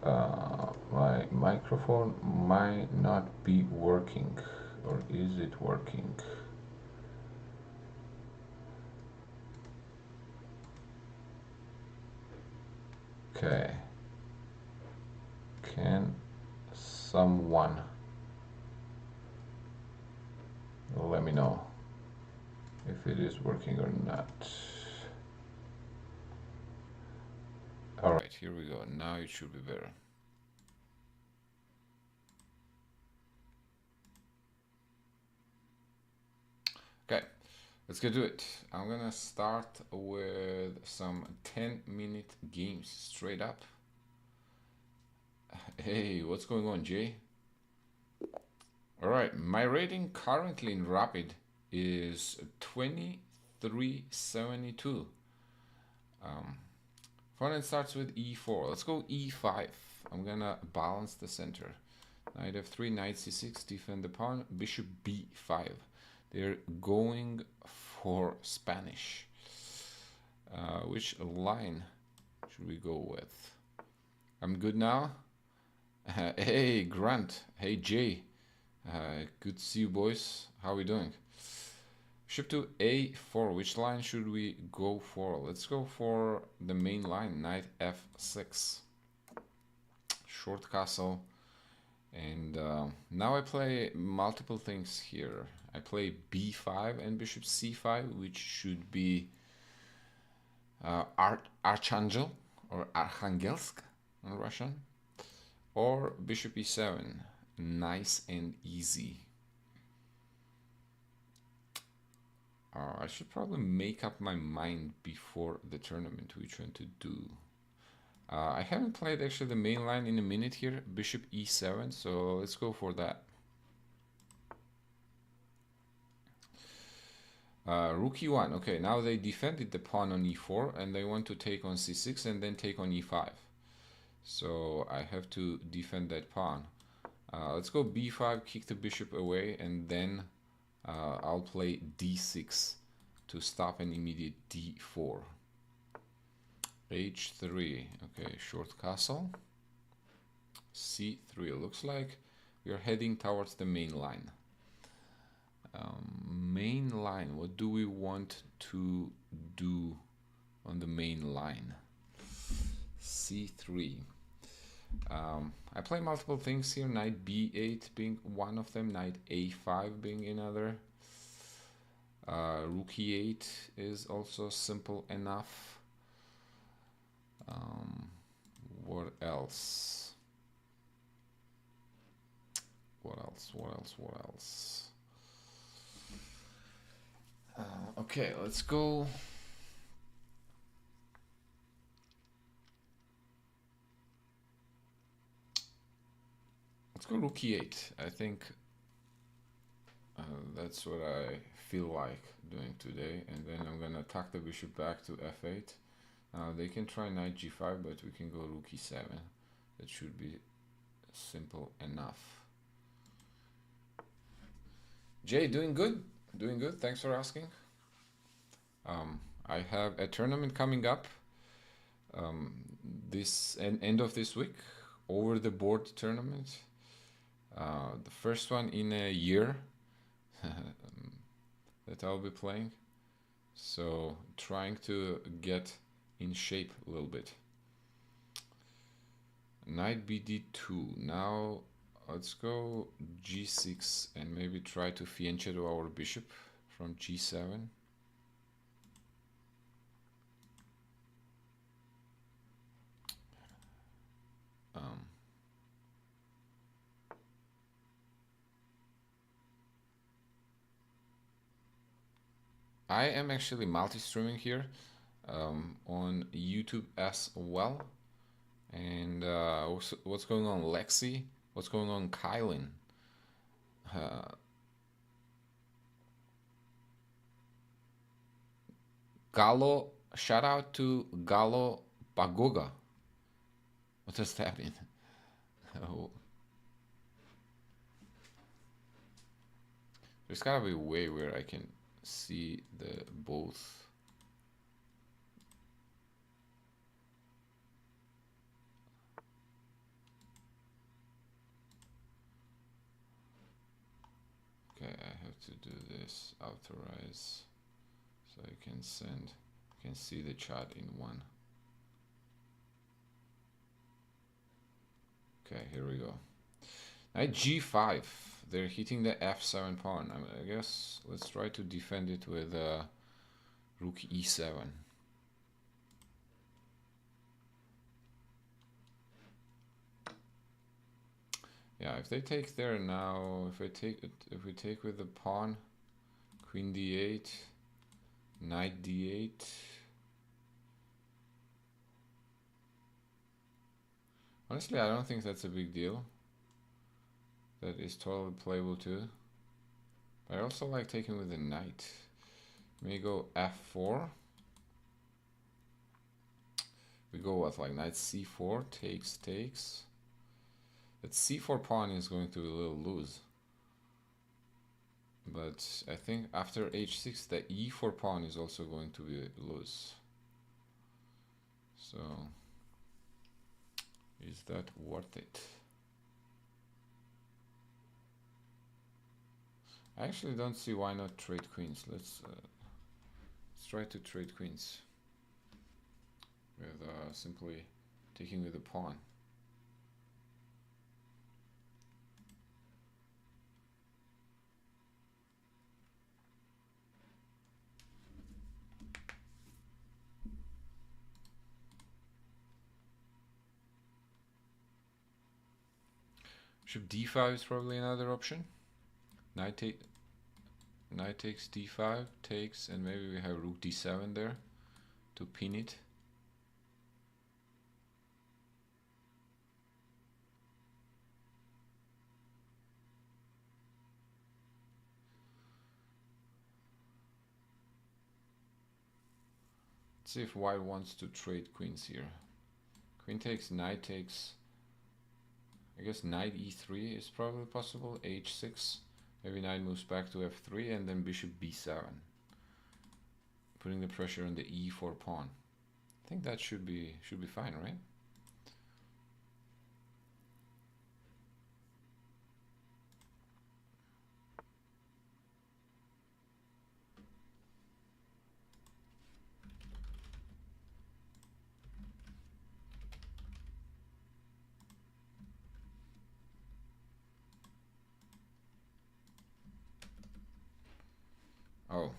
My microphone might not be working, or is it working? Okay. Can someone let me know if it is working or not? All right, here we go. Now it should be better. Okay, let's get to it. I'm gonna start with some 10-minute games straight up. Hey, what's going on, Jay? All right, my rating currently in Rapid is 2372. Opponent starts with e4. Let's go e5. I'm gonna balance the center. Knight f3, knight c6, defend the pawn, bishop b5. They're going for Spanish. Which line should we go with? I'm good now. Hey, Grant. Hey, Jay. Good to see you, boys. How are we doing? Bishop to a4. Which line should we go for? Let's go for the main line, knight f6. Short castle. And now I play multiple things here. I play b5 and bishop c5, which should be Archangel or Arkhangelsk in Russian, or bishop e7. Nice and easy. I should probably make up my mind before the tournament which one to do. I haven't played actually the main line in a minute here, bishop e7, so let's go for that. Rook e1. Okay, now they defended the pawn on e4 and they want to take on c6 and then take on e5. So I have to defend that pawn. Let's go b5, kick the bishop away, and then I'll play d6 to stop an immediate d4. h3. Okay, short castle. c3. Looks like we are heading towards the main line. Main line. What do we want to do on the main line? c3. I play multiple things here, knight b8 being one of them, knight a5 being another. Rook e8 is also simple enough. What else? What else? Okay, let's go. Let's go rook e8. I think that's what I feel like doing today. And then I'm gonna tuck the bishop back to f8. They can try knight g5, but we can go rook e7. That should be simple enough. Jay, doing good? Doing good, thanks for asking. I have a tournament coming up this end of this week, over the board tournament. The first one in a year that I'll be playing. So trying to get in shape a little bit. Knight bd2. Now let's go g6 and maybe try to fianchetto our bishop from g7. I am actually multi-streaming here on YouTube as well. And what's going on, Lexi? What's going on, Kylan? Galo, shout out to Galo Pagoga. What does that mean? Oh. There's gotta be a way where I can see the both. have to do this, authorize, so I can send, you can see the chat in one. Okay, here we go. Knight G5, they're hitting the F7 pawn. I guess let's try to defend it with Rook E7. Yeah, if they take there now, if we take with the pawn, Queen D8, Knight D8. Honestly, I don't think that's a big deal. That is totally playable too. But I also like taking with the knight. May go F4. We go what, like knight C4, takes. That C4 pawn is going to be a little loose. But I think after H6, the E4 pawn is also going to be loose. So, is that worth it? I actually don't see why not trade queens. Let's try to trade queens with simply taking with the pawn. Bishop D5 is probably another option. Knight takes D5, takes, and maybe we have Rook D7 there to pin it. Let's see if White wants to trade queens here. Queen takes, knight takes. I guess knight E3 is probably possible. H6. Maybe knight moves back to F3 and then bishop B7. Putting the pressure on the E4 pawn. I think that should be fine, right? Oh.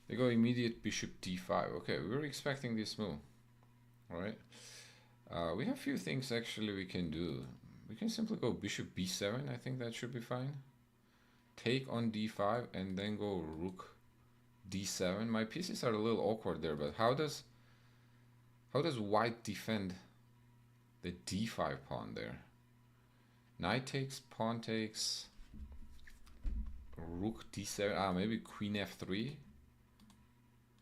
They go immediate bishop D5. Okay, we were expecting this move. Alright. We have a few things actually we can do. We can simply go bishop B7. I think that should be fine. Take on D5 and then go rook D7. My pieces are a little awkward there, but how does White defend the D5 pawn there? Knight takes, pawn takes, rook D7. Maybe queen F3.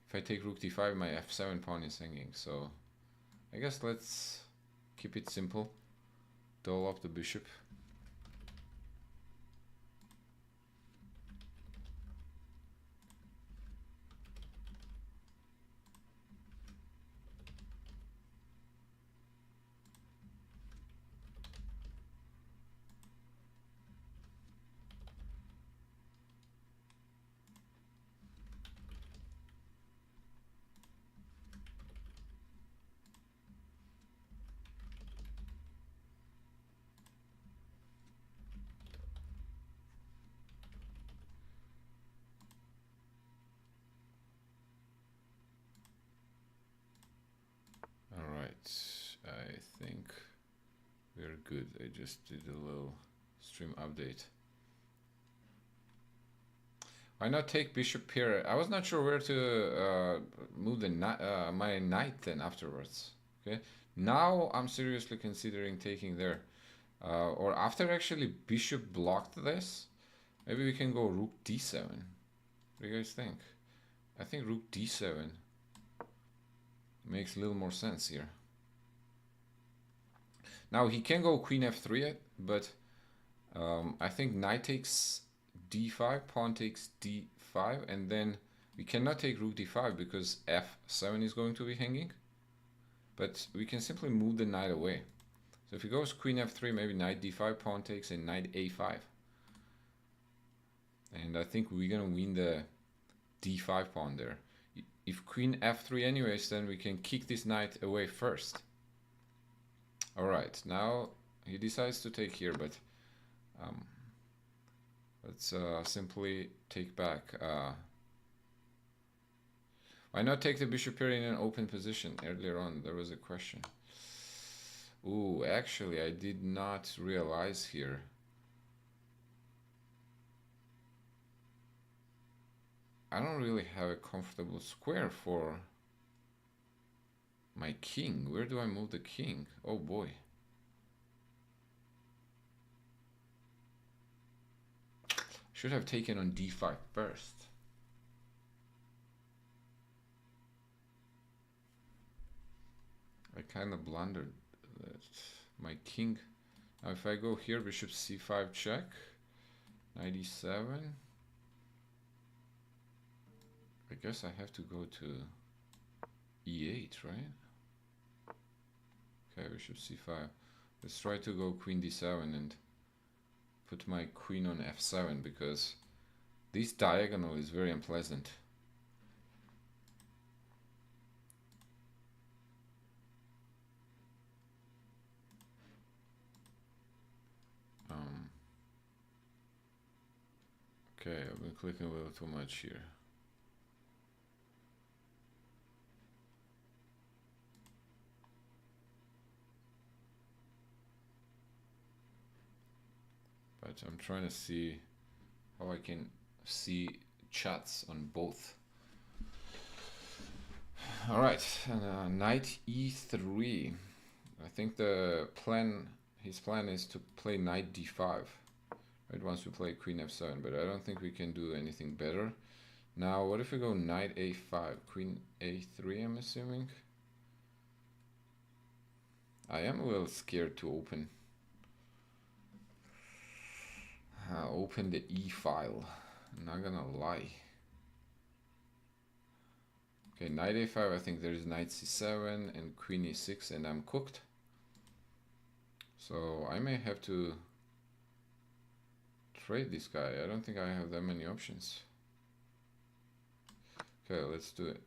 If I take rook D5, my F7 pawn is hanging. So I guess let's keep it simple. Dole up the bishop. I think we're good. I just did a little stream update. Why not take bishop here? I was not sure where to move the my knight then afterwards. Okay, now I'm seriously considering taking there. Or after actually bishop blocked this, maybe we can go rook d7. What do you guys think? I think rook d7 makes a little more sense here. Now he can go queen f3, but I think knight takes d5, pawn takes d5, and then we cannot take rook d5 because f7 is going to be hanging. But we can simply move the knight away. So if he goes queen f3, maybe knight d5, pawn takes, and knight a5. And I think we're gonna win the d5 pawn there. If queen f3 anyways, then we can kick this knight away first. Alright, now he decides to take here, but let's simply take back. Why not take the bishop here in an open position? Earlier on there was a question. Ooh, actually I did not realize here. I don't really have a comfortable square for my king. Where do I move the king? Oh boy. Should have taken on d5 first. I kind of blundered that. My king. Now if I go here, bishop c5 check. Knight e7. I guess I have to go to e8, right? Okay, bishop c5. Let's try to go queen d7 and put my queen on f7, because this diagonal is very unpleasant. Okay, I've been clicking a little too much here. But I'm trying to see how I can see chats on both. Alright, knight e3. I think his plan is to play knight d5. Right, once we play queen f7, but I don't think we can do anything better. Now, what if we go knight a5, queen a3, I'm assuming? I am a little scared to open the E file. I'm not gonna lie. Okay, knight a5, I think there's knight c7 and queen e6, and I'm cooked. So I may have to trade this guy. I don't think I have that many options. Okay, let's do it.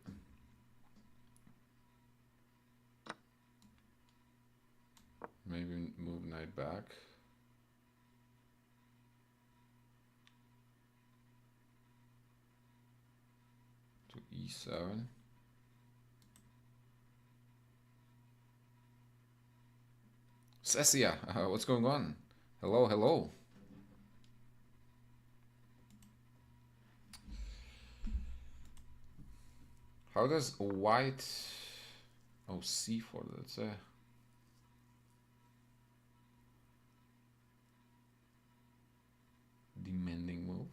Maybe move knight back. To e7. Cecia, what's going on? Hello, hello. How does white... Oh, c4, that's a... demanding move.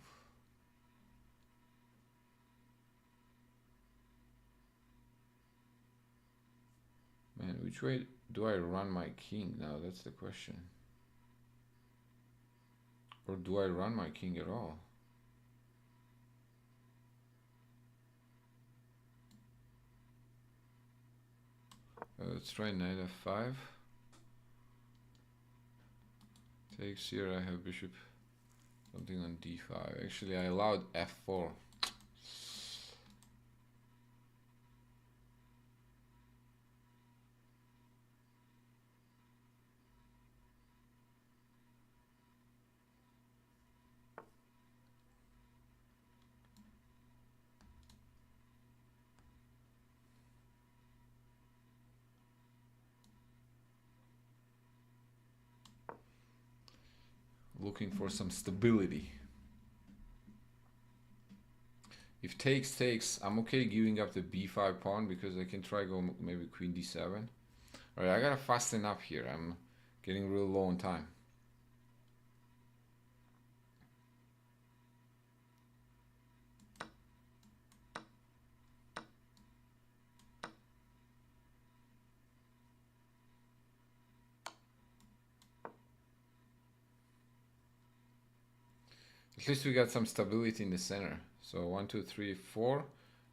Man, which way do I run my king now? That's the question. Or do I run my king at all? Let's try knight f5. Takes here, I have bishop something on d5. Actually, I allowed f4. Looking for some stability. If takes, I'm okay giving up the b5 pawn, because I can try go maybe queen d7. Alright, I gotta fasten up here. I'm getting real low on time. At least we got some stability in the center. So 1, 2, 3, 4.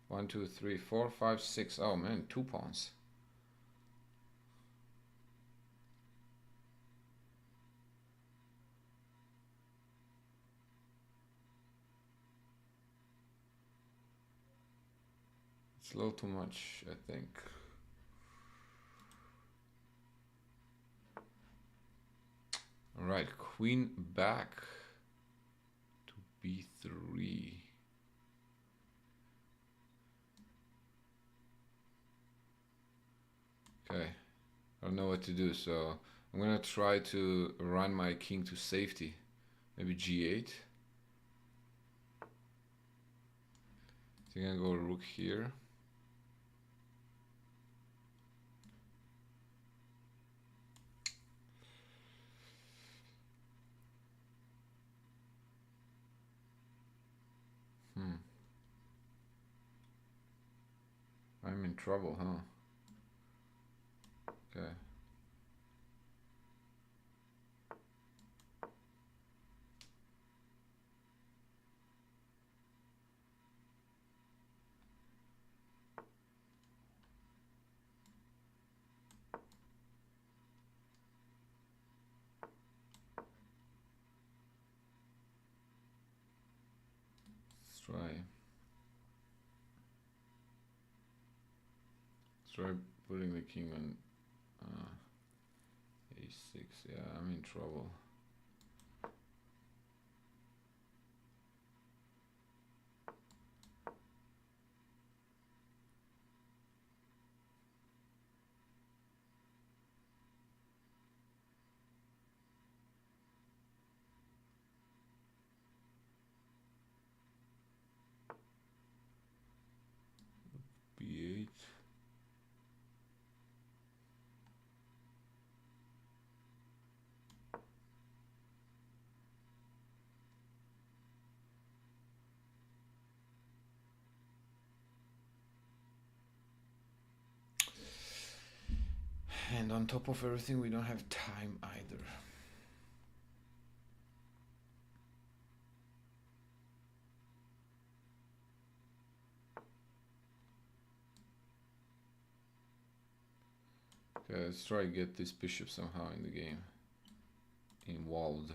1, 2, 3, 4, 5, 6. Oh man, 2 pawns. It's a little too much, I think. All right, queen back to b3. Okay, I don't know what to do, so I'm gonna try to run my king to safety. Maybe g8. I think I'm gonna go rook here. I'm in trouble, huh? Okay. Let's try. Let's try putting the king on a6. Yeah, I'm in trouble. b8. And on top of everything, we don't have time either. Okay, let's try to get this bishop somehow in the game involved.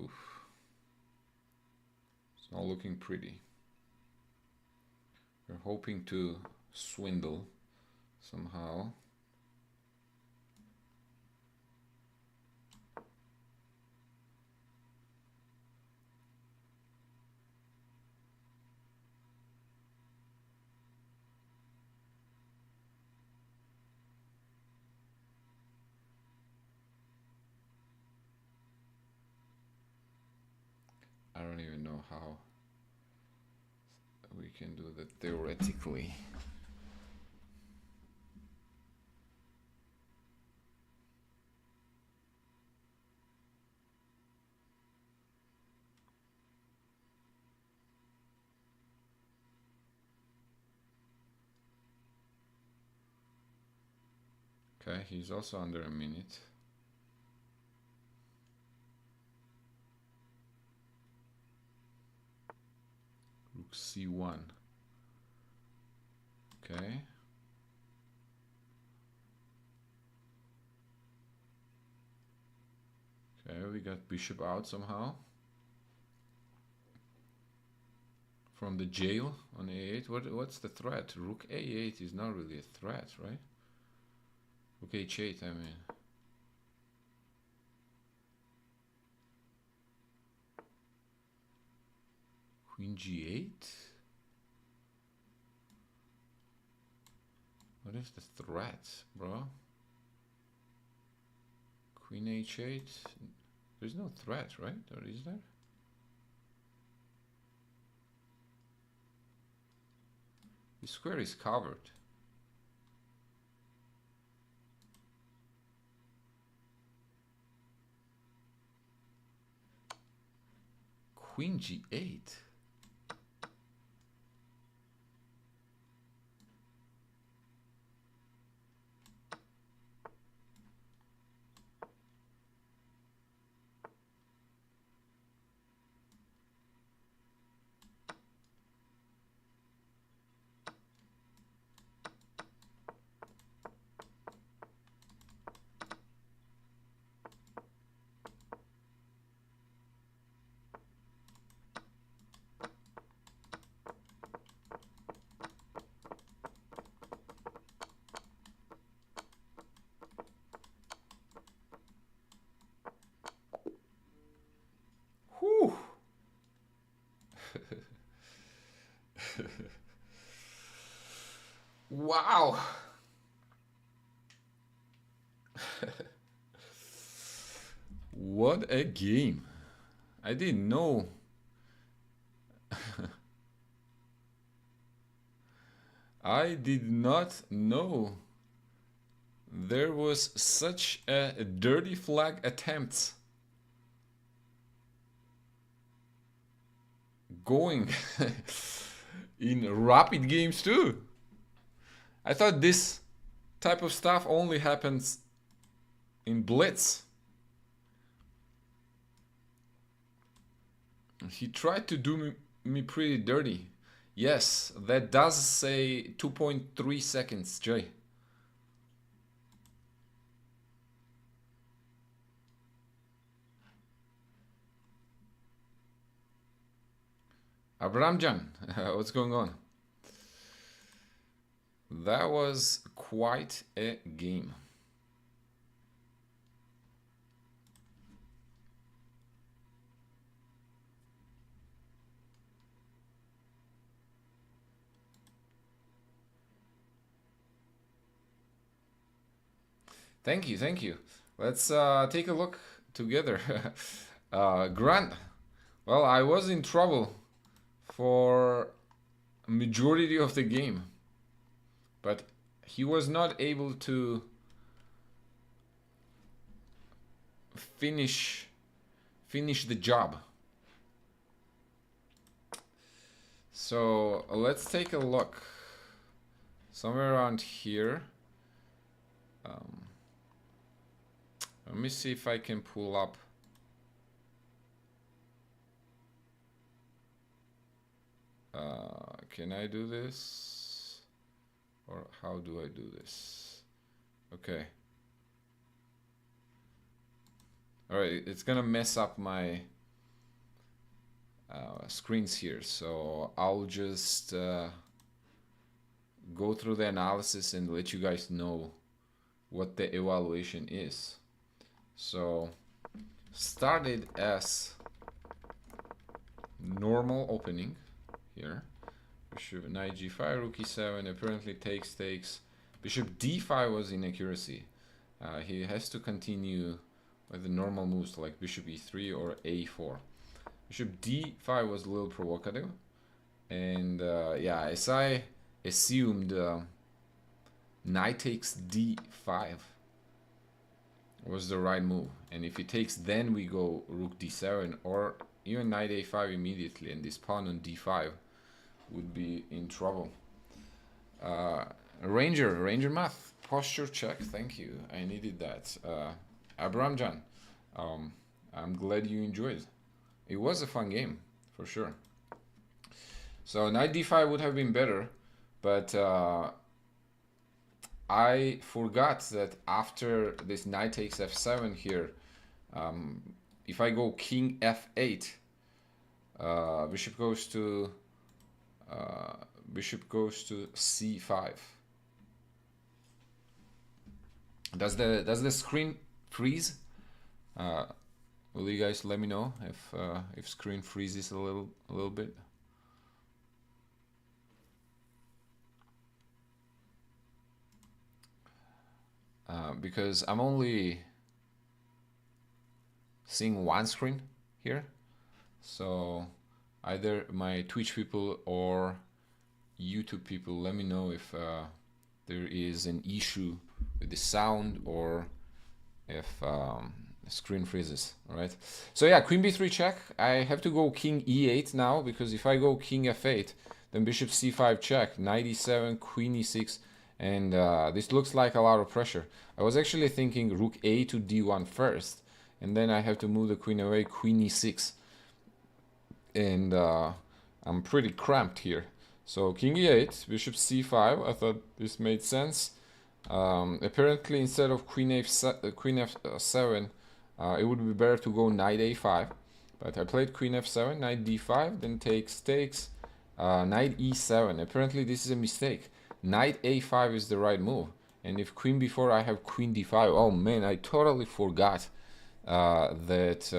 Oof. It's not looking pretty. We're hoping to swindle somehow. I don't even know how we can do that theoretically. Okay, he's also under a minute. Rook c1. Okay. Okay, we got bishop out somehow. From the jail on a8. What's the threat? Rook a8 is not really a threat, right? Rook h8, I mean. Queen g8? What is the threat, bro? Queen h8? There's no threat, right? Or is there? The square is covered. Queen G8. Whew. Wow. What a game. I didn't know. I did not know there was such a dirty flag attempt going in rapid games too. I thought this type of stuff only happens in Blitz. He tried to do me pretty dirty. Yes, that does say 2.3 seconds, Jay. Abramjan, what's going on? That was quite a game. Thank you, thank you. Let's take a look together. Grant, well, I was in trouble for majority of the game, but he was not able to finish the job. So let's take a look somewhere around here. Let me see if I can pull up can I do this, or how do I do this? Okay. All right, it's gonna mess up my screens here, so I'll just go through the analysis and let you guys know what the evaluation is. So started as normal opening here. Bishop knight g5, rook e7, apparently takes. Bishop d5 was inaccuracy. He has to continue with the normal moves like bishop e3 or a4. Bishop d5 was a little provocative, and yeah, as I assumed, knight takes d5 was the right move, and if he takes, then we go rook d7 or even knight a5 immediately, and this pawn on d5 would be in trouble. Ranger math, posture check, thank you, I needed that. Abramjan, I'm glad you enjoyed. It was a fun game, for sure. So knight d5 would have been better, but I forgot that after this knight takes f7 here, if I go king f8, bishop goes to c5. Does the screen freeze? Will you guys let me know if screen freezes a little bit? Because I'm only seeing one screen here, so either my Twitch people or YouTube people, let me know if there is an issue with the sound or if screen freezes. All right. So yeah, queen b3 check. I have to go king e8 now, because if I go king f8, then bishop c5 check, knight e7, queen e6, and this looks like a lot of pressure. I was actually thinking rook a to d1 first, and then I have to move the queen away, queen e6, and I'm pretty cramped here. So king e8, bishop c5. I thought this made sense. Apparently, instead of queen f7, it would be better to go knight a5. But I played queen f7, knight d5, then takes, knight e7. Apparently, this is a mistake. Knight a5 is the right move. And if queen b4, I have queen d5. Oh man, I totally forgot that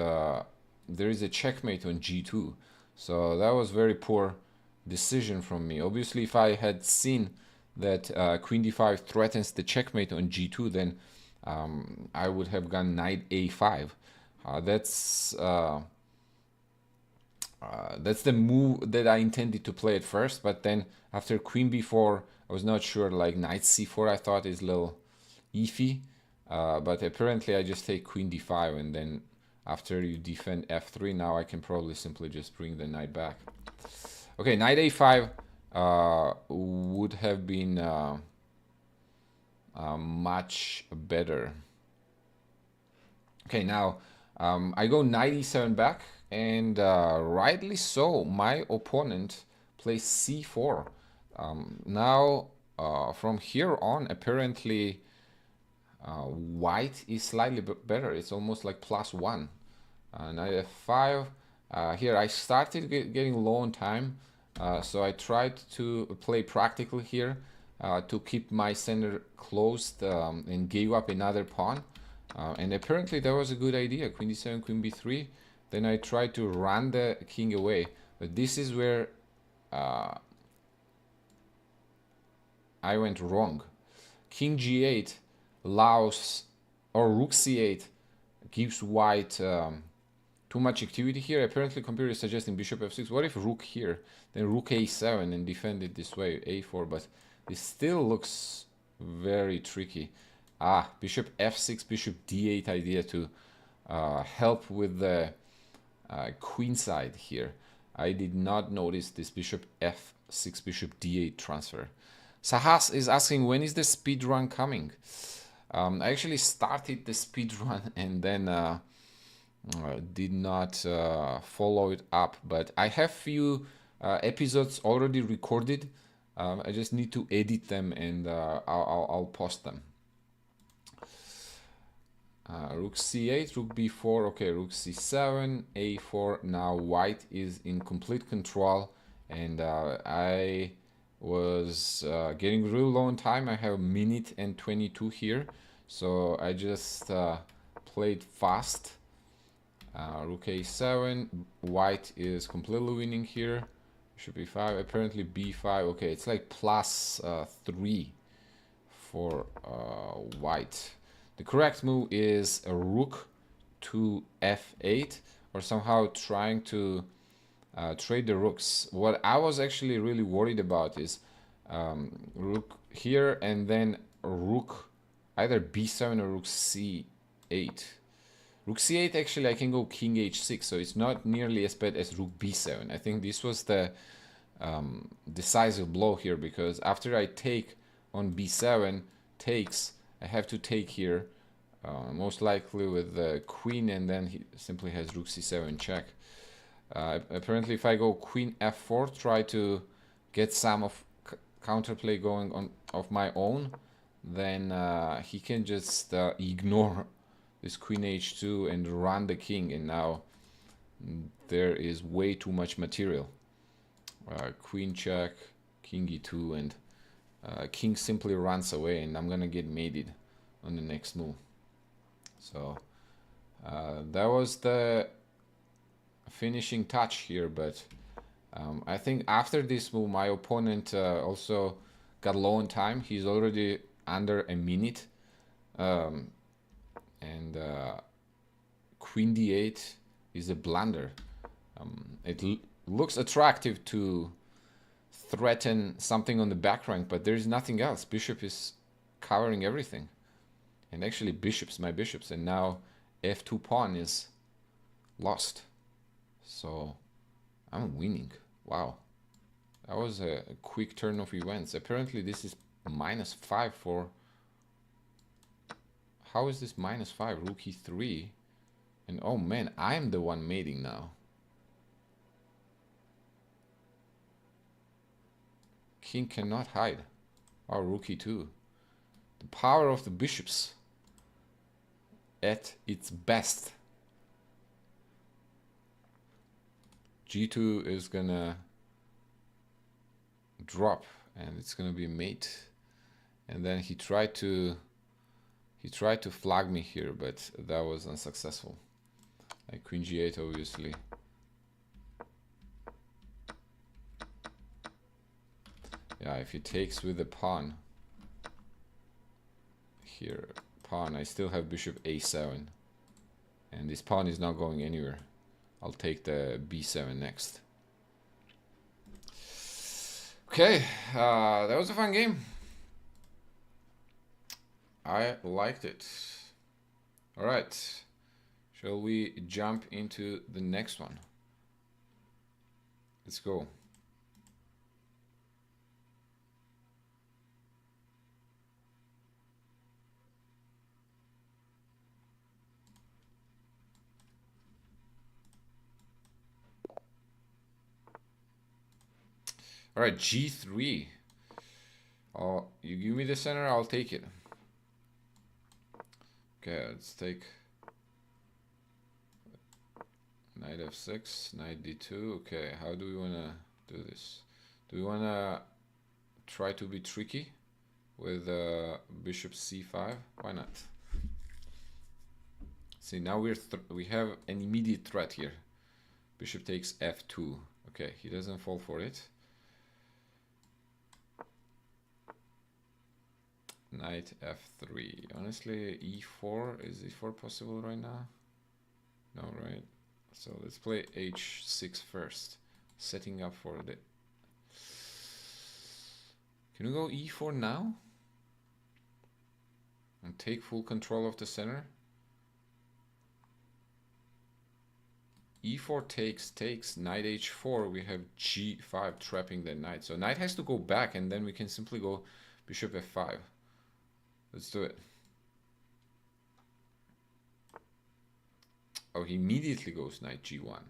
there is a checkmate on g2. So that was very poor decision from me. Obviously, if I had seen that queen d5 threatens the checkmate on g2, then I would have gone knight a5. That's the move that I intended to play at first, but then after queen b4, I was not sure. Like knight c4, I thought is a little iffy, but apparently I just take queen d5, and then after you defend f3, now I can probably simply just bring the knight back. Okay, knight a5 would have been much better. Okay, now I go knight e7 back, and rightly so, my opponent plays c4. Now, from here on, apparently white is slightly better. It's almost like +1. Knight f5. Here I started getting low on time, so I tried to play practically here to keep my center closed, and gave up another pawn. And apparently that was a good idea. Queen d7, queen b3. Then I tried to run the king away. But this is where I went wrong. King g8 allows, or rook c8 gives white too much activity here. Apparently computer is suggesting bishop f6. What if rook here, then rook a7 and defend it this way, a4, but this still looks very tricky. Bishop f6, bishop d8 idea to help with the queen side here. I did not notice this bishop f6, bishop d8 transfer. Sahas is asking, when is the speed run coming? I actually started the speed run and then did not follow it up, but I have few episodes already recorded. I just need to edit them, and I'll post them. Rook c8, rook b4, okay, rook c7, a4. Now white is in complete control, and I was getting real low on time. I have 1:22 here, so I just played fast. Rook a7, white is completely winning here. Bishop b5, apparently b5. Okay, it's like +3 for white. The correct move is a rook to f8, or somehow trying to trade the rooks. What I was actually really worried about is rook here, and then rook either b7 or rook c8. Rook c8, actually I can go king h6, so it's not nearly as bad as rook b7. I think this was the decisive blow here, because after I take on b7 takes, I have to take here, most likely with the queen, and then he simply has rook c7 check. Apparently if I go queen f4, try to get some of counterplay going on of my own, then he can just ignore this queen h2 and run the king, and now there is way too much material. Queen check, king e2, and king simply runs away, and I'm gonna get mated on the next move. So that was the finishing touch here, but I think after this move my opponent also got low on time. He's already under a minute, and queen d8 is a blunder. It looks attractive to threaten something on the back rank, but there's nothing else. Bishop is covering everything. And actually bishops, my bishops, and now f2 pawn is lost. So I'm winning. Wow. That was a quick turn of events. Apparently this is -5 for... How is this -5? Rook e3. And oh man, I'm the one mating now. King cannot hide. Oh, rook e2. The power of the bishops at its best. g2 is gonna drop and it's gonna be mate. And then he tried to flag me here, but that was unsuccessful. Like queen g8, obviously. Yeah, if he takes with the pawn here, pawn, I still have bishop a7, and this pawn is not going anywhere. I'll take the b7 next. Okay, that was a fun game. I liked it. All right, shall we jump into the next one? Let's go. All right, g3. You give me the center, I'll take it. Okay, let's take knight f6, knight d2. Okay, how do we want to do this? Do we want to try to be tricky with bishop c5? Why not? See, now we have an immediate threat here. Bishop takes f2. Okay, he doesn't fall for it. Knight f3. Honestly, e4. Is e4 possible right now? No, right? So let's play h6 first. Setting up for the... Can we go e4 now? And take full control of the center? e4 takes, knight h4. We have g5 trapping the knight. So knight has to go back, and then we can simply go bishop f5. Let's do it. Oh, he immediately goes knight g1.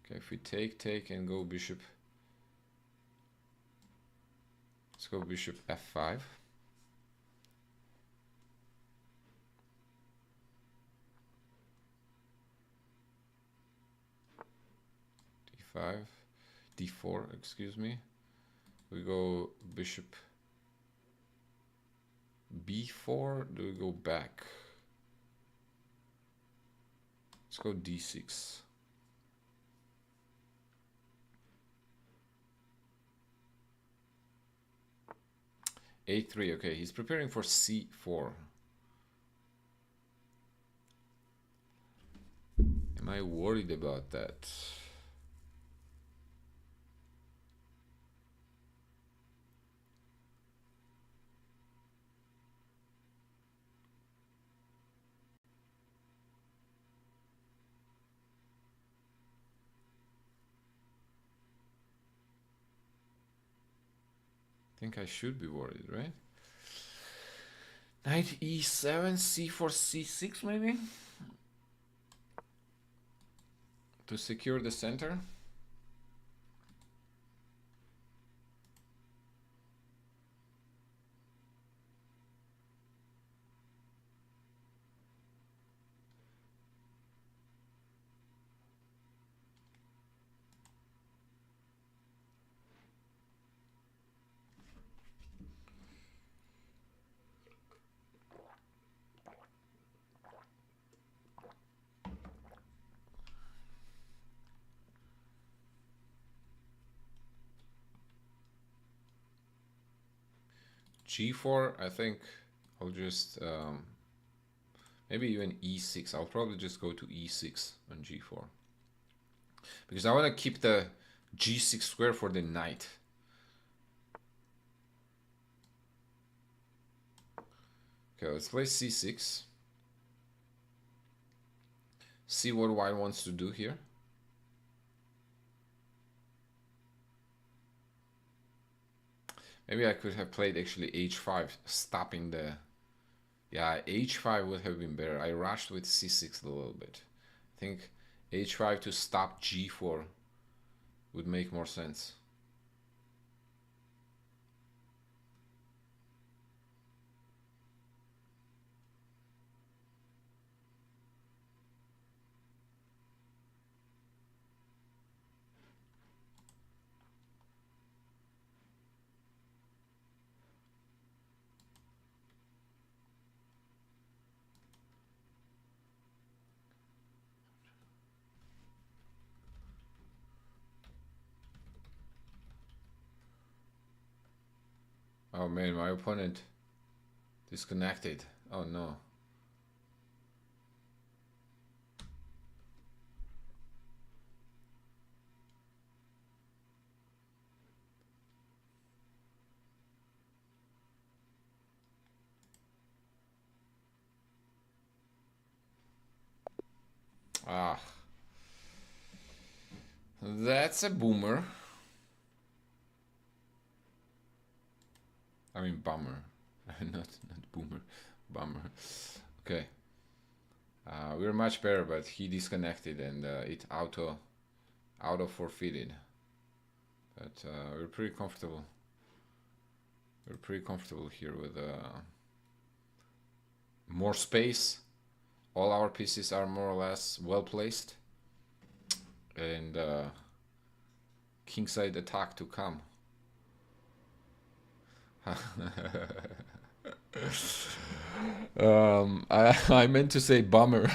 Okay, if we take and go bishop. Let's go bishop f5. d5, d4, excuse me. We go bishop b4. Do we go back? Let's go d6. a3. Okay, he's preparing for c4. Am I worried about that? I think I should be worried, right? Knight e7, c4, c6 maybe? To secure the center? g4, I think I'll just maybe even e6. I'll probably just go to e6 on g4 because I want to keep the g6 square for the knight. Okay, let's play c6. See what white wants to do here. Maybe I could have played actually h5, stopping the... Yeah, h5 would have been better. I rushed with c6 a little bit. I think h5 to stop g4 would make more sense. Oh man, my opponent disconnected. Oh no. Ah. That's a boomer. I mean bummer. not boomer. Bummer. Okay. We're much better, but he disconnected and it auto forfeited. But we're pretty comfortable. We're pretty comfortable here with more space. All our pieces are more or less well placed. And kingside attack to come. I meant to say bummer.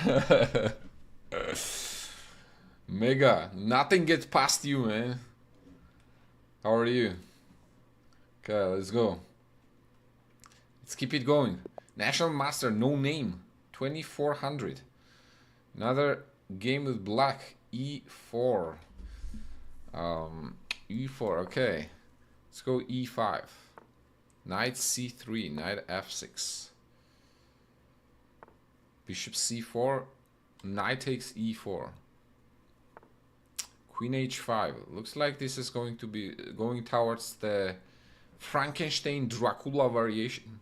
Mega, nothing gets past you, man. How are you? Okay, let's go. Let's keep it going. National Master, no name, 2400. Another game with black, e4. E4, okay. Let's go e5. Knight c3, knight f6. Bishop c4, knight takes e4. Queen h5. Looks like this is going to be going towards the Frankenstein Dracula variation.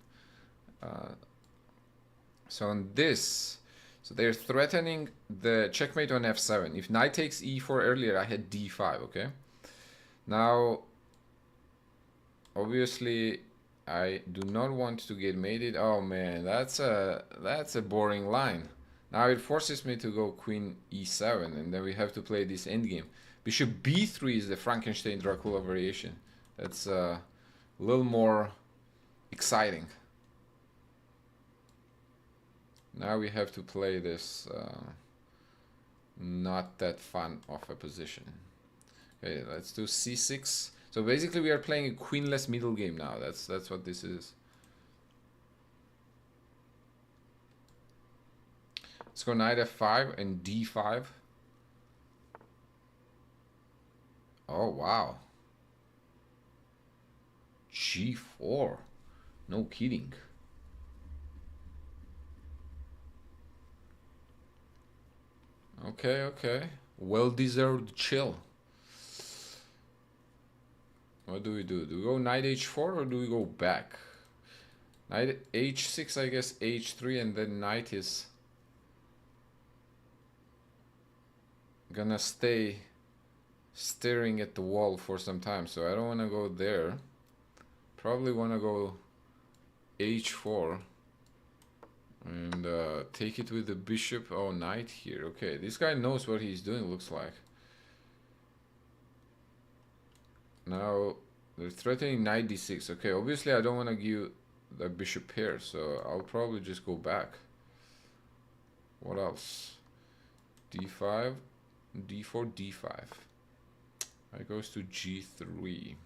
So on this, so they're threatening the checkmate on f7. If knight takes e4 earlier, I had d5, okay? Now, obviously, I do not want to get mated. Oh man, that's a boring line. Now it forces me to go queen e7, and then we have to play this endgame. Bishop b3 is the Frankenstein Dracula variation. That's a little more exciting. Now we have to play this not that fun of a position. Okay, let's do c6. So basically we are playing a queenless middle game now. That's what this is. Let's go knight f5 and d5. Oh wow. g4. No kidding. Okay, okay. Well-deserved chill. What do we do? Do we go knight h4 or do we go back? Knight h6, I guess h3, and then knight is gonna stay staring at the wall for some time, so I don't want to go there. Probably want to go h4 and take it with the bishop. Oh, knight here. Okay, this guy knows what he's doing, looks like. Now they're threatening knight d6. Okay, obviously I don't want to give the bishop here, so I'll probably just go back. What else? d5, d4, d5. It goes to g3.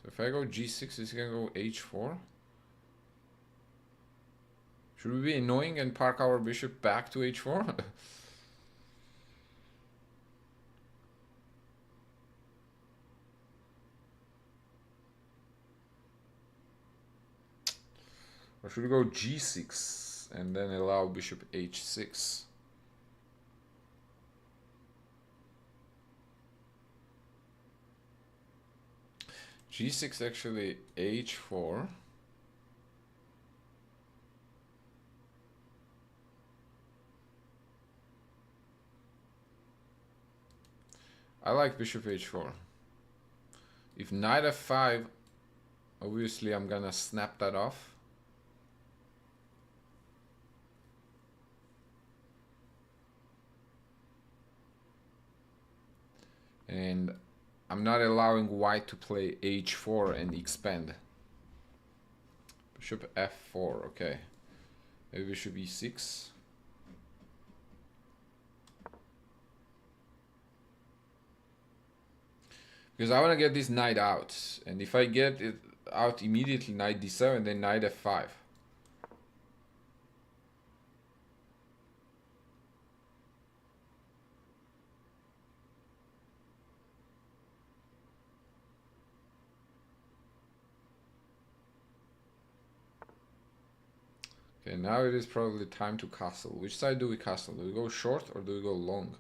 So if I go g6, is he gonna go h4? Should we be annoying and park our bishop back to h4? Or should we go g6 and then allow bishop h6? g6 actually h4. I like bishop h4. If knight f5, obviously I'm gonna snap that off. And I'm not allowing white to play h4 and expand. Bishop f4, okay. Maybe bishop e6. Because I want to get this knight out. And if I get it out immediately, knight d7, then knight f5. Okay, now it is probably time to castle. Which side do we castle? Do we go short or do we go long?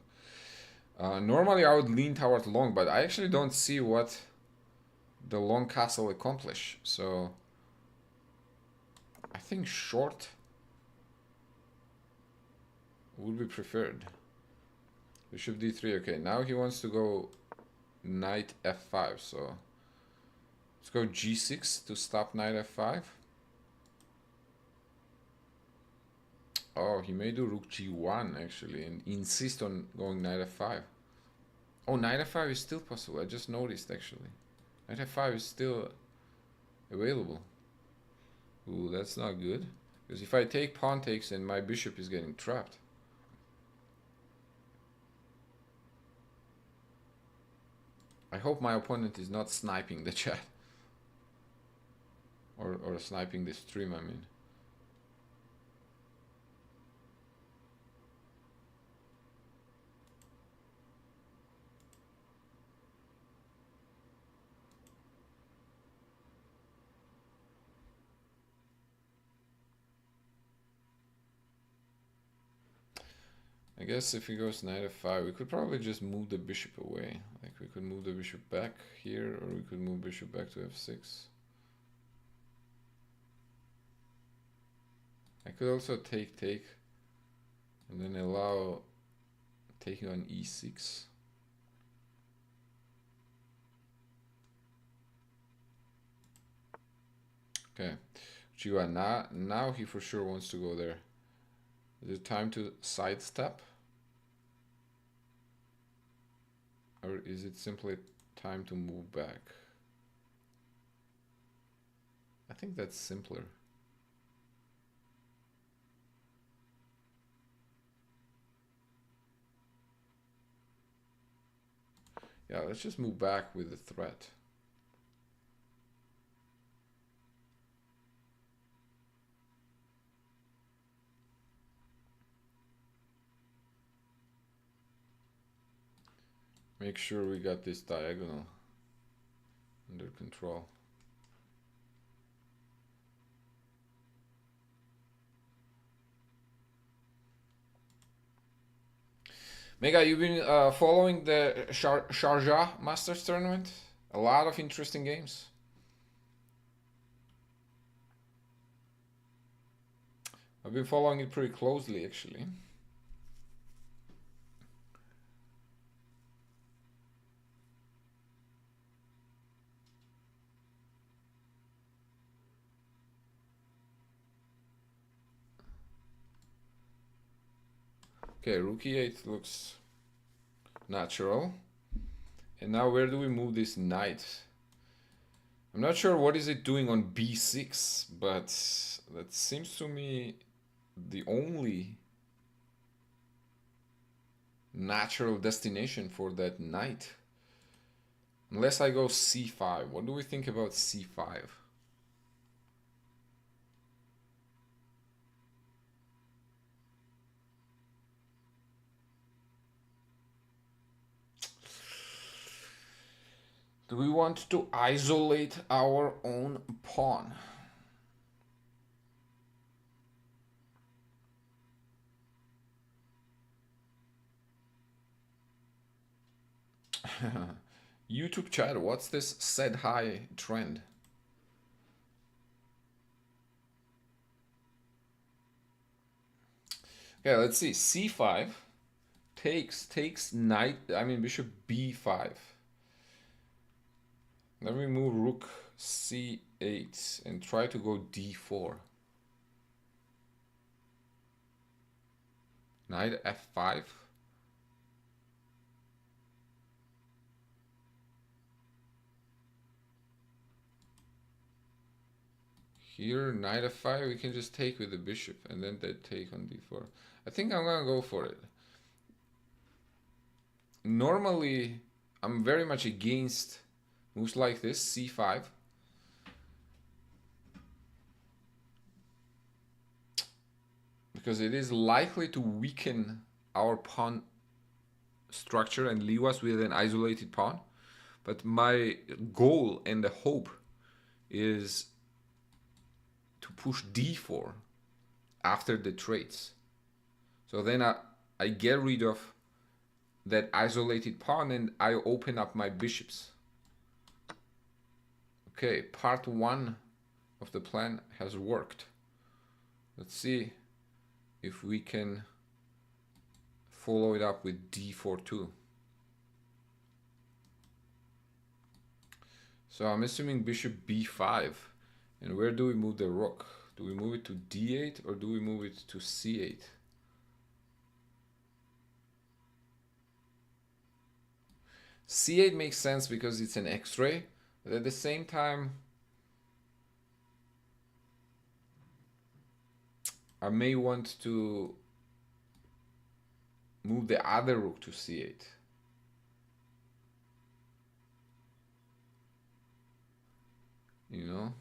Normally I would lean toward long, but I actually don't see what the long castle accomplish. So I think short would be preferred. Bishop d3. Okay, now he wants to go knight f5. So let's go g6 to stop knight f5. Oh, he may do rook g1 actually and insist on going knight f5. Oh, knight f5 is still possible. I just noticed actually. Knight f5 is still available. Ooh, that's not good. Because if I take pawn takes, then my bishop is getting trapped. I hope my opponent is not sniping the chat. Or sniping the stream, I mean. I guess if he goes knight f5, we could probably just move the bishop away. Like we could move the bishop back here, or we could move bishop back to f6. I could also take, and then allow taking on e6. Okay, g1. Now he for sure wants to go there. Is it time to sidestep? Or is it simply time to move back? I think that's simpler. Yeah, let's just move back with the threat. Make sure we got this diagonal under control. Mega, you've been following the Sharjah Masters Tournament? A lot of interesting games. I've been following it pretty closely, actually. Okay, rook e8 looks natural. And now where do we move this knight? I'm not sure what is it doing on b6, but that seems to me the only natural destination for that knight. Unless I go c5. What do we think about c5? Do we want to isolate our own pawn? YouTube chat, what's this said high trend? Okay, let's see. C5 takes knight, I mean bishop B5. Then we move rook C8 and try to go D4. Knight F5. Here, knight F5, we can just take with the bishop and then they take on D4. I think I'm gonna go for it. Normally, I'm very much against moves like this, C5. Because it is likely to weaken our pawn structure and leave us with an isolated pawn. But my goal and the hope is to push D4 after the traits. So then I get rid of that isolated pawn and I open up my bishops. Okay, part 1 of the plan has worked. Let's see if we can follow it up with D4 too. So I'm assuming bishop B5. And where do we move the rook? Do we move it to D8 or do we move it to C8? C8 makes sense because it's an X-ray, but at the same time, I may want to move the other rook to C8. You know?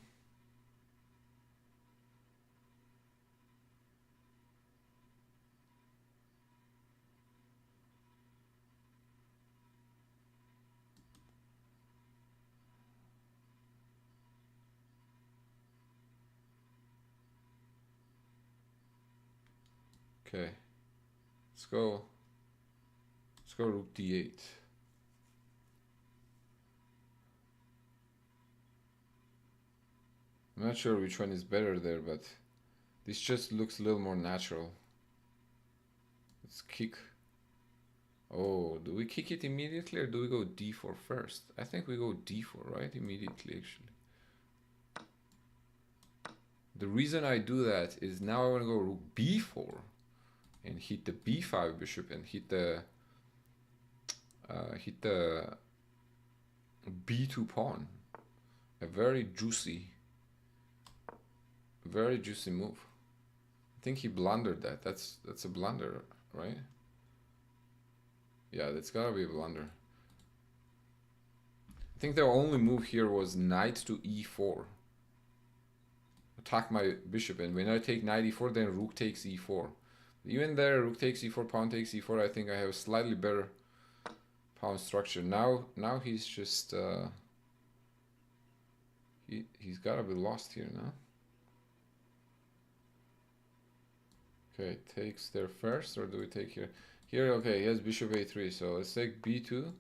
Okay, let's go rook D8. I'm not sure which one is better there, but this just looks a little more natural. Let's kick. Oh, do we kick it immediately or do we go D4 first? I think we go D4, right? Immediately, actually. The reason I do that is now I want to go rook B4 and hit the B5 bishop and hit the B2 pawn. A very juicy move. I think he blundered that. That's a blunder, right? Yeah, that's gotta be a blunder. I think the only move here was knight to E4. Attack my bishop, and when I take knight E4, then rook takes E4. Even there, rook takes E4, pawn takes E4. I think I have a slightly better pawn structure. Now he's just he's gotta be lost here now. Okay, takes there first, or do we take here? Here, okay, he has bishop A3, so let's take B2.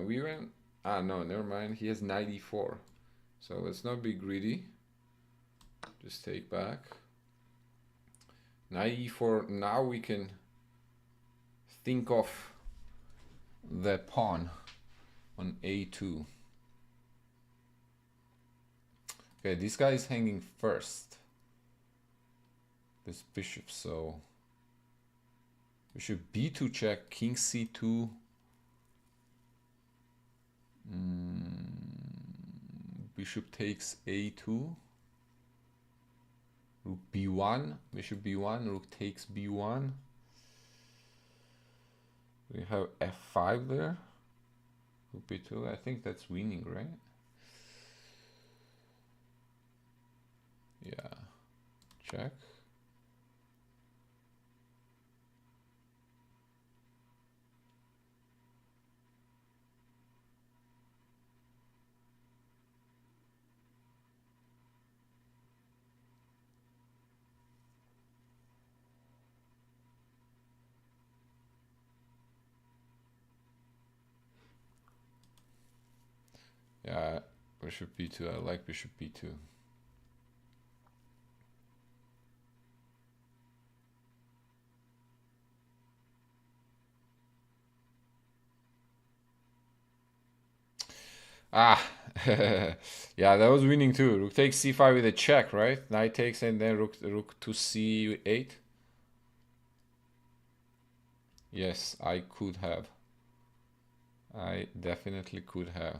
We went, no, never mind. He has knight E4, so let's not be greedy. Just take back. Knight E4. Now we can think of the pawn on A2. Okay, this guy is hanging first. This bishop, so bishop B2 check, king C2. Bishop takes A2. Rook B1, bishop B1, rook takes B1. We have F5 there. Rook B2, I think that's winning, right? Yeah, check. Yeah, bishop b2. I like bishop b2. Ah, yeah, that was winning too. Rook takes c5 with a check, right? Knight takes and then rook to c8. Yes, I could have. I definitely could have.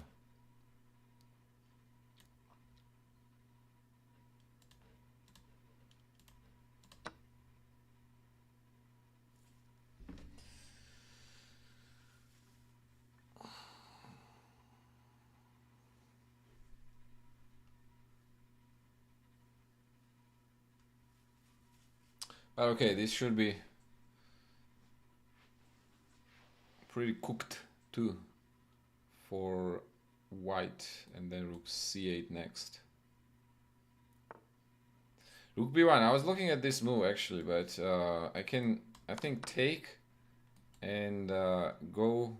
But okay, this should be pretty cooked too for white, and then rook c8 next. Rook b1. I was looking at this move actually, but I think take and go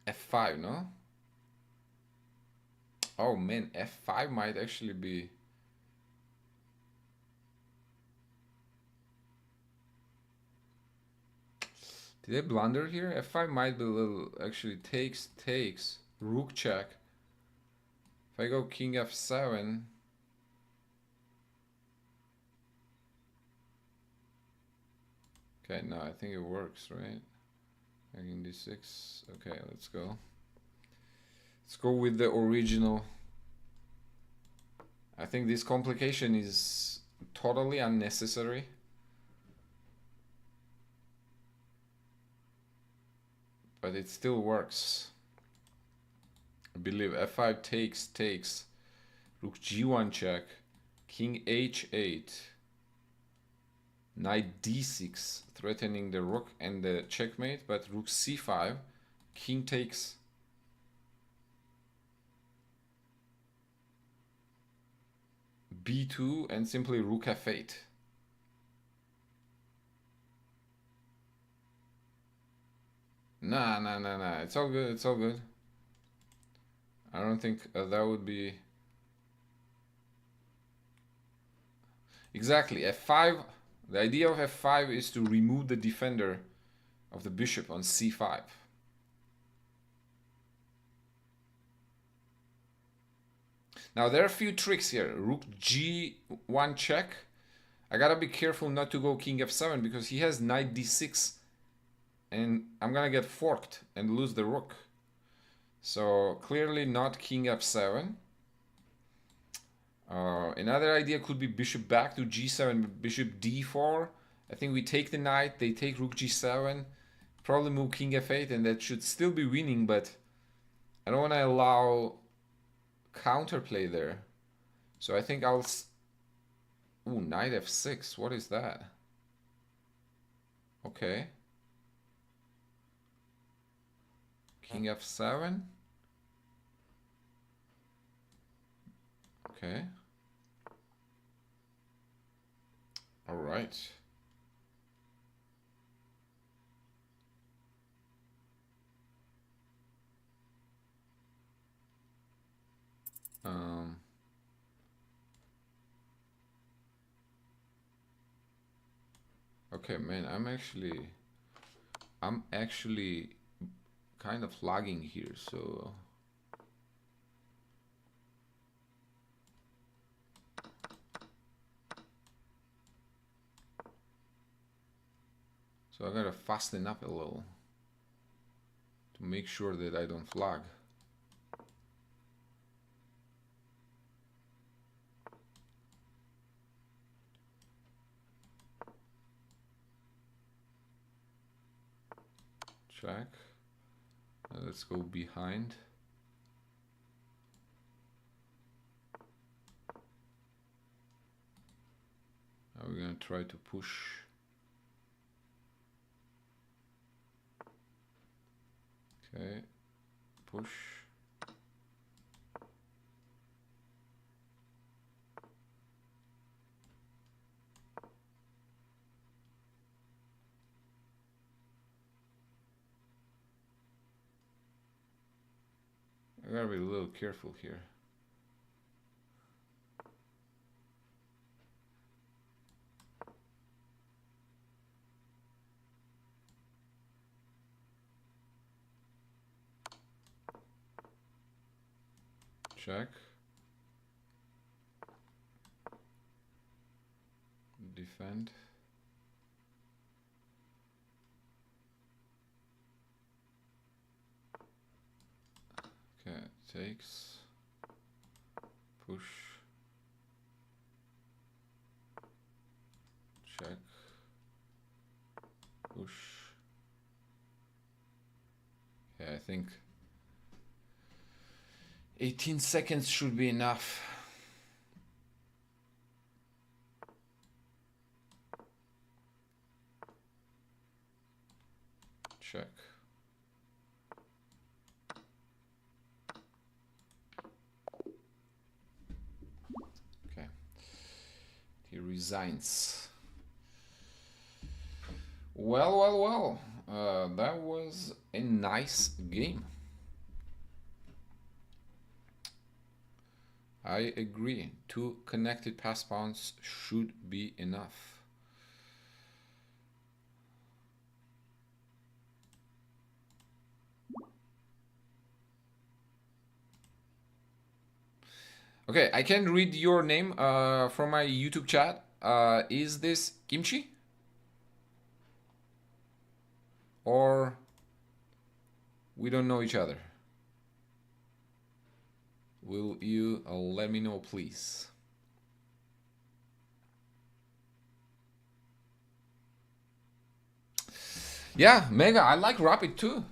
f5, no? Oh man, f5 might actually be. Did I blunder here? f5 might be a little. Actually, takes. Rook check. If I go king f7. Okay, no, I think it works, right? King d6. Okay, let's go. Let's go with the original. I think this complication is totally unnecessary. But it still works. I believe f5 takes. Rook g1 check. King h8. Knight d6, threatening the rook and the checkmate, but rook c5. King takes. b2 and simply rook f8. Nah. It's all good. It's all good. I don't think that would be exactly f5. The idea of f5 is to remove the defender of the bishop on c5. Now there are a few tricks here. Rook g1 check. I gotta be careful not to go king f7 because he has knight d6 and I'm gonna get forked and lose the rook. So clearly not king f7. Another idea could be bishop back to g7, bishop d4. I think we take the knight, they take rook g7, probably move king f8, and that should still be winning, but I don't want to allow counterplay there. So I think I'll... Ooh, knight f6, what is that? Okay. King f7. Okay. All right. Okay, man, I'm actually kind of lagging here, so I gotta fasten up a little to make sure that I don't flag. Check. Let's go behind. Now we're gonna try to push. Okay, push. I gotta be a little careful here. Check. Defend. Okay, takes. Push. Check. Push. Yeah, I think 18 seconds should be enough. Check. Okay. He resigns. Well. That was a nice game. I agree. 2 connected pass bounce should be enough. Okay, I can read your name from my YouTube chat. Is this Kimchi? Or we don't know each other? Will you let me know, please? Yeah, Mega, I like Rapid too.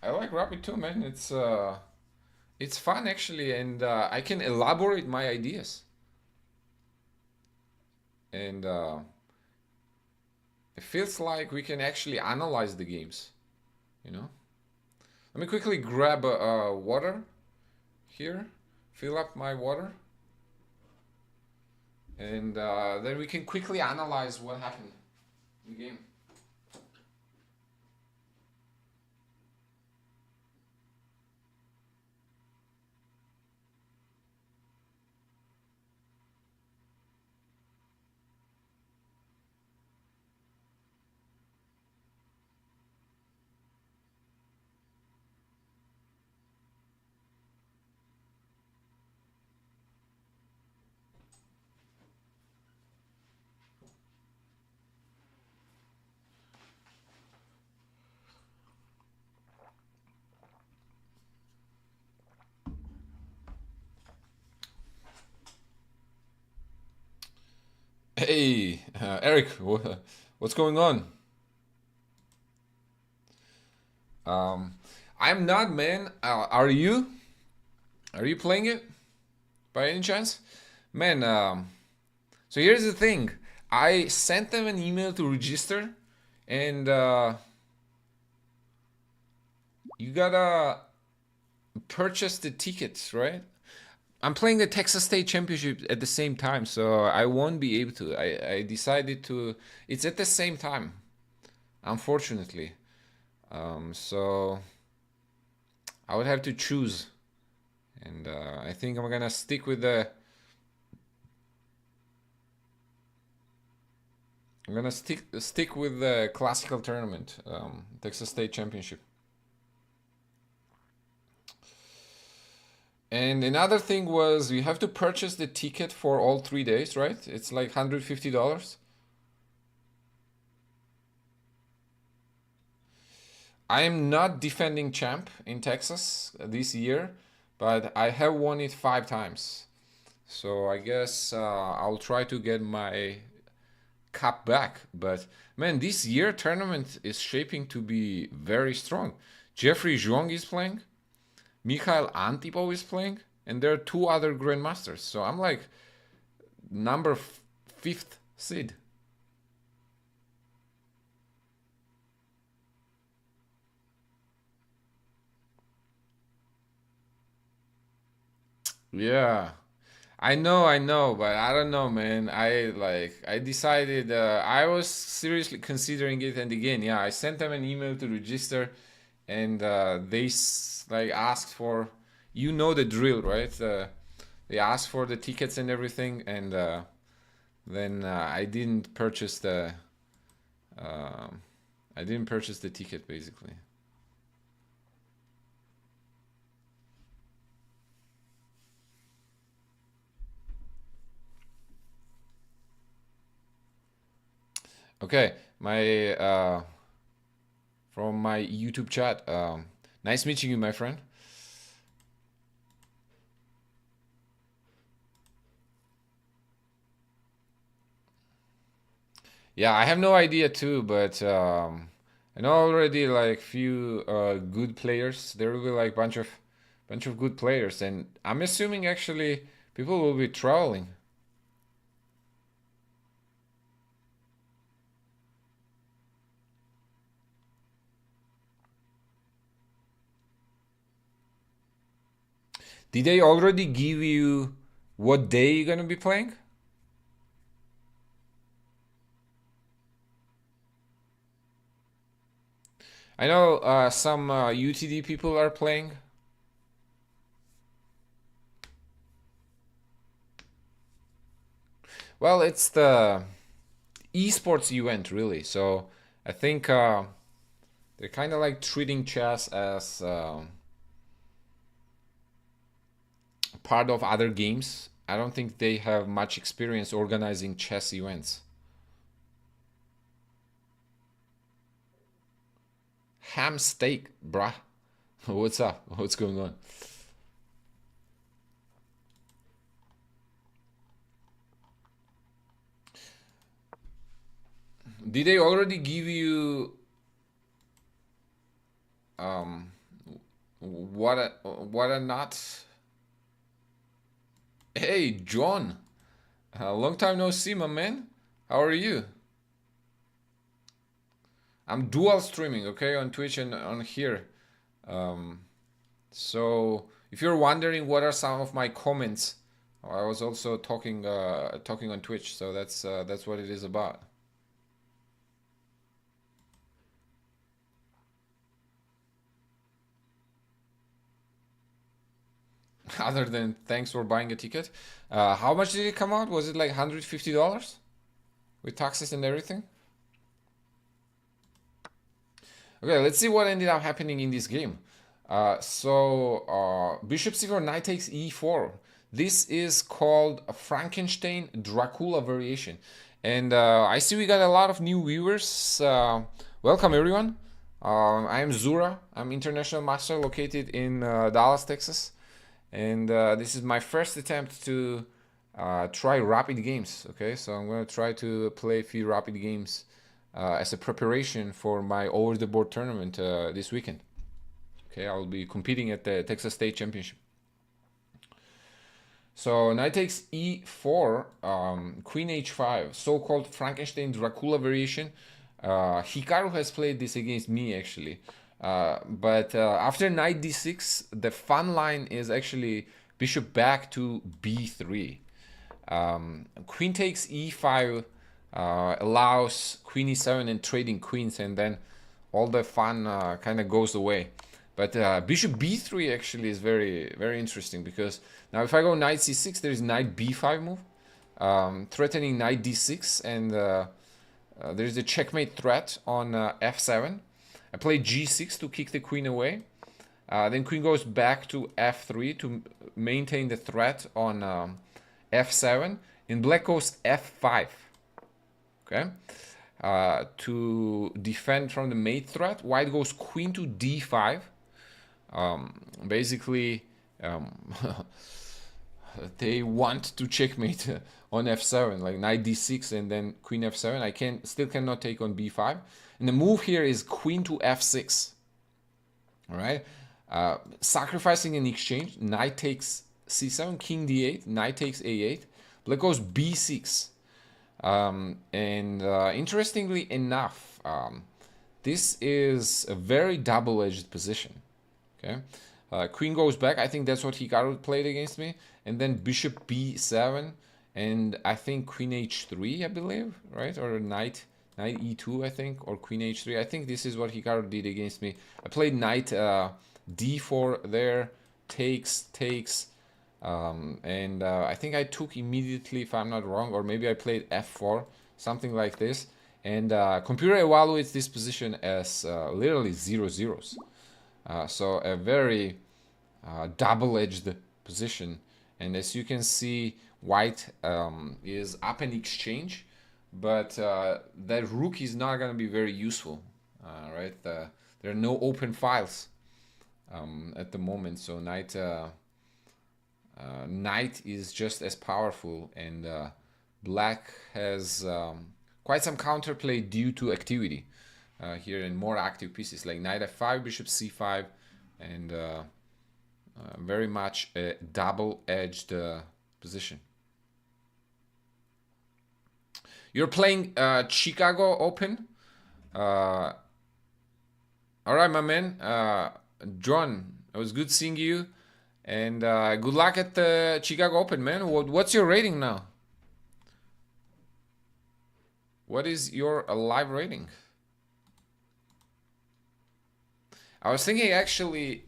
I like Rapid too, man. It's fun actually, and I can elaborate my ideas. And it feels like we can actually analyze the games, you know? Let me quickly grab water here, fill up my water, and then we can quickly analyze what happened in the game. Hey, Eric, what's going on? I'm not, man. Are you? Are you playing it by any chance? Man, so here's the thing. I sent them an email to register, and you gotta purchase the tickets, right? I'm playing the Texas State Championship at the same time, so I won't be able to. I decided to. It's at the same time, unfortunately. So I would have to choose, and I think I'm gonna stick with the. I'm gonna stick with the classical tournament, Texas State Championship. And another thing was you have to purchase the ticket for all 3 days, right? It's like $150. I am not defending champ in Texas this year, but I have won it 5 times. So I guess I'll try to get my cup back. But man, this year tournament is shaping to be very strong. Jeffrey Zhuang is playing. Mikhail Antipov is playing, and there are 2 other grandmasters. So I'm like number 5th seed. Yeah, I know, but I don't know, man. I decided I was seriously considering it, and again, yeah, I sent them an email to register, and they like asked for you know the drill, right? They asked for the tickets and everything, and then I didn't purchase the ticket basically. Okay, my from my YouTube chat. Nice meeting you, my friend. Yeah, I have no idea too, but I know already like few good players. There will be like bunch of good players, and I'm assuming actually people will be traveling. Did they already give you what day you're gonna be playing? I know some UTD people are playing. Well, it's the esports event, really. So I think they're kind of like treating chess as part of other games. I don't think they have much experience organizing chess events. Ham steak, bruh. What's up? What's going on? Did they already give you what a not? Hey, John. Long time no see, my man. How are you? I'm dual streaming, okay, on Twitch and on here. So if you're wondering what are some of my comments, I was also talking on Twitch. So that's what it is about. Other than thanks for buying a ticket, how much did it come out? Was it like $150 with taxes and everything? Okay, let's see what ended up happening in this game. Bishop c4, knight takes e4. This is called a Frankenstein Dracula variation. And I see we got a lot of new viewers. Welcome, everyone. I am Zura. I'm international master located in Dallas, Texas. And this is my first attempt to try rapid games. Okay, so I'm going to try to play a few rapid games as a preparation for my over-the-board tournament this weekend. Okay, I'll be competing at the Texas State Championship. So knight takes e4, queen h5, so-called Frankenstein Dracula variation. Hikaru has played this against me actually. But after knight d6, the fun line is actually bishop back to b3. Queen takes e5 allows queen e7 and trading queens, and then all the fun kind of goes away. But bishop b3 actually is very, very interesting, because now if I go knight c6, there's knight b5 move, threatening knight d6, and there's a checkmate threat on f7. I play g6 to kick the queen away. Then queen goes back to f3 to maintain the threat on f7. And black goes f5. Okay, to defend from the mate threat. White goes queen to d5. Basically, they want to checkmate on f7, like knight d6 and then queen f7. I still cannot take on b5. And the move here is queen to f6. All right, sacrificing in exchange. Knight takes c7, king d8, knight takes a8. Black goes b6. Interestingly enough, this is a very double-edged position. Okay, queen goes back. I think that's what Hikaru played against me, and then bishop b7, and I think queen h3, I believe, right? Or knight e2, I think, or queen h3. I think this is what Hikaru did against me. I played knight d4 there, takes, and I think I took immediately, if I'm not wrong, or maybe I played f4, something like this. And computer evaluates this position as literally 0-0s. So a very double-edged position. And as you can see, white is up in exchange, but that rook is not going to be very useful, right? There are no open files at the moment, so knight is just as powerful, and black has quite some counterplay due to activity here in more active pieces like knight f5, bishop c5, and very much a double-edged position. You're playing Chicago Open. All right, my man. John, it was good seeing you. And good luck at the Chicago Open, man. What's your rating now? What is your live rating? I was thinking actually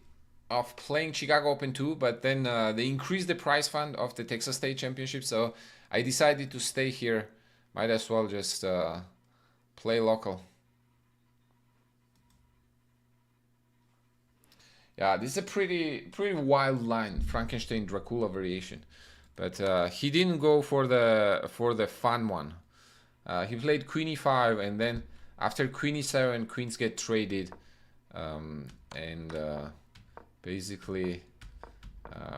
of playing Chicago Open too, but then they increased the prize fund of the Texas State Championship, so I decided to stay here. Might as well just play local. Yeah, this is a pretty wild line, Frankenstein Dracula variation, but he didn't go for the fun one. He played Queen e5, and then after Queen e7, queens get traded, and basically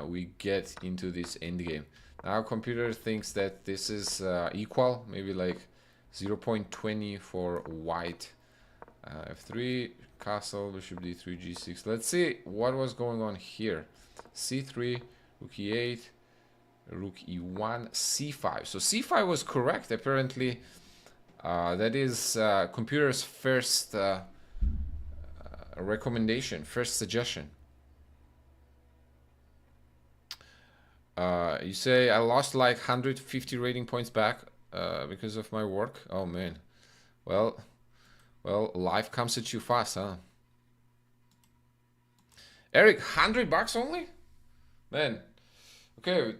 we get into this endgame. Now computer thinks that this is equal, maybe like 0.20 for white. F3, castle, bishop d3, g6. Let's see what was going on here. c3, rook e8, rook e1, c5. So c5 was correct, apparently. That is computer's first recommendation, first suggestion. You say I lost like 150 rating points back because of my work. Oh man, well, life comes at you fast, huh? Eric, $100 only, man. Okay,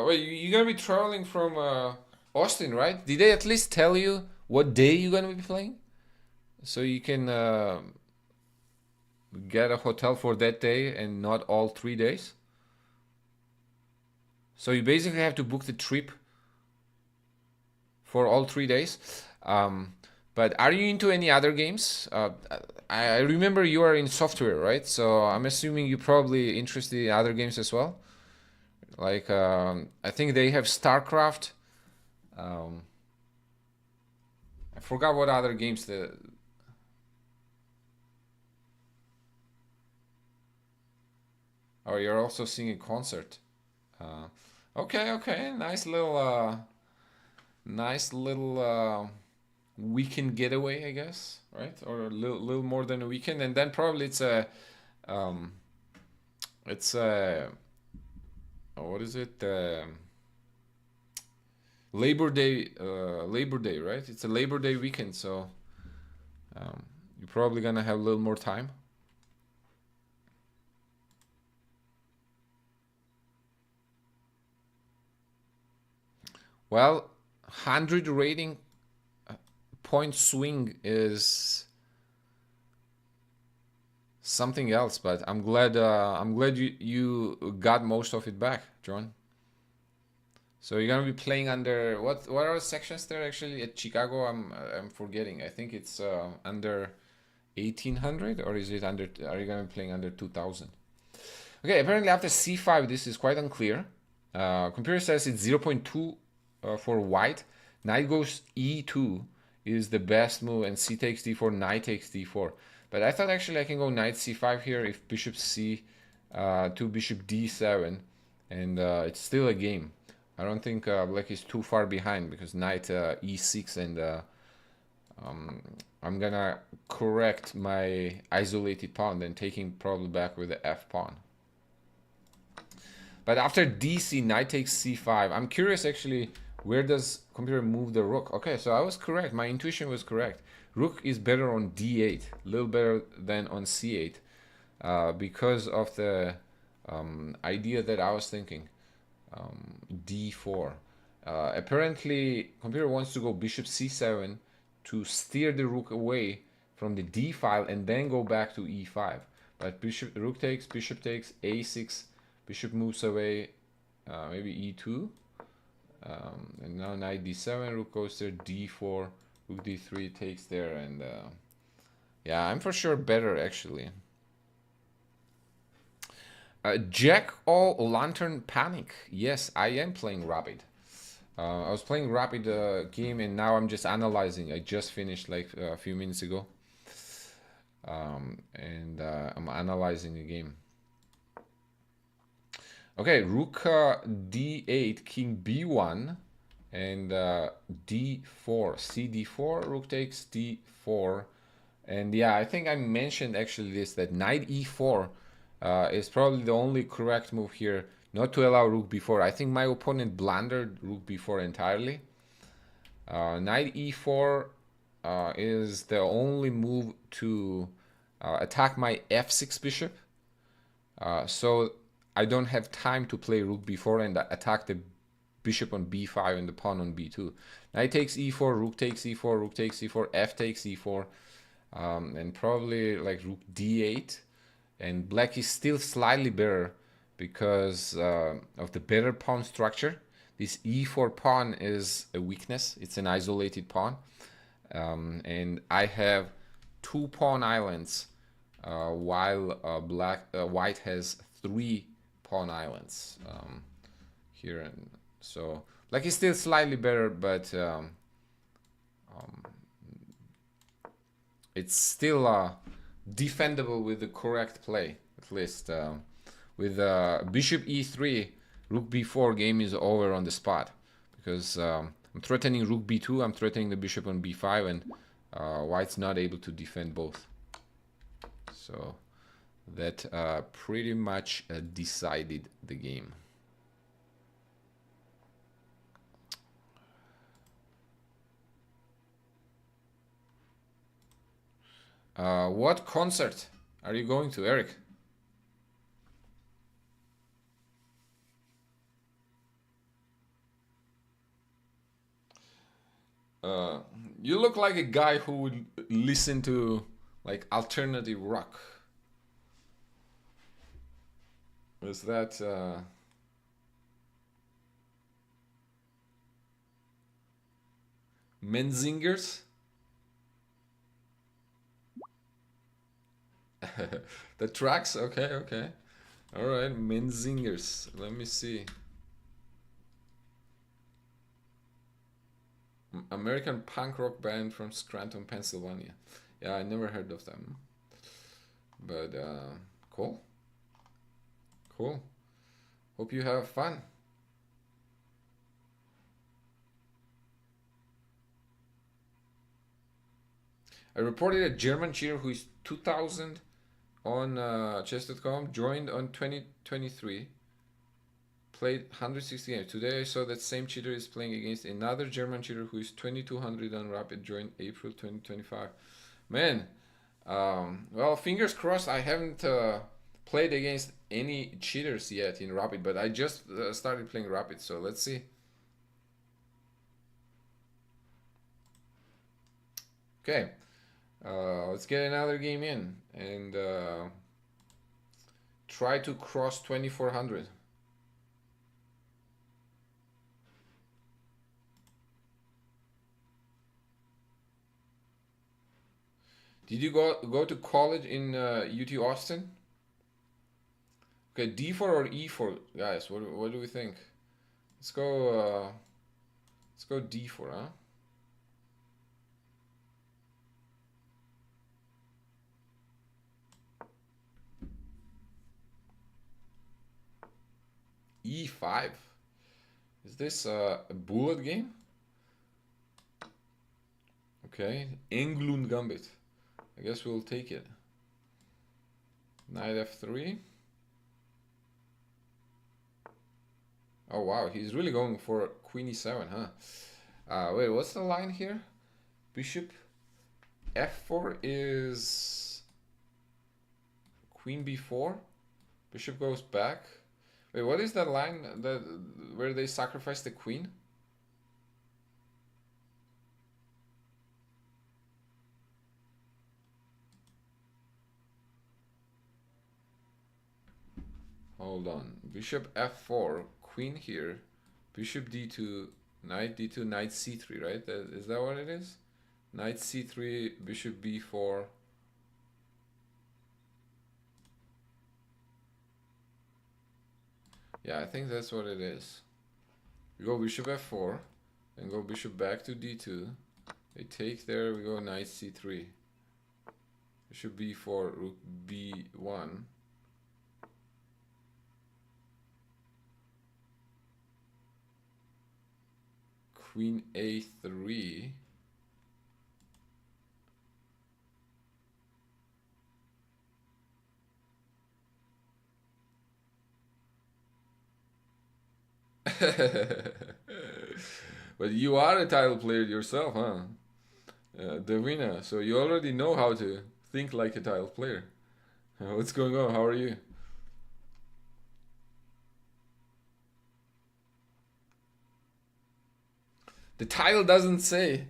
wait, you're gonna be traveling from Austin, right? Did they at least tell you what day you're gonna be playing, so you can get a hotel for that day and not all 3 days? So you basically have to book the trip for all 3 days. But are you into any other games? I remember you are in software, right? So I'm assuming you're probably interested in other games as well. Like, I think they have StarCraft. I forgot what other games the... Oh, you're also seeing a concert. Okay, nice little weekend getaway, I guess, right? Or a little more than a weekend, and then probably it's a what is it? Labor Day, right? It's a Labor Day weekend, so you're probably gonna have a little more time. Well, 100 rating point swing is something else, but I'm glad you got most of it back, John. So you're gonna be playing under what are the sections there actually at Chicago? I'm forgetting. I think it's under 1800, or is it under? Are you gonna be playing under 2000? Okay, apparently after c5 this is quite unclear. Computer says it's 0.2 for white. Knight goes e2 is the best move, and c takes d4, knight takes d4. But I thought actually I can go knight c5 here if bishop c to bishop d7, and it's still a game. I don't think black is too far behind, because knight e6, and I'm gonna correct my isolated pawn, then taking probably back with the f pawn. But after dc, knight takes c5. I'm curious actually, where does computer move the rook? Okay, so I was correct. My intuition was correct. Rook is better on d8, a little better than on c8, because of the idea that I was thinking. D4. Apparently, computer wants to go bishop c7 to steer the rook away from the d file and then go back to e5. But rook takes, bishop takes, a6, bishop moves away, maybe e2. And now knight d7, rook goes there, d4, rook d3 takes there, and yeah, I'm for sure better actually. Jack all Lantern Panic. Yes, I am playing Rapid. I was playing Rapid game and now I'm just analyzing. I just finished like a few minutes ago. And I'm analyzing the game. Okay, rook d8, king b1, and d4, cd4, rook takes d4. And yeah, I think I mentioned actually this, that knight e4 is probably the only correct move here, not to allow rook b4. I think my opponent blundered rook b4 entirely. Knight e4 is the only move to attack my f6 bishop. So I don't have time to play rook b4 and attack the bishop on b5 and the pawn on b2. Knight takes e4, rook takes e4, rook takes e4, f takes e4, and probably like rook d8. And black is still slightly better because of the better pawn structure. This e4 pawn is a weakness. It's an isolated pawn. And I have 2 pawn islands while white has 3 pawn islands here. And so black is still slightly better, but it's still defendable with the correct play, at least. With bishop e3, rook b4, game is over on the spot, because I'm threatening rook b2, I'm threatening the bishop on b5, and white's not able to defend both. So that pretty much decided the game. What concert are you going to, Eric? You look like a guy who would listen to like alternative rock. Is that Menzingers? The tracks? Okay, okay. All right, Menzingers. Let me see. American punk rock band from Scranton, Pennsylvania. Yeah, I never heard of them. But cool. Cool. Hope you have fun. I reported a German cheater who is 2000 on chess.com, joined on 2023, played 160 games. Today I saw that same cheater is playing against another German cheater who is 2200 on Rapid, joined April 2025. Man, well, fingers crossed. I haven't played against any cheaters yet in Rapid, but I just started playing Rapid, so let's see. Okay, let's get another game in and try to cross 2400. Did you go to college in UT Austin? Okay, D4 or E4, guys? What do we think? Let's go D4, huh? E5. Is this a bullet game? Okay, Englund Gambit. I guess we'll take it. Knight f3. Oh wow, he's really going for queen e7, huh? Wait, what's the line here? Bishop f4 is queen b4, Bishop goes back. Wait, what is that line that where they sacrifice the queen? Hold on. Bishop f4, queen here, bishop d2, knight d2, knight c3, right? Is that what it is? Knight c3, bishop b4. Yeah, I think that's what it is. We go bishop f4, and go bishop back to d2. They take there, we go knight c3. Bishop b4, rook b1. Queen a3. But you are a title player yourself, huh? Davina, so you already know how to think like a title player. What's going on? How are you? The title doesn't say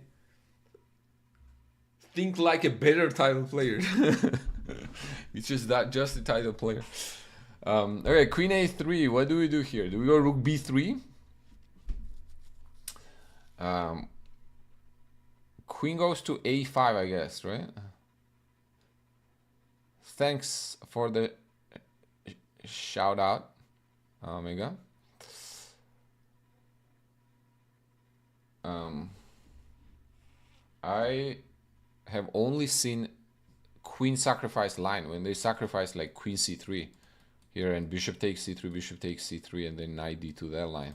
think like a better title player. It's just that, just a title player. Okay, queen a3. What do we do here? Do we go rook b3? Queen goes to a5, I guess, right? Thanks for the shout out, Omega. I have only seen queen sacrifice line when they sacrifice like queen c3 here, and bishop takes c3, bishop takes c3, and then knight d2 that line.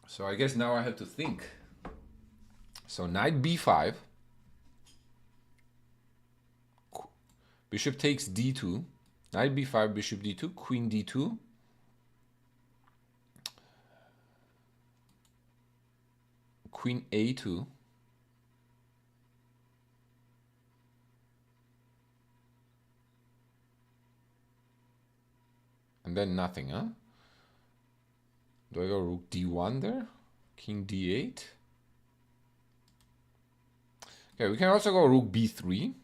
So I guess now I have to think. So knight b5, bishop takes d2, knight b5, bishop d2, queen d2, queen a2, and then nothing, huh? Do I go rook d1 there? King d8? Okay, we can also go rook b3.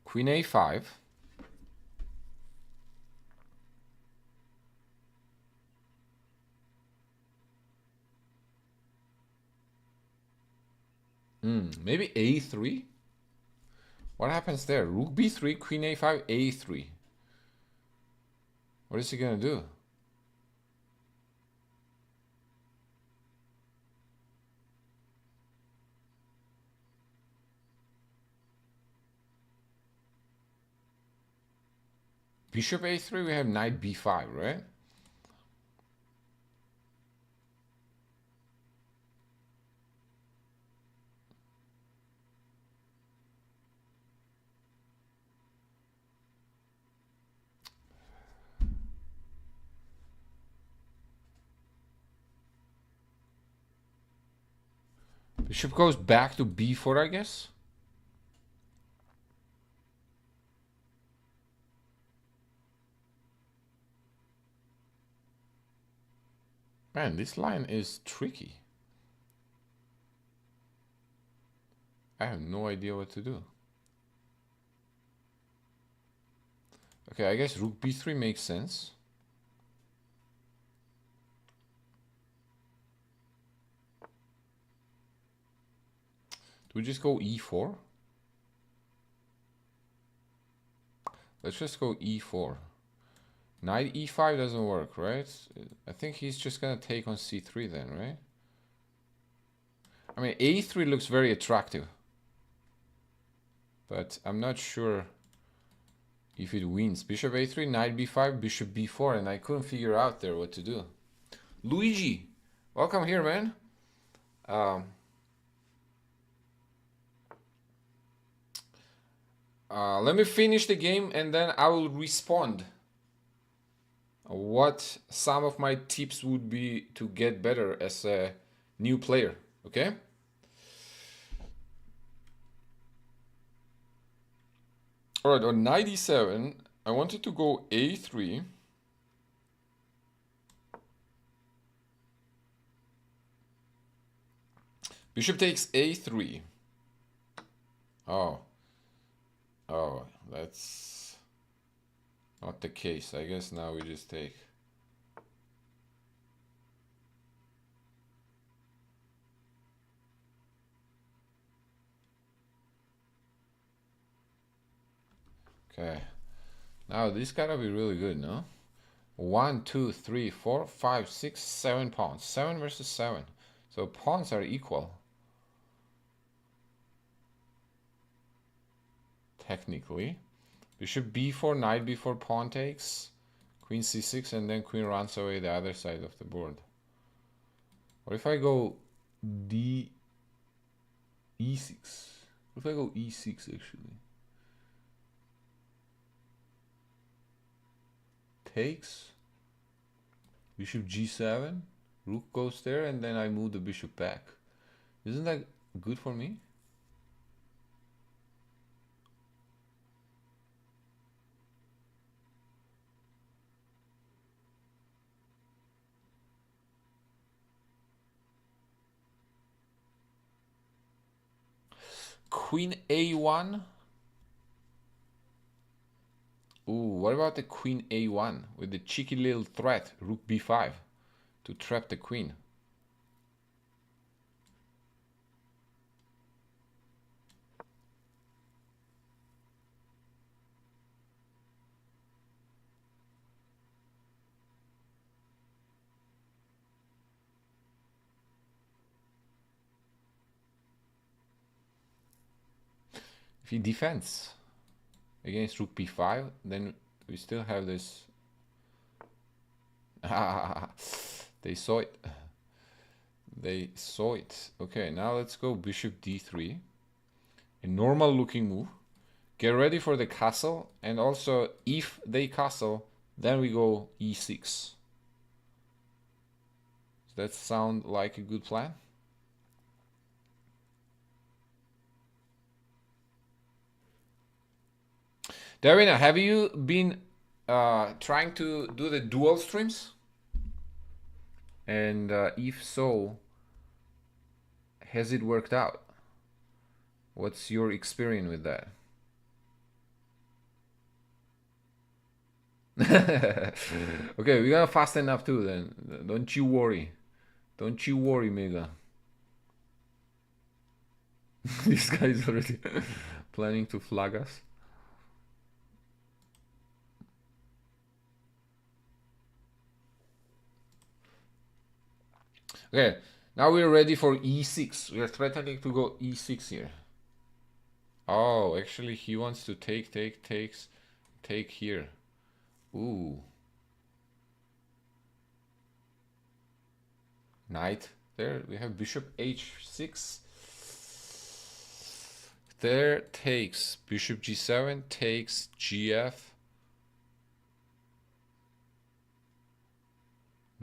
Queen a5. Maybe a3? What happens there? Rook b3, queen a5, a3. What is he gonna do? Bishop a3, we have knight b5, right? Bishop goes back to b4, I guess. Man, this line is tricky. I have no idea what to do. Okay, I guess rook b3 makes sense. Do we just go e4? Let's just go e4. Knight e5 doesn't work, right? I think he's just gonna take on c3 then, right? I mean, a3 looks very attractive, but I'm not sure if it wins. Bishop a3, knight b5, bishop b4, and I couldn't figure out there what to do. Luigi, welcome here, man. Let me finish the game and then I will respond. what some of my tips would be to get better as a new player. Okay. All right, on 97, I wanted to go a3. Bishop takes a3. Oh, that's not the case. I guess now we just take. Okay. Now this gotta be really good, no? 1, 2, 3, 4, 5, 6, 7 pawns. 7 versus 7. So pawns are equal. Technically. Bishop b4, knight b4, pawn takes. Queen c6, and then queen runs away the other side of the board. What if I go d e6? What if I go e6 actually? Takes. Bishop g7. Rook goes there, and then I move the bishop back. Isn't that good for me? Queen a1. Ooh, what about the queen a1 with the cheeky little threat, rook b5, to trap the queen? If he defends against rook b5, then we still have this. They saw it. They saw it. Okay, now let's go bishop d3. A normal looking move. Get ready for the castle, and also if they castle, then we go e6. Does that sound like a good plan? Davina, have you been trying to do the dual streams? And if so, has it worked out? What's your experience with that? Okay, we're gonna fast enough too then. Don't you worry. Don't you worry, Mega. This guy is already planning to flag us. Okay, now we're ready for e6. We are threatening to go e6 here. Oh, actually he wants to take here. Ooh. Knight. There we have bishop h6. There takes bishop g7, takes gf.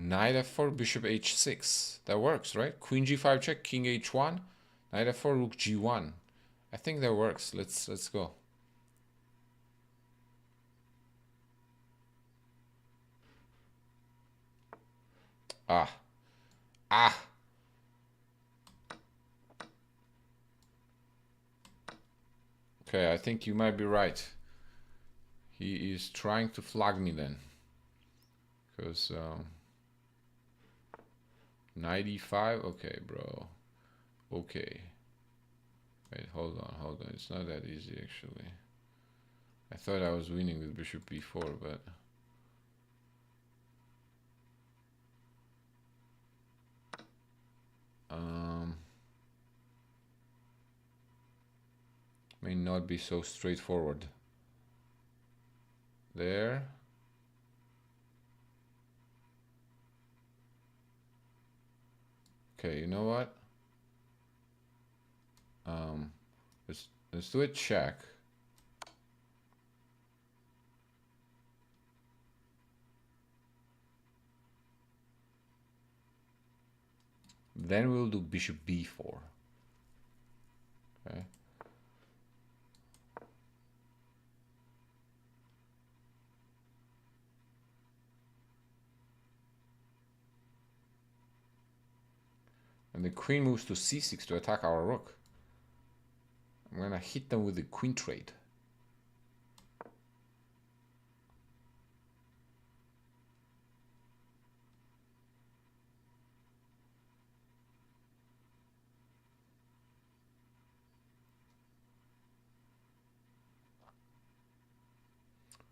Knight f4, bishop h6. That works, right? Queen g5 check, king h1, knight f4, rook g1. I think that works. Let's go. Ah. Okay, I think you might be right. He is trying to flag me then. Because knight e5. Okay, bro. Okay. Wait, hold on. It's not that easy actually. I thought I was winning with bishop b4, but may not be so straightforward. There. Okay, you know what? Let's do a check. Then we'll do bishop b4. Okay. And the queen moves to c6 to attack our rook. I'm gonna hit them with the queen trade.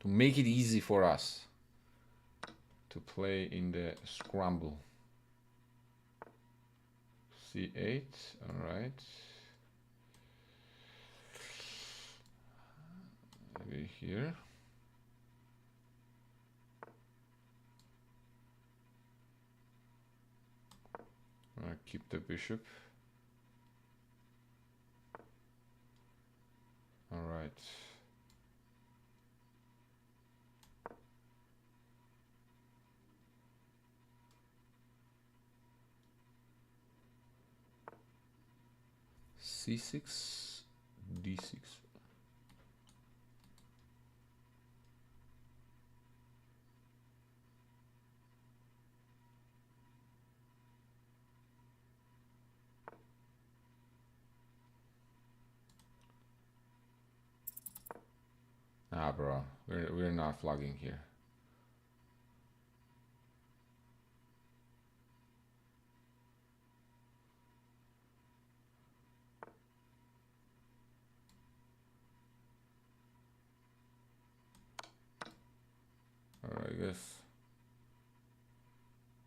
To make it easy for us to play in the scramble. c8, all right. Maybe here. I'll keep the bishop. All right. c6, d6. Ah, bro, we're not flagging here.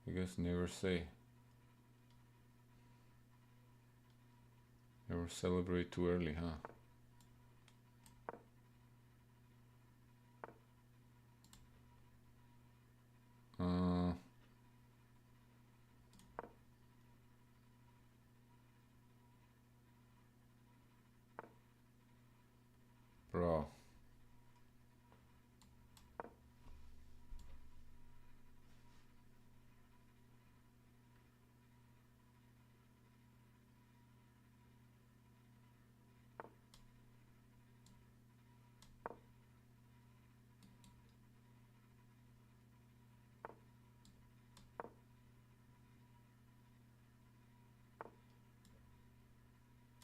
I guess never say. Never celebrate too early, huh? Bro.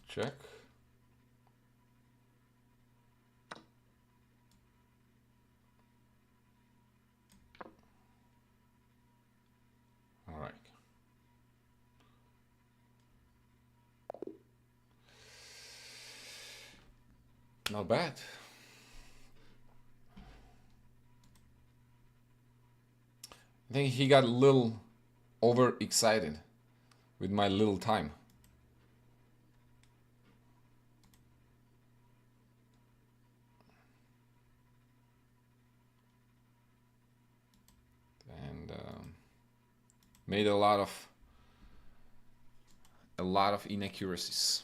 Check. All right. Not bad. I think he got a little overexcited with my little time. And made a lot of inaccuracies.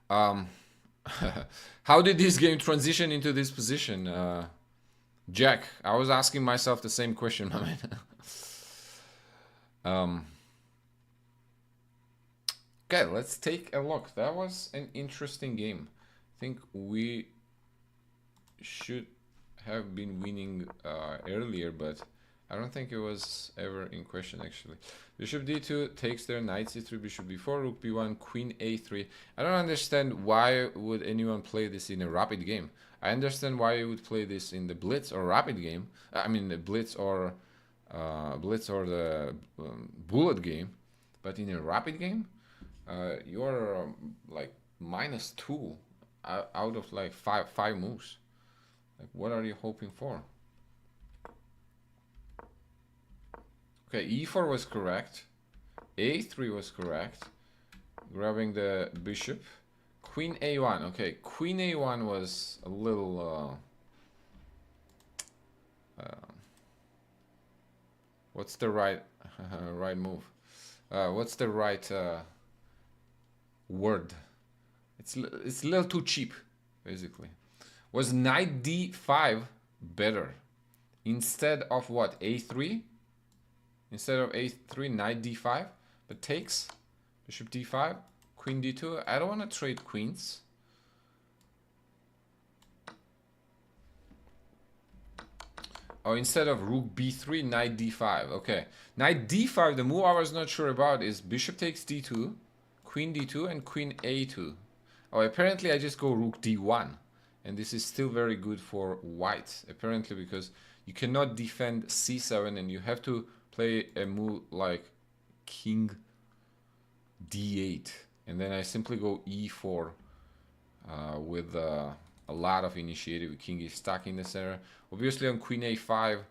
How did this game transition into this position? Jack, I was asking myself the same question, my man. Okay, let's take a look. That was an interesting game. I think we should have been winning earlier, but I don't think it was ever in question, actually. Bishop d2 takes there, knight c3, bishop b4, rook b1, queen a3. I don't understand why would anyone play this in a rapid game. I understand why you would play this in the Blitz or rapid game. I mean the Blitz or the bullet game. But in a rapid game, you're like -2 out of like five moves. Like, what are you hoping for? Okay, e4 was correct. a3 was correct. Grabbing the bishop. Queen a1. Okay, queen a1 was a little... what's the right right move? What's the right word? It's a little too cheap, basically. Was knight d5 better? Instead of what? a3? instead of a3, knight d5, but takes, bishop d5, queen d2. I don't want to trade queens. Oh, instead of rook b3, knight d5. Okay, knight d5, the move I was not sure about is bishop takes d2, queen d2, and queen a2. Oh, apparently I just go rook d1. And this is still very good for white, apparently, because you cannot defend c7 and you have to play a move like king d8. And then I simply go e4 with a lot of initiative. King is stuck in the center. Obviously on queen a5,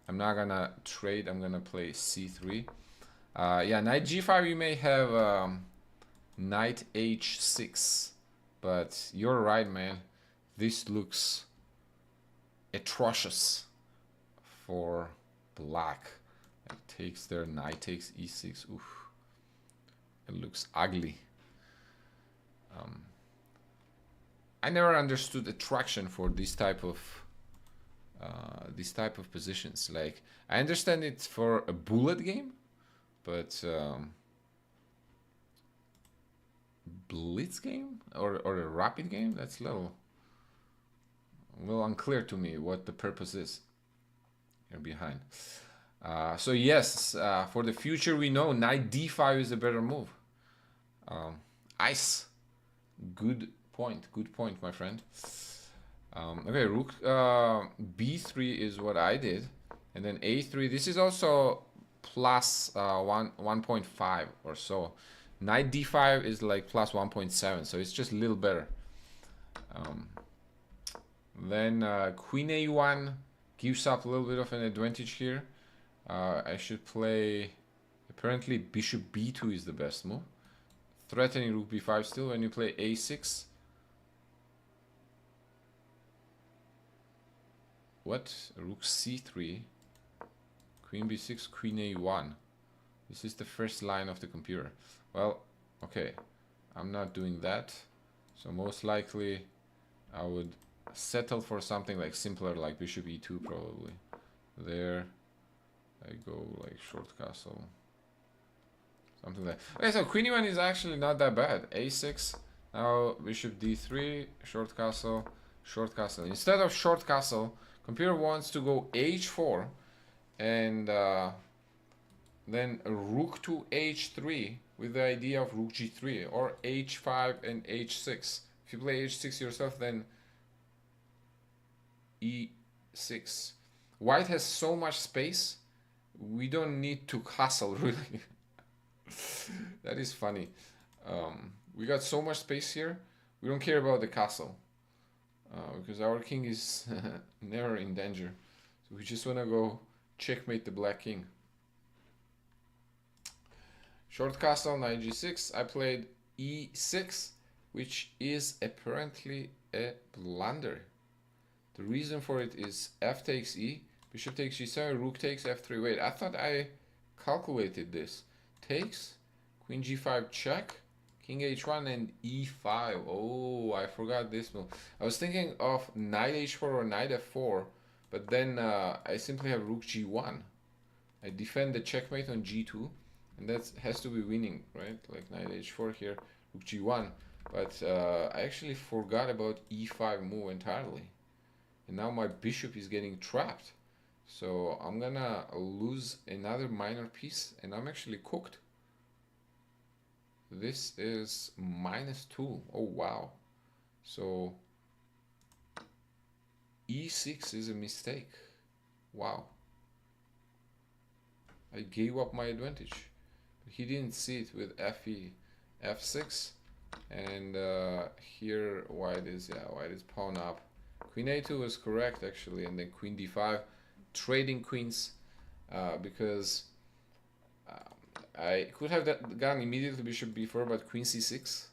I'm not gonna trade. I'm gonna play c3. Yeah, knight g5, you may have knight h6. But you're right, man. This looks atrocious for black. It takes their knight takes e6. Oof. It looks ugly. I never understood attraction for this type of positions. Like, I understand it's for a bullet game, but Blitz game or a rapid game, that's a little unclear to me what the purpose is here behind. So yes, for the future we know knight d5 is a better move. Ice. Good point, my friend. Okay, rook b3 is what I did, and then a3. This is also plus 1.5 or so. Knight d5 is like plus 1.7, so it's just a little better. Then queen a1 gives up a little bit of an advantage here. I should play, apparently bishop b2 is the best move. Threatening rook b5 still. When you play a6. What? Rook c3. Queen b6, queen a1. This is the first line of the computer. Well, okay. I'm not doing that. So most likely I would settle for something like simpler, like bishop e2 probably. There I go like short castle. Something like that. Okay, so queen e1 is actually not that bad. a6, now bishop d3, short castle, short castle. Instead of short castle, computer wants to go h4 and then rook to h3 with the idea of rook g3, or h5 and h6. If you play h6 yourself, then e6. White has so much space, we don't need to castle really. That is funny. We got so much space here, we don't care about the castle, because our king is never in danger. So we just want to go checkmate the black king. Short castle, knight g6. I played e6, which is apparently a blunder. The reason for it is f takes e, bishop takes g7, rook takes f3. Wait, I thought I calculated this. Takes, queen g5 check, king h1 and e5. Oh, I forgot this move. I was thinking of knight h4 or knight f4, but then I simply have rook g1. I defend the checkmate on g2, and that has to be winning, right? Like knight h4 here, rook g1. But I actually forgot about e5 move entirely. And now my bishop is getting trapped. So I'm gonna lose another minor piece, and I'm actually cooked. This is -2. Oh wow. So e6 is a mistake. Wow. I gave up my advantage. He didn't see it with f6, and here white is pawn up. Queen a2 was correct actually, and then queen d5, trading queens, because I could have gone immediately bishop b4, but queen c6,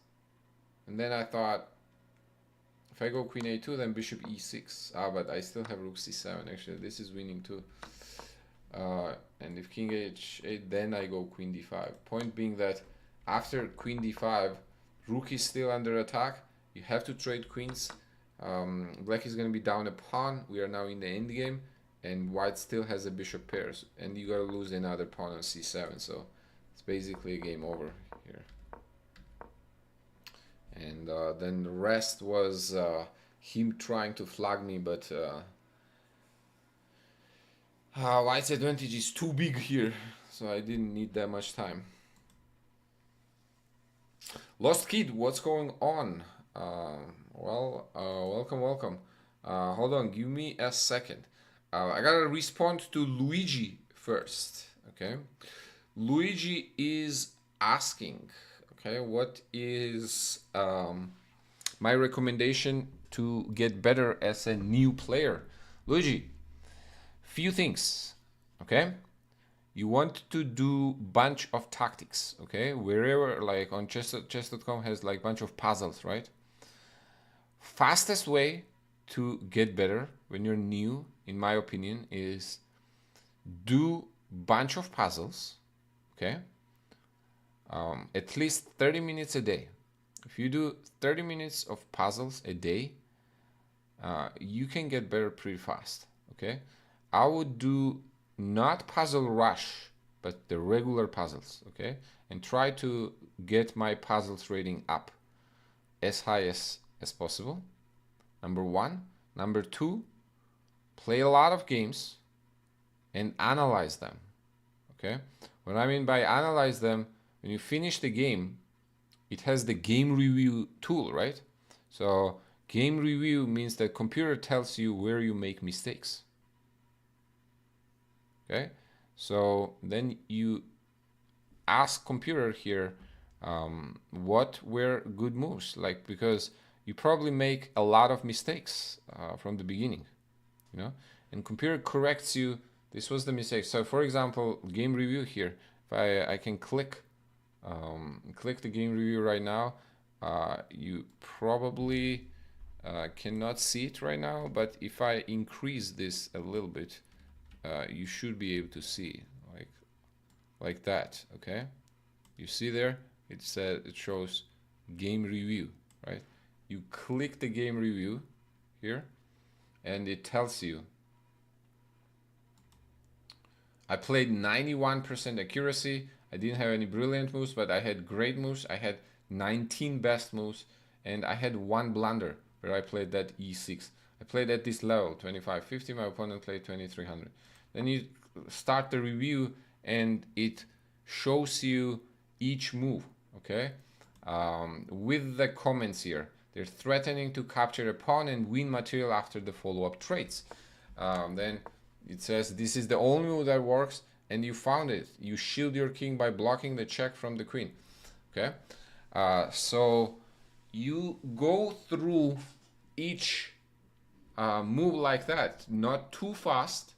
and then I thought if I go queen a2, then bishop e6. But I still have rook c7. Actually, this is winning too. And if king h8, then I go queen d5. Point being that after queen d5, rook is still under attack. You have to trade queens. Black is going to be down a pawn. We are now in the end game. and white still has a bishop pairs, and you gotta lose another pawn on c7, so it's basically a game over here. And then the rest was him trying to flag me, but white's advantage is too big here, so I didn't need that much time. Lost Kid, what's going on? Welcome. Hold on, give me a second. I gotta respond to Luigi first, okay? Luigi is asking, okay, what is my recommendation to get better as a new player? Luigi, few things, okay? You want to do bunch of tactics, okay? Wherever, like on chess.com has like bunch of puzzles, right? Fastest way to get better when you're new, in my opinion, is do bunch of puzzles, okay? At least 30 minutes a day. If you do 30 minutes of puzzles a day, you can get better pretty fast, okay? I would do not puzzle rush, but the regular puzzles, okay? And try to get my puzzles rating up as high as possible. Number one. Number two, play a lot of games and analyze them, okay? What I mean by analyze them, when you finish the game, it has the game review tool, right? So game review means that computer tells you where you make mistakes. Okay, so then you ask computer here what were good moves, like, because you probably make a lot of mistakes from the beginning, you know, and computer corrects you. This was the mistake. So for example, game review here, if I can click the game review right now, you probably cannot see it right now, but if I increase this a little bit, you should be able to see like that, okay? You see there, it shows game review, right? You click the game review here, and it tells you I played 91% accuracy. I didn't have any brilliant moves, but I had great moves. I had 19 best moves, and I had one blunder where I played that e6. I played at this level, 2550. My opponent played 2300. Then you start the review, and it shows you each move, okay? With the comments here. They're threatening to capture a pawn and win material after the follow-up trades. Then it says this is the only move that works, and you found it. You shield your king by blocking the check from the queen, okay? So you go through each move like that, not too fast,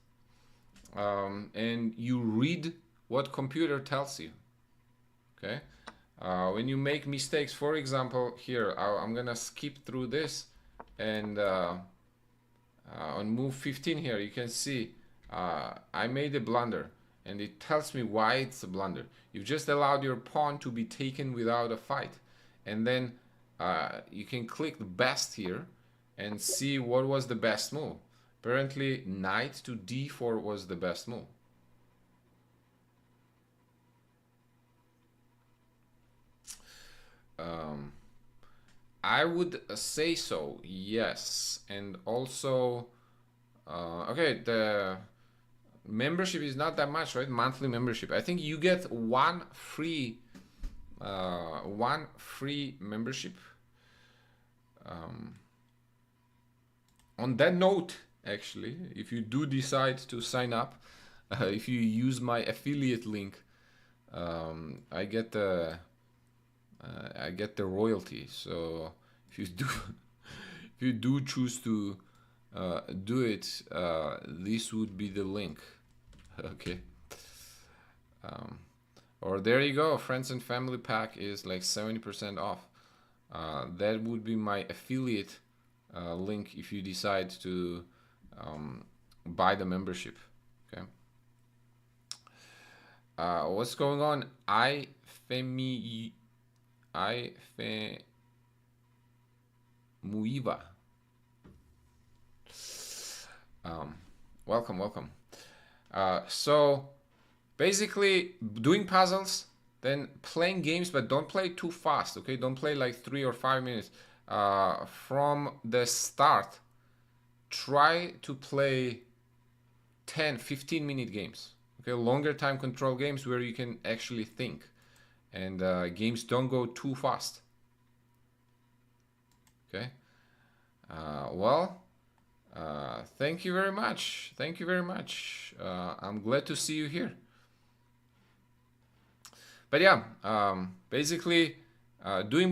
and you read what computer tells you, okay? When you make mistakes, for example, here, I'm gonna skip through this, and on move 15 here, you can see I made a blunder, and it tells me why it's a blunder. You've just allowed your pawn to be taken without a fight, and then you can click the best here and see what was the best move. Apparently, knight to d4 was the best move. I would say so, yes. And also, okay, the membership is not that much, right? Monthly membership. I think you get one free membership. On that note, actually, if you do decide to sign up, if you use my affiliate link, I get the royalty. So if you do choose to do it, this would be the link. Okay. Or there you go, friends and family pack is like 70% off. That would be my affiliate link if you decide to buy the membership. Okay. What's going on? Muiva. Welcome, welcome. So basically doing puzzles, then playing games, but don't play too fast, okay? Don't play like 3 or 5 minutes. From the start, try to play 10, 15-minute games, okay? Longer time control games where you can actually think. And games don't go too fast, okay? Thank you very much. Thank you very much. I'm glad to see you here. But yeah, basically doing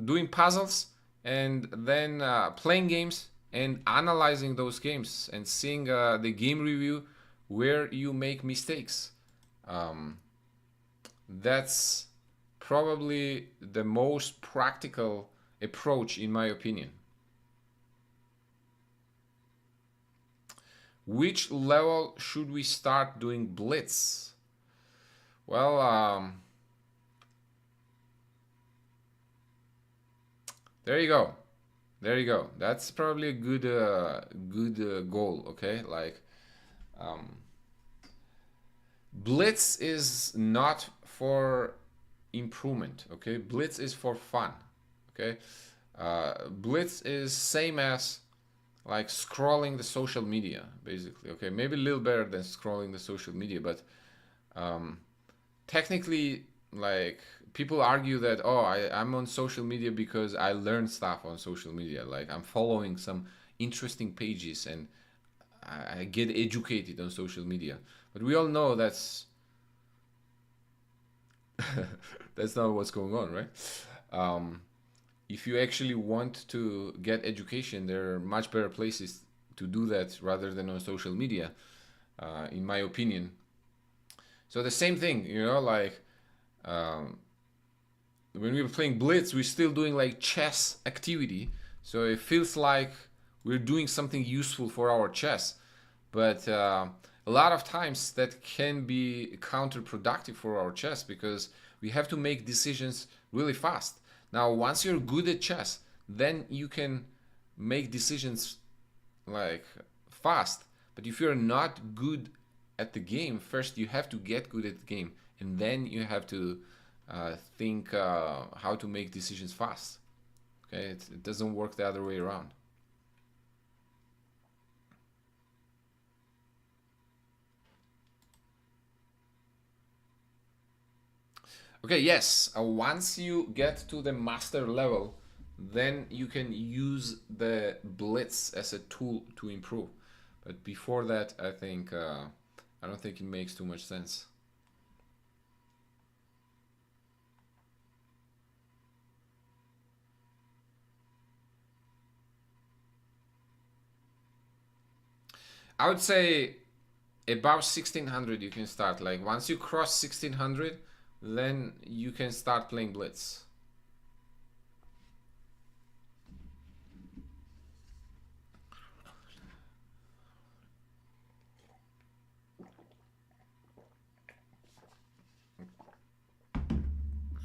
doing puzzles and then playing games and analyzing those games and seeing the game review where you make mistakes. That's probably the most practical approach in my opinion. Which level should we start doing Blitz? Well, there you go. There you go. That's probably a good goal. Okay, like Blitz is not for improvement. Okay, Blitz is for fun. Okay, Blitz is same as like scrolling the social media, basically. Okay, maybe a little better than scrolling the social media, but technically, like people argue that I'm on social media because I learn stuff on social media. Like I'm following some interesting pages and I get educated on social media. But we all know that's that's not what's going on, right? If you actually want to get education, there are much better places to do that rather than on social media, in my opinion. So the same thing, you know, like when we were playing Blitz, we're still doing like chess activity. So it feels like we're doing something useful for our chess. But a lot of times that can be counterproductive for our chess because we have to make decisions really fast. Now, once you're good at chess, then you can make decisions like fast. But if you're not good at the game, first you have to get good at the game, and then you have to think how to make decisions fast. Okay, it doesn't work the other way around. Okay, yes, once you get to the master level, then you can use the Blitz as a tool to improve. But before that, I don't think it makes too much sense. I would say about 1600 you can start. Like once you cross 1600, then you can start playing Blitz.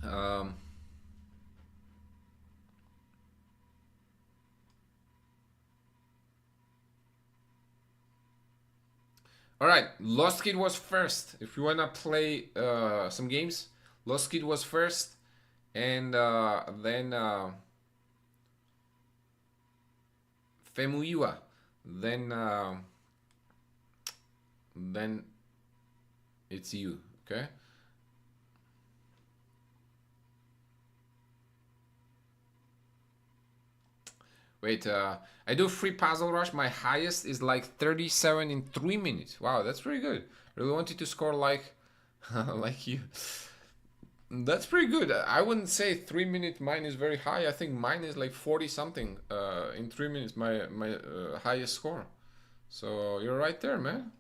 Um, all right, Lost Kid was first. If you wanna play some games, Lost Kid was first, and then Femuiwa, then then it's you. Okay. Wait, I do free puzzle rush. My highest is like 37 in 3 minutes. Wow, that's pretty good. Really wanted to score like like you. That's pretty good. I wouldn't say 3 minute mine is very high. I think mine is like 40 something in 3 minutes. My highest score. So you're right there, man.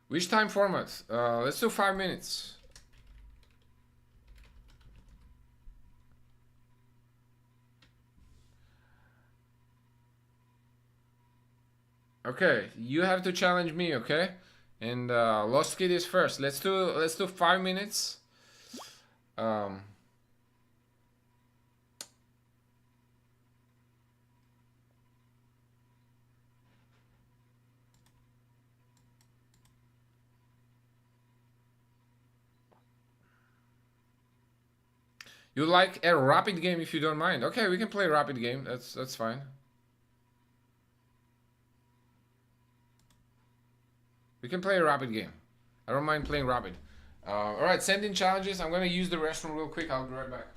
Which time format? Let's do 5 minutes. Okay, you have to challenge me, okay? And Lost Kid is first. Let's do 5 minutes. Um, You like a rapid game if you don't mind. Okay, we can play a rapid game. That's fine. We can play a rapid game. I don't mind playing rapid. All right, send in challenges. I'm gonna use the restroom real quick. I'll be right back.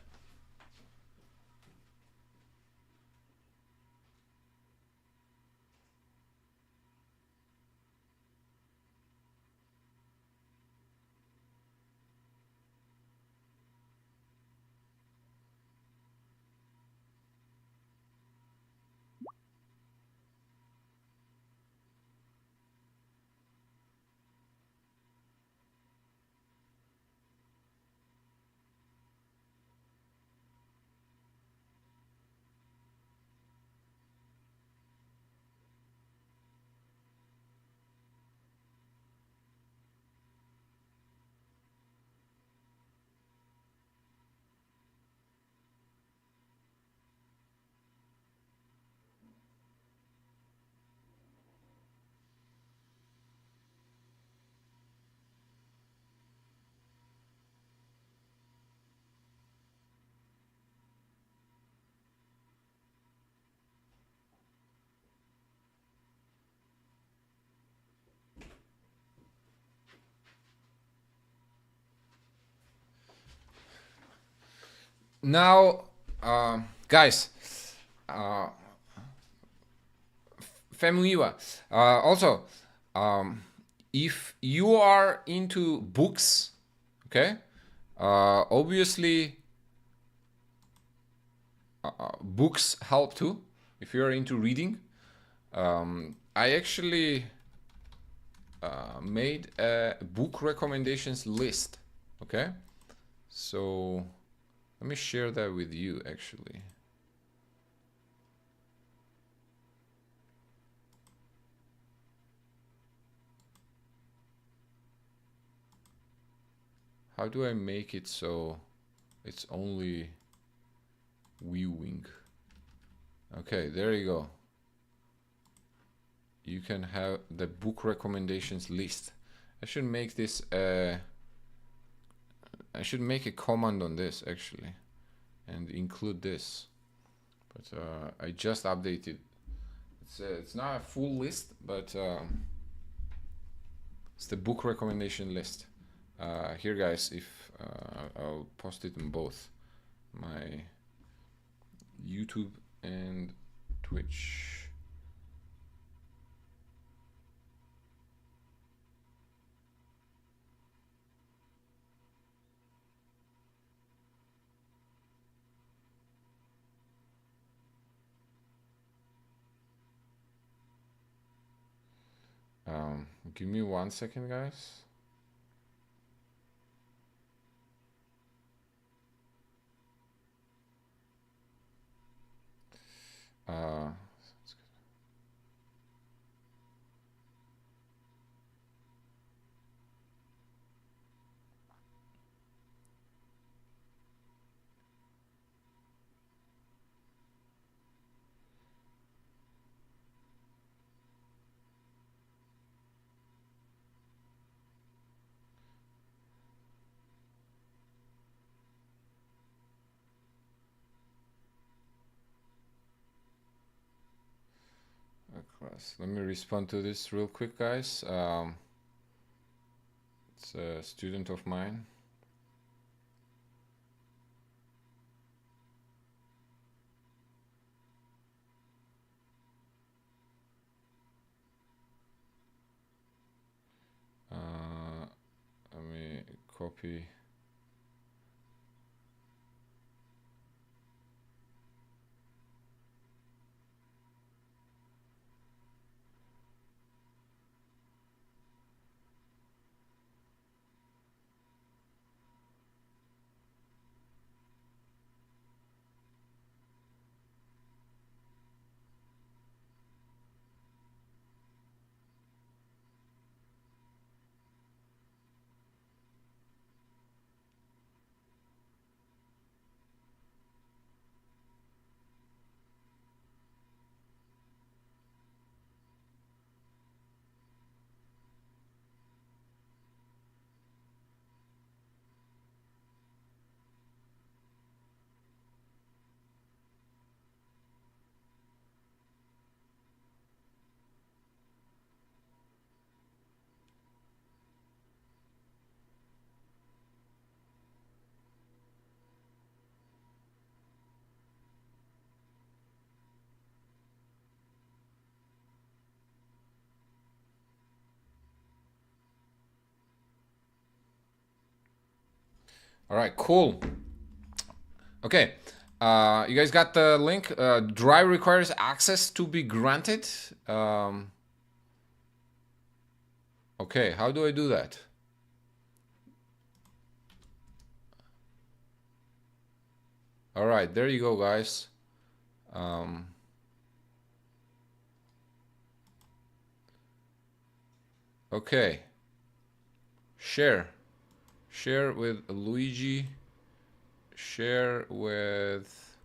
Now, guys, uh, Femuiwa. Also, if you are into books, okay, obviously books help too. If you are into reading, I actually made a book recommendations list. Okay, so let me share that with you actually. How do I make it so it's only viewing? Okay, there you go. You can have the book recommendations list. I should make this I should make a command on this actually and include this, but I just updated. It's not a full list, but it's the book recommendation list. Here guys, if I'll post it in both my YouTube and Twitch. Give me 1 second, guys. Let me respond to this real quick, guys. It's a student of mine. Let me copy. All right, cool. Okay, you guys got the link. Drive requires access to be granted. Okay, how do I do that? All right, there you go, guys. Okay, share with Luigi. Share with.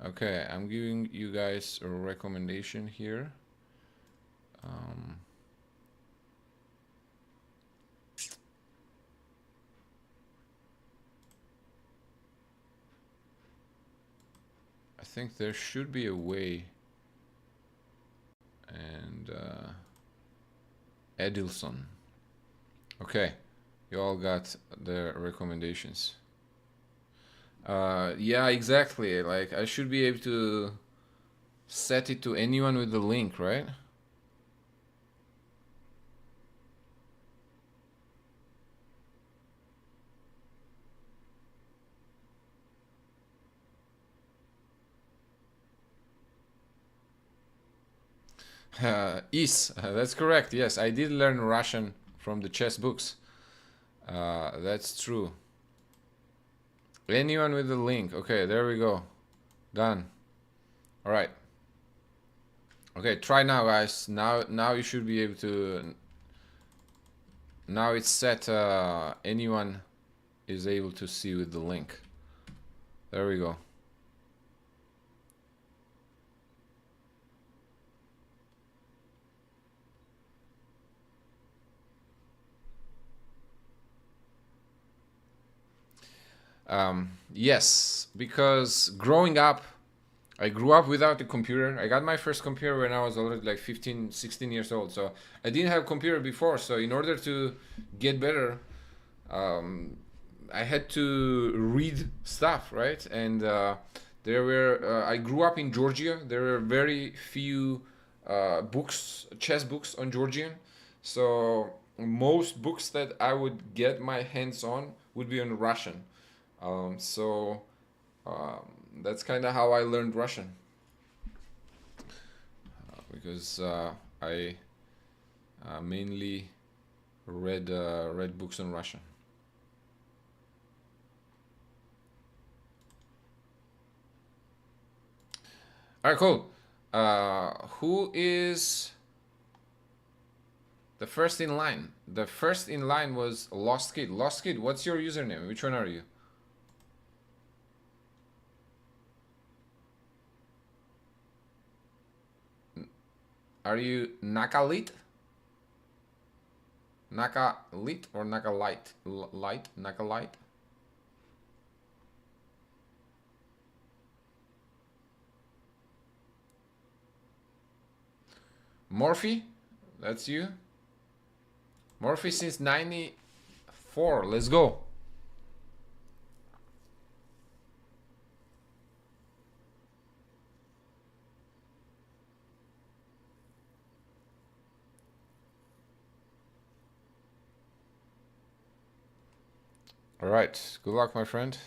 Okay, I'm giving you guys a recommendation here. I think there should be a way. And Edilson. Okay, you all got the recommendations. Yeah, exactly. Like I should be able to set it to anyone with the link, right? That's correct. Yes, I did learn Russian from the chess books. That's true. Anyone with the link. Okay, there we go. Done. All right. Okay, try now, guys. Now you should be able to. Now it's set. Anyone is able to see with the link. There we go. Yes, because growing up, I grew up without a computer. I got my first computer when I was already like 15, 16 years old. So I didn't have a computer before. So in order to get better, I had to read stuff, right? And there were, I grew up in Georgia. There were very few books, chess books on Georgian. So most books that I would get my hands on would be on Russian. So that's kind of how I learned Russian because I mainly read books on Russian. All right, cool. Who is the first in line? The first in line was Lost Kid. Lost Kid, what's your username? Which one are you? Are you Nakalit? Nakalit or Nakalite? Light? Nakalite? Morphe? That's you? Morphe since 94. Let's go. All right. Good luck, my friend.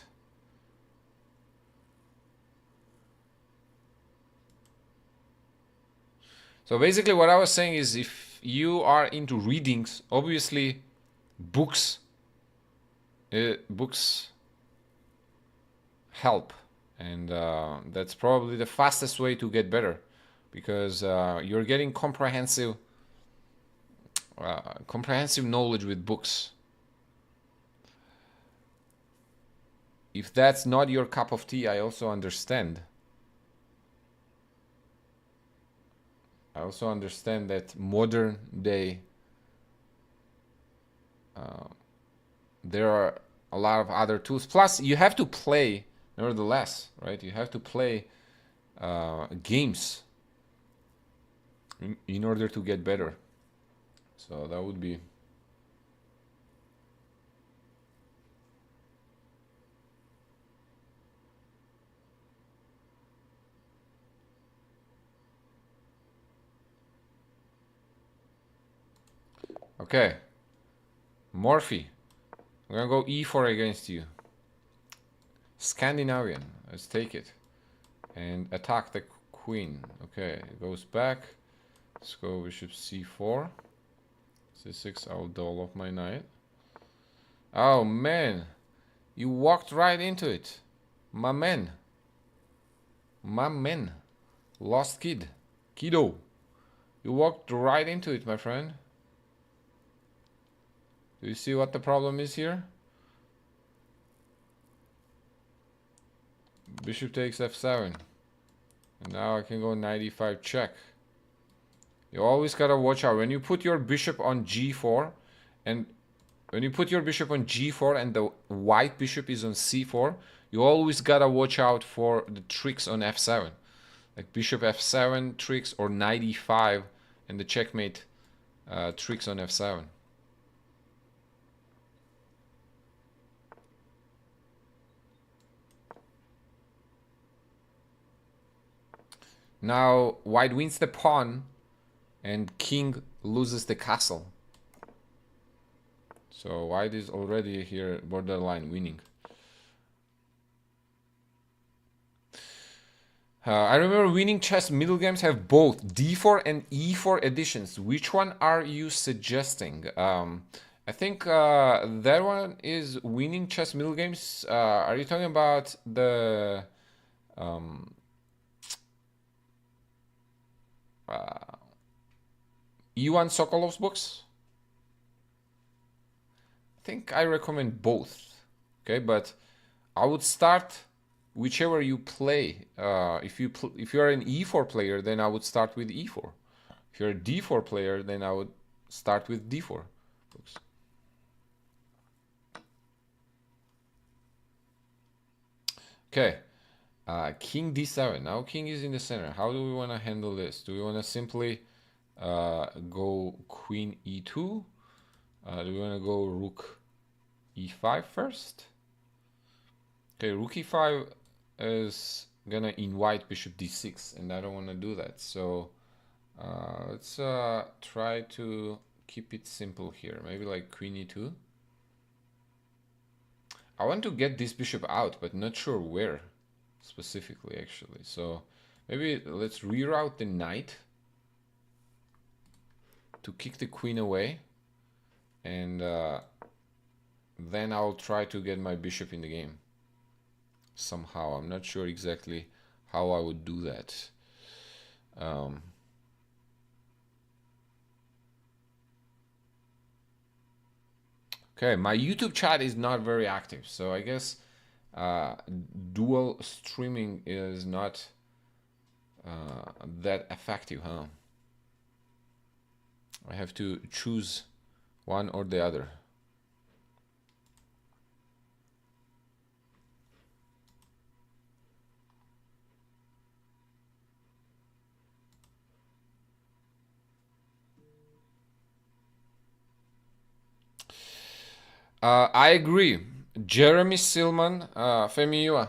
So basically what I was saying is if you are into readings, obviously books books help, and that's probably the fastest way to get better because you're getting comprehensive knowledge with books. If that's not your cup of tea, I also understand. I also understand that modern day there are a lot of other tools. Plus, you have to play, nevertheless, right? You have to play games in order to get better. So that would be. Okay. Morphe. I'm gonna go e4 against you. Scandinavian. Let's take it. And attack the queen. Okay, it goes back. Let's go bishop c4. c6, I'll develop my knight. Oh man, you walked right into it. My man. My man. Lost kid. Kiddo. You walked right into it, my friend. Do you see what the problem is here? Bishop takes f7. And now I can go knight e5 check. You always gotta watch out. When you put your bishop on g4, and when you put your bishop on g4 and the white bishop is on c4, you always gotta watch out for the tricks on f7. Like bishop f7 tricks or knight e5 and the checkmate tricks on f7. Now white wins the pawn and king loses the castle. So white is already here borderline winning. I remember winning chess middle games have both d4 and e4 additions. Which one are you suggesting? I think that one is winning chess middle games. Are you talking about the Ivan Sokolov's books? I think I recommend both. Okay, but I would start whichever you play. If you are an e4 player, then I would start with e4. If you're a d4 player, then I would start with d4 books. Okay, king d7. Now king is in the center. How do we want to handle this? Do we want to simply go queen e2? Do we want to go rook e5 first? Okay, rook e5 is gonna invite bishop d6, and I don't want to do that. So let's try to keep it simple here. Maybe like queen e2. I want to get this bishop out, but not sure where specifically, actually. So maybe let's reroute the knight to kick the queen away, and then I'll try to get my bishop in the game somehow. I'm not sure exactly how I would do that. Okay, my YouTube chat is not very active, so I guess dual streaming is not that effective, huh? I have to choose one or the other. I agree. Jeremy Silman, Femiua.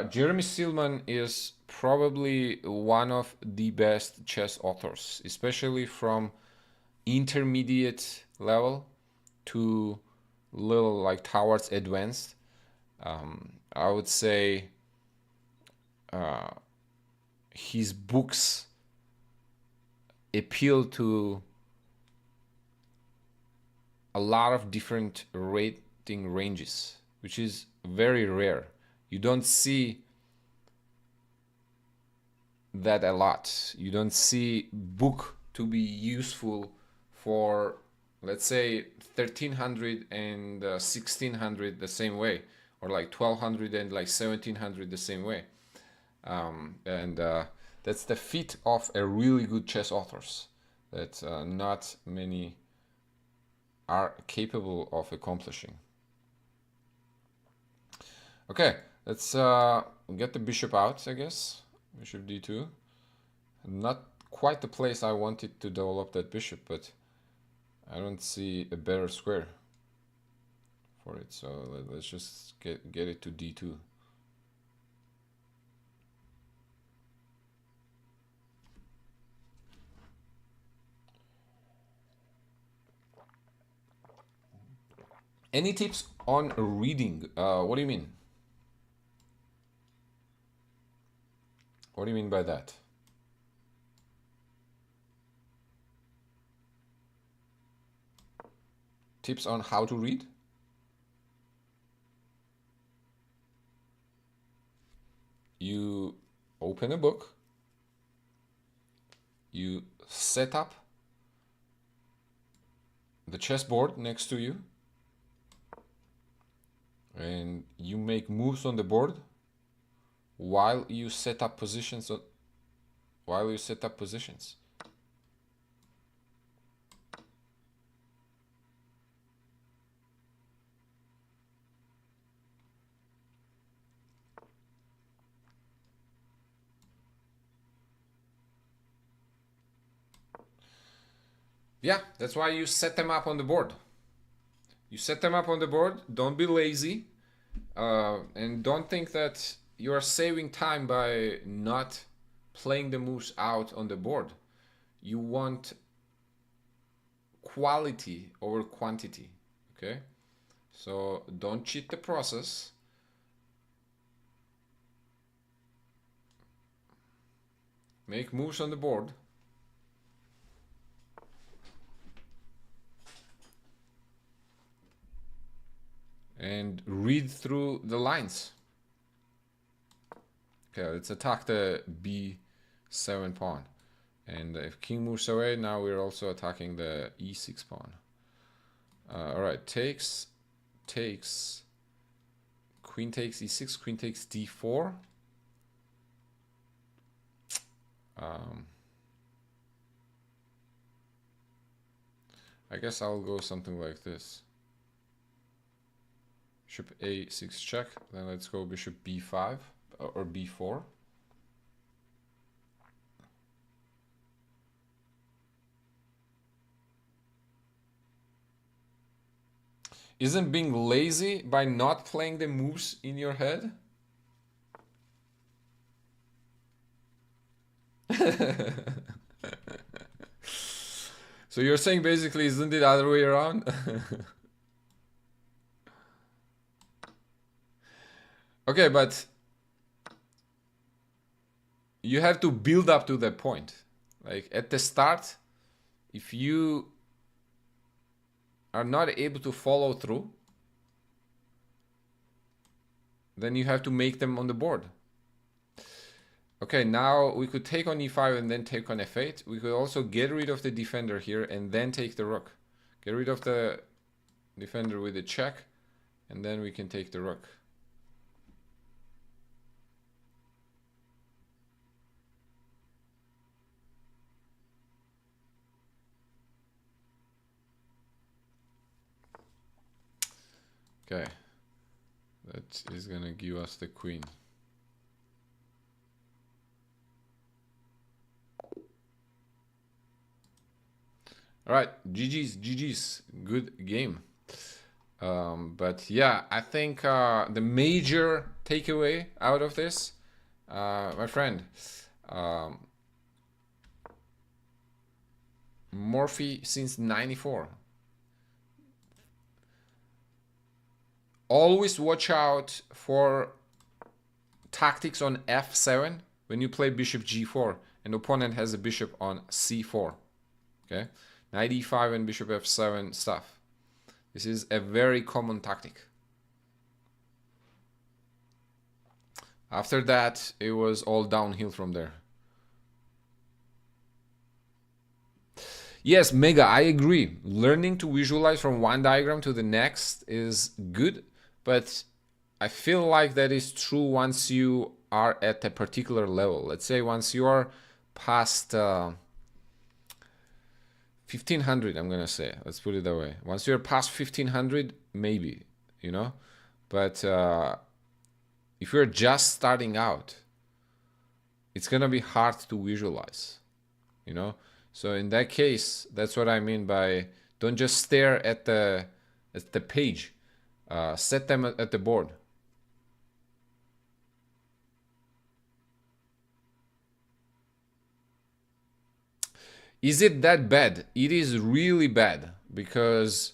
Jeremy Silman is probably one of the best chess authors, especially from intermediate level to little like towards advanced. I would say his books appeal to a lot of different rating ranges, which is very rare. You don't see that a lot. You don't see book to be useful for, let's say, 1300 and 1600 the same way, or like 1200 and like 1700 the same way. That's the feat of a really good chess authors that not many are capable of accomplishing. Okay, let's get the bishop out, I guess. Bishop d2. Not quite the place I wanted to develop that bishop, but I don't see a better square for it. So let's just get it to d2. Any tips on reading? What do you mean? What do you mean by that? Tips on how to read? You open a book, you set up the chessboard next to you, and you make moves on the board while you set up positions. Yeah, that's why you set them up on the board. You set them up on the board. Don't be lazy, and don't think that you are saving time by not playing the moves out on the board. You want quality over quantity, okay? So don't cheat the process. Make moves on the board. And read through the lines. Okay, let's attack the b7 pawn. And if king moves away, now we're also attacking the e6 pawn. All right, takes, queen takes e6, queen takes d4. I guess I'll go something like this. Bishop a6 check, then let's go bishop b5 or b4. Isn't being lazy by not playing the moves in your head? So you're saying basically, isn't it the other way around? Okay, but you have to build up to that point. Like at the start, if you are not able to follow through, then you have to make them on the board. Okay, now we could take on e5 and then take on f8. We could also get rid of the defender here and then take the rook. Get rid of the defender with a check, and then we can take the rook. Okay, that is gonna give us the queen. All right, GG's, good game. But yeah, I think the major takeaway out of this, my friend, Morphy since '94. Always watch out for tactics on f7 when you play bishop g4 and the opponent has a bishop on c4. Okay, knight e5 and bishop f7 stuff. This is a very common tactic. After that, it was all downhill from there. Yes, Mega, I agree. Learning to visualize from one diagram to the next is good, but I feel like that is true once you are at a particular level. Let's say once you are past 1500, I'm gonna say. Let's put it that way. Once you're past 1500, maybe, you know? But if you're just starting out, it's gonna be hard to visualize, you know? So in that case, that's what I mean by don't just stare at the page. Set them at the board. Is it that bad? It is really bad because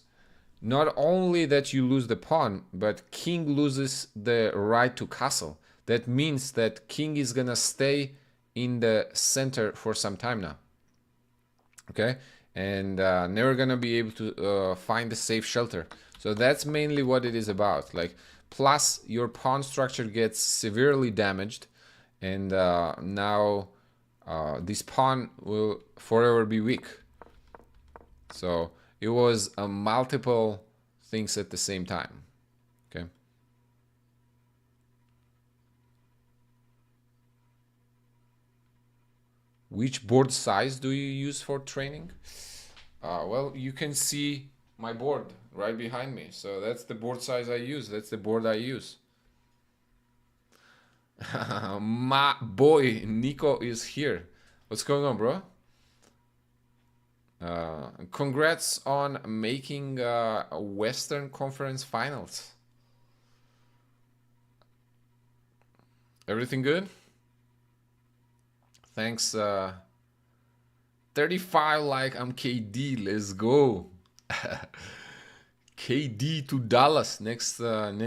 not only that you lose the pawn, but king loses the right to castle. That means that king is gonna stay in the center for some time now. Okay, and never gonna be able to find a safe shelter. So that's mainly what it is about. Like, plus your pawn structure gets severely damaged, and now this pawn will forever be weak. So it was multiple things at the same time. Okay. Which board size do you use for training? Well, you can see my board right behind me. So that's the board size I use. That's the board I use. My boy, Nico is here. What's going on, bro? Congrats on making Western Conference Finals. Everything good? Thanks. 35 like I'm KD. Let's go. KD to Dallas next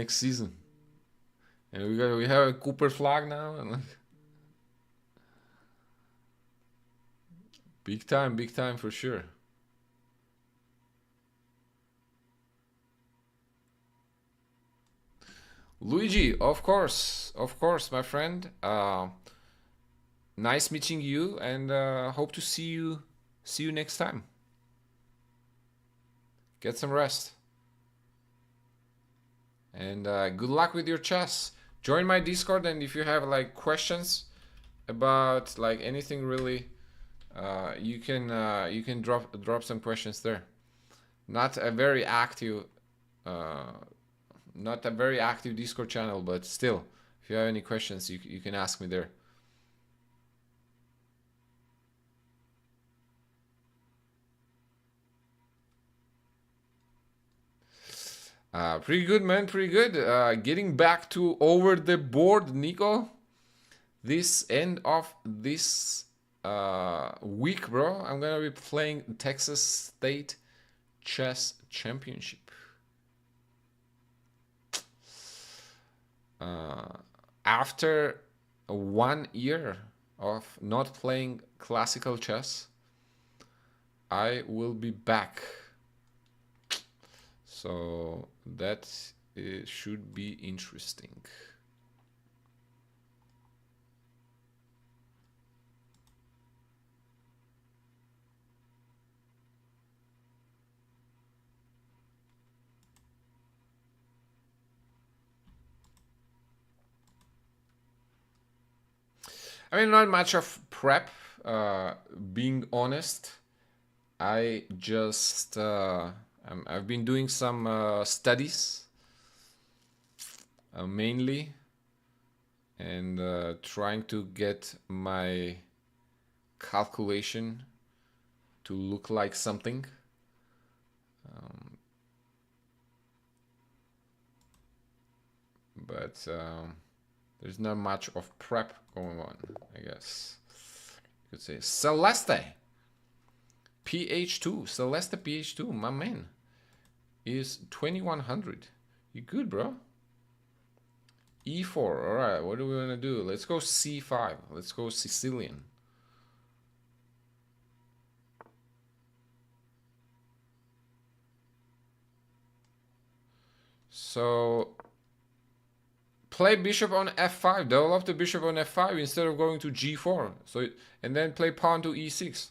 season. And we have a Cooper flag now. Big time for sure. Luigi, of course, my friend. Nice meeting you, and hope to see you next time. Get some rest, and good luck with your chess. Join my Discord, and if you have like questions about like anything really, you can drop some questions there. Not a very active Discord channel, but still, if you have any questions, you can ask me there. Pretty good, man. Pretty good. Getting back to over the board, Nico. This end of this week, bro, I'm gonna be playing Texas State Chess Championship. After 1 year of not playing classical chess, I will be back. So that should be interesting. I mean, not much of prep, being honest. I just I've been doing some studies mainly, and trying to get my calculation to look like something. But there's not much of prep going on, I guess. You could say Celeste PH2, Celeste PH2, my man, is 2100. You good, bro? E4. All right, what do we want to do? Let's go C5. Let's go Sicilian. So play bishop on f5. Develop the bishop on f5 instead of going to g4. So and then play pawn to e6.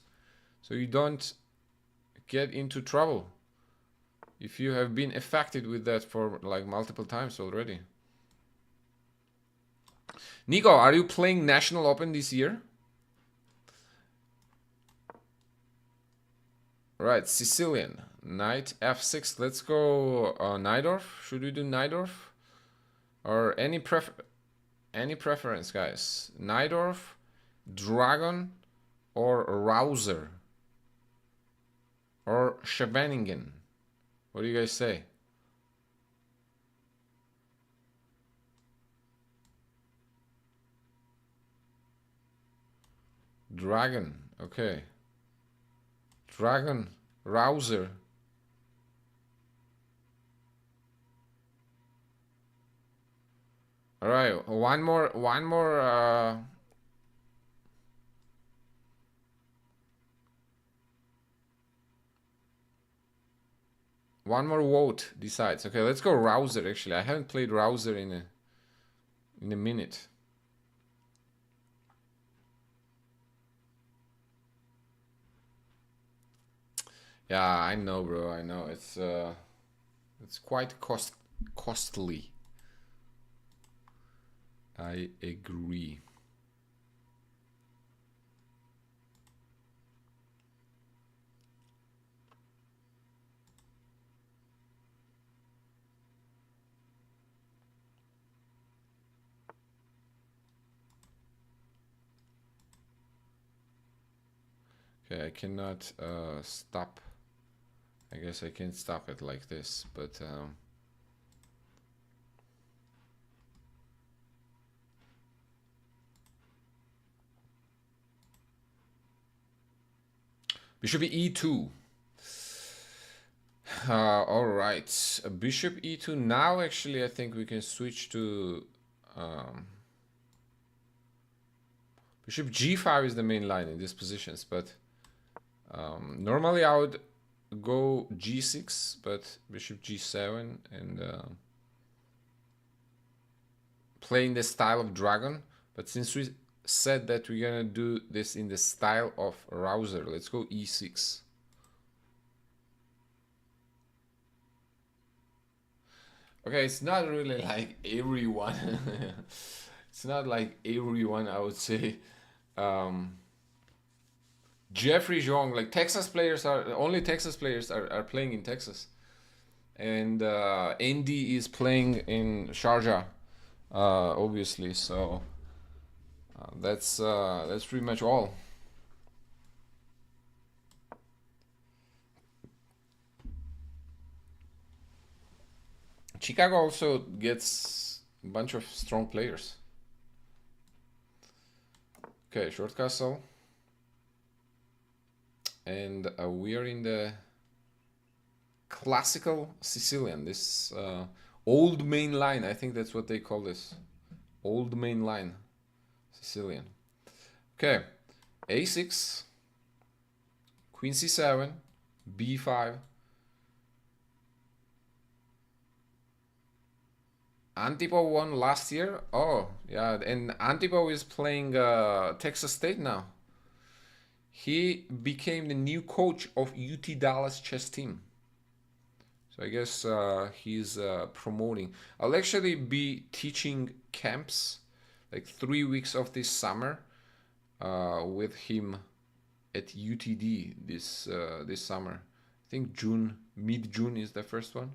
So you don't get into trouble if you have been affected with that for like multiple times already. Nico, are you playing National Open this year? Right, Sicilian. Knight f6. Let's go Najdorf. Should we do Najdorf? Or any preference, guys? Najdorf, Dragon, or Rouser? Or Scheveningen? What do you guys say? Dragon, okay. Dragon, Rouser. All right, one more vote decides. Okay, let's go Rouser. Actually, I haven't played Rouser in a minute. Yeah, I know, bro. I know it's quite costly. I agree. Okay, I cannot stop. I guess I can stop it like this, but bishop e2. All right, bishop e2. Now, actually, I think we can switch to bishop g5 is the main line in these positions, but normally I would go g6, but bishop g7 and playing the style of dragon. But since we said that we're gonna do this in the style of Rouser, let's go e6. Okay, it's not really like everyone. It's not like everyone, I would say. Jeffrey Zhong, like Texas players are only Texas players are playing in Texas, and Andy is playing in Sharjah, obviously. So that's pretty much all. Chicago also gets a bunch of strong players. Okay, short castle. And we are in the classical Sicilian, this old main line. I think that's what they call this. Old main line Sicilian. Okay, a6, queen c7, b5. Antipo won last year. Oh, yeah, and Antipo is playing Texas State now. He became the new coach of UT Dallas chess team. So I guess he's promoting. I'll actually be teaching camps, like 3 weeks of this summer, with him at UTD this summer. I think June, mid-June is the first one.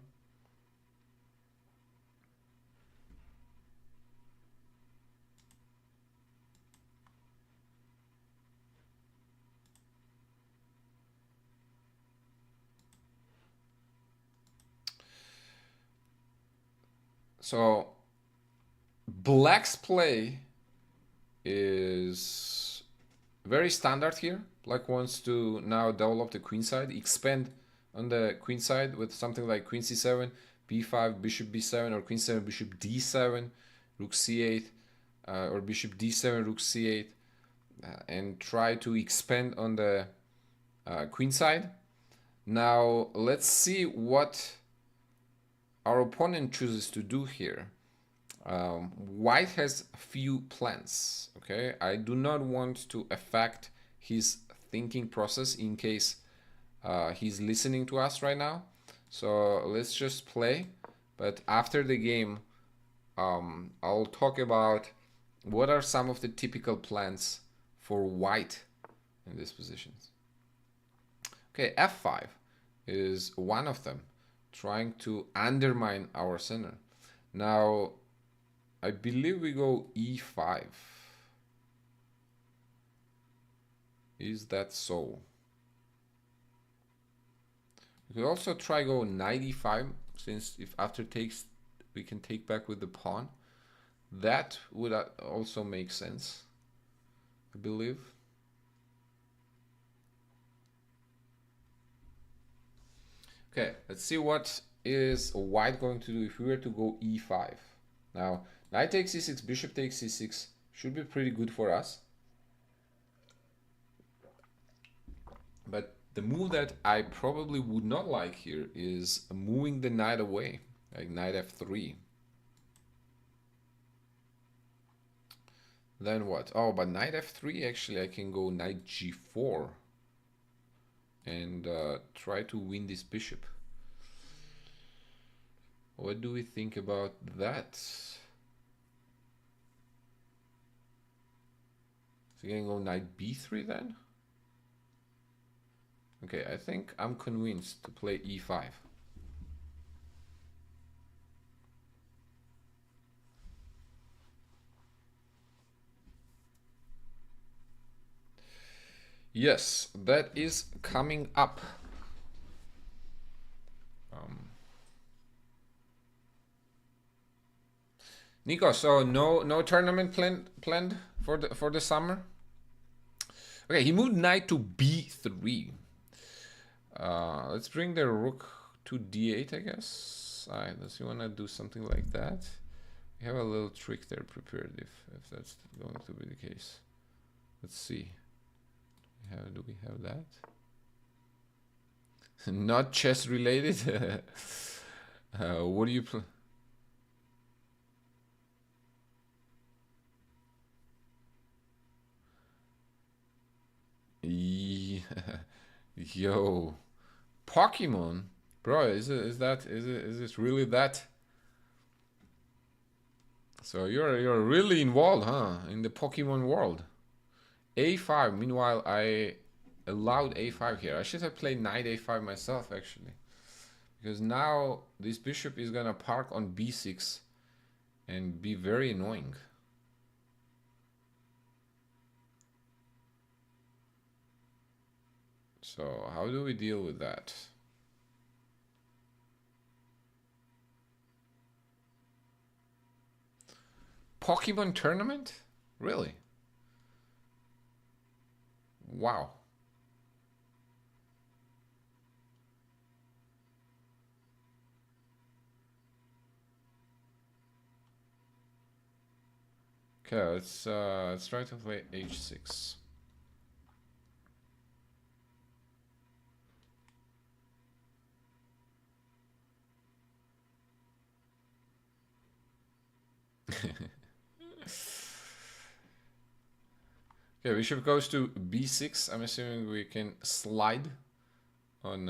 So Black's play is very standard here. Black wants to now develop the queen side, expand on the queen side with something like queen c7, b5, bishop b7, or queen 7, bishop d7, rook c8, or bishop d7, rook c8, and try to expand on the queen side. Now let's see what our opponent chooses to do here. White has few plans. Okay, I do not want to affect his thinking process in case he's listening to us right now. So let's just play. But after the game, I'll talk about what are some of the typical plans for white in these positions. Okay, f5 is one of them, trying to undermine our center. Now, I believe we go e5. Is that so? We could also try go knight e5, since if after takes we can take back with the pawn. That would also make sense, I believe. Okay, let's see what is white going to do if we were to go e5. Now, Knight takes c6, bishop takes c6. Should be pretty good for us. But the move that I probably would not like here is moving the knight away, like knight f3. Then what? Oh, but knight f3, actually I can go knight g4 and try to win this bishop. What do we think about that? So you can go knight b3 then? Okay, I think I'm convinced to play e5. Yes, that is coming up. Nico, so no tournament planned for the summer? Okay, he moved knight to b3. Let's bring the rook to d8, I guess. Does he want to do something like that? We have a little trick there prepared if that's going to be the case. Let's see. Do we have that? Not chess related. What do you play? Yo, Pokemon, bro, is it really that? So you're really involved, huh, in the Pokemon world? A5. Meanwhile, I allowed a5 here. I should have played knight a5 myself, actually, because now this bishop is gonna park on b6 and be very annoying. So how do we deal with that? Pokemon tournament? Really? Wow. Okay, let's try to play h6. Okay, bishop goes to b6. I'm assuming we can slide on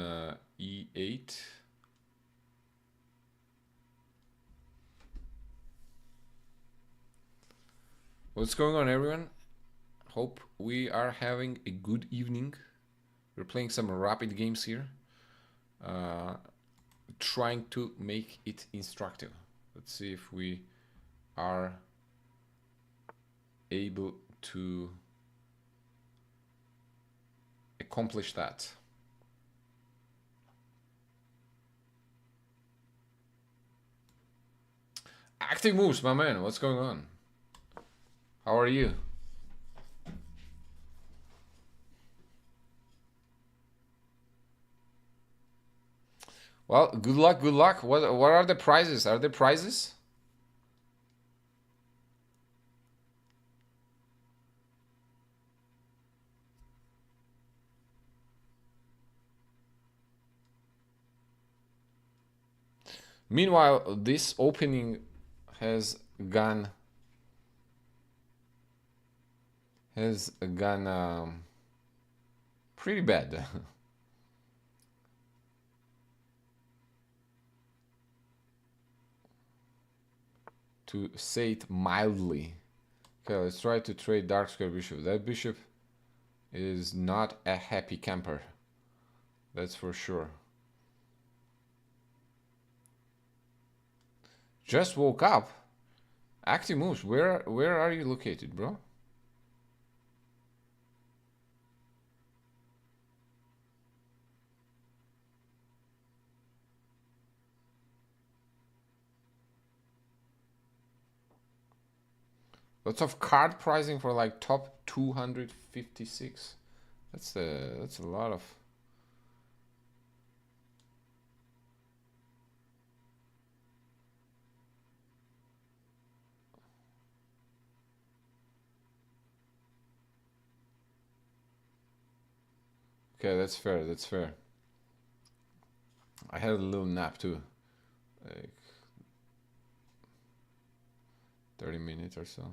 e8. What's going on, everyone? Hope we are having a good evening. We're playing some rapid games here, trying to make it instructive. Let's see if we are able to accomplish that. Active moves, my man. What's going on? How are you? Well, good luck, good luck. What are the prizes? Are there prizes? Meanwhile, this opening has gone pretty bad. To say it mildly. Okay, let's try to trade dark square bishop. That bishop is not a happy camper. That's for sure. Just woke up. Active moves. Where are you located, bro? Lots of card pricing for like top 256. That's a lot of. Okay, that's fair. That's fair. I had a little nap too, like 30 minutes or so.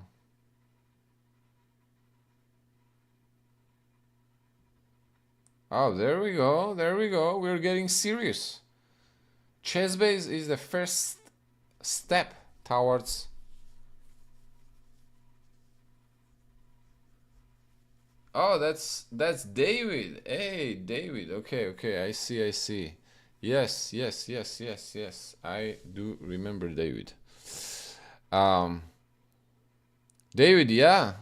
Oh, there we go. There we go. We're getting serious. Chess base is the first step towards. Oh, that's David. Hey, David. Okay, okay. I see. I see. Yes, yes, yes, yes, yes. I do remember David. Um, David, yeah.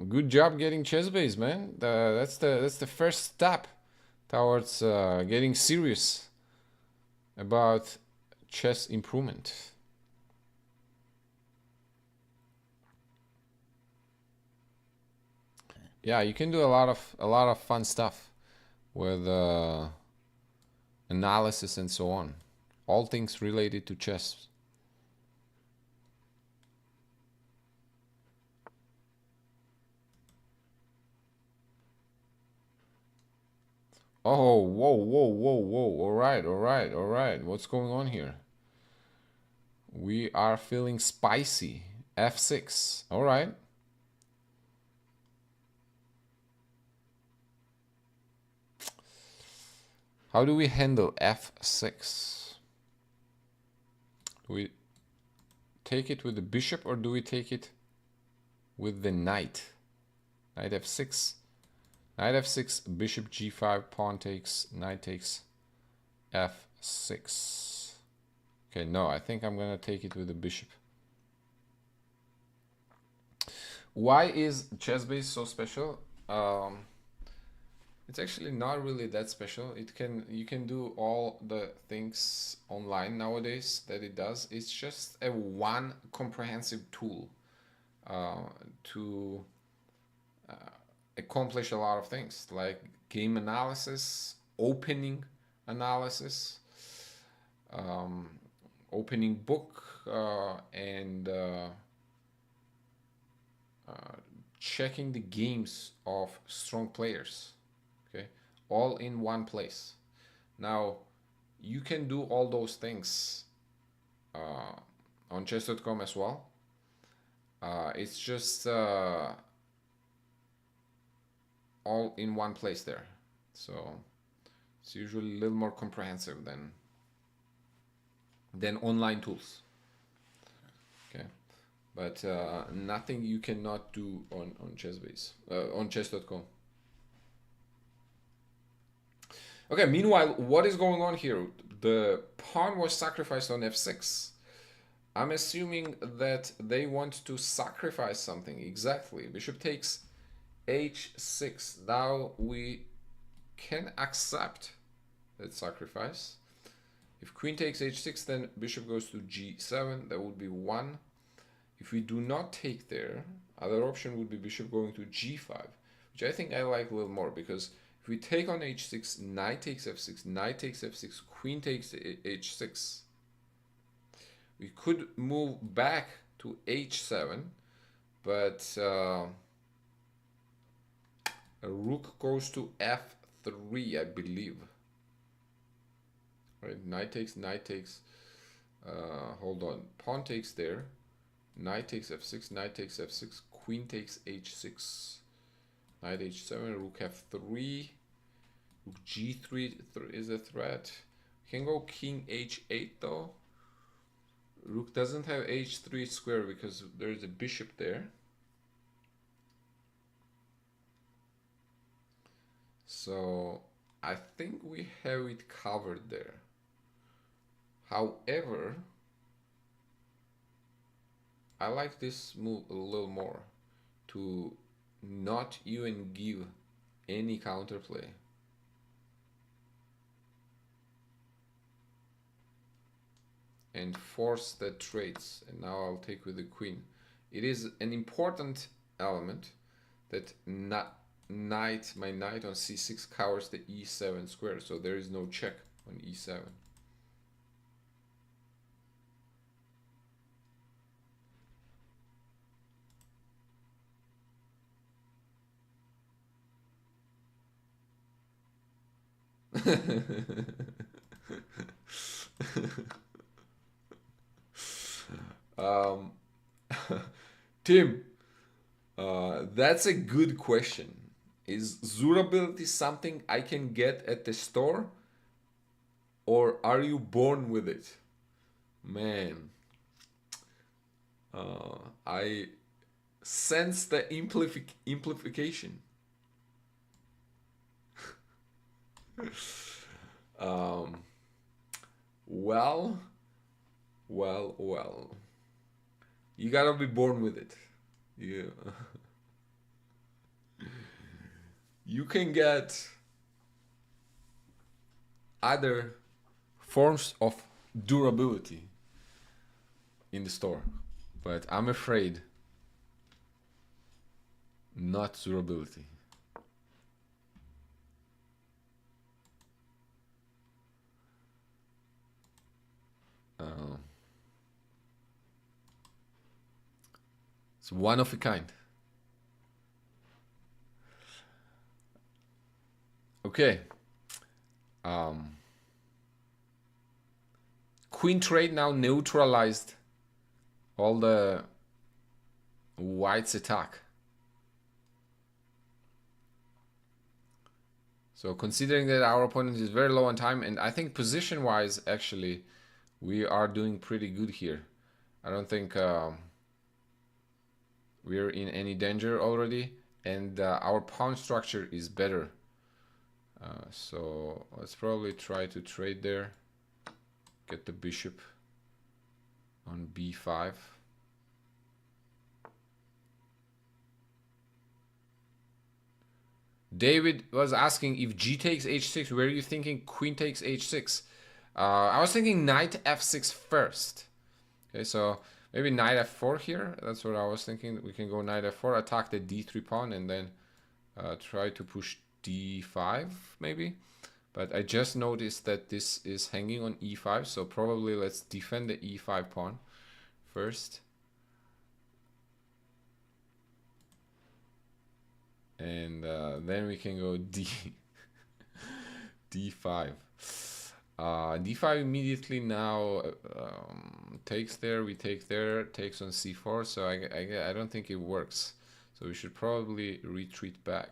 Good job getting chess base, man. That's the first step towards getting serious about chess improvement. Yeah, you can do a lot of fun stuff with analysis and so on. All things related to chess. Oh, whoa, whoa, whoa, whoa. All right, all right, all right. What's going on here? We are feeling spicy. F6. All right. How do we handle F6? Do we take it with the bishop or do we take it with the knight? Knight F6. Knight F6, bishop G5, pawn takes, knight takes F6. Okay, no, I think I'm gonna take it with the bishop. Why is chess base so special? It's actually not really that special. You can do all the things online nowadays that it does. It's just a one comprehensive tool to accomplish a lot of things like game analysis, opening analysis, opening book, and checking the games of strong players. Okay, all in one place. Now, you can do all those things on chess.com as well. It's just all in one place there. So it's usually a little more comprehensive than online tools. Okay, but nothing you cannot do on chessbase on chess.com. Okay, meanwhile, what is going on here? The pawn was sacrificed on f6. I'm assuming that they want to sacrifice something. Exactly. Bishop takes h6. Now we can accept that sacrifice. If queen takes h6, then bishop goes to g7. That would be 1. If we do not take there, other option would be bishop going to g5, which I think I like a little more, because if we take on h6, knight takes f6, knight takes f6, queen takes h6, we could move back to h7, but a rook goes to f3, I believe. Right, knight takes, hold on, pawn takes there, knight takes f6, knight takes f6, queen takes h6, knight h7, rook f3, rook g3 is a threat. We can go king h8 though. Rook doesn't have h3 square because there's a bishop there. So I think we have it covered there. However, I like this move a little more, to not even give any counterplay. And force the trades. And now I'll take with the queen. It is an important element that my knight on c6 covers the e7 square, so there is no check on e7. um, Tim, that's a good question. Is Zurability something I can get at the store, or are you born with it? Man, I sense the implication. Um, well, well. You gotta be born with it. You, you can get other forms of durability in the store, but I'm afraid not durability. It's one of a kind. Okay. Queen trade now neutralized all the white's attack. So considering that our opponent is very low on time, and I think position-wise, actually, we are doing pretty good here. I don't think we're in any danger already, and our pawn structure is better. So let's probably try to trade there. Get the bishop on b5. David was asking if g takes h6, were you thinking queen takes h6? I was thinking knight f6 first. Okay, so maybe knight f4 here. That's what I was thinking. We can go knight f4, attack the d3 pawn, and then try to push d5 maybe. But I just noticed that this is hanging on e5, so probably let's defend the e5 pawn first. And then we can go d5. d5 immediately now takes there, we take there, takes on c4, so I don't think it works. So we should probably retreat back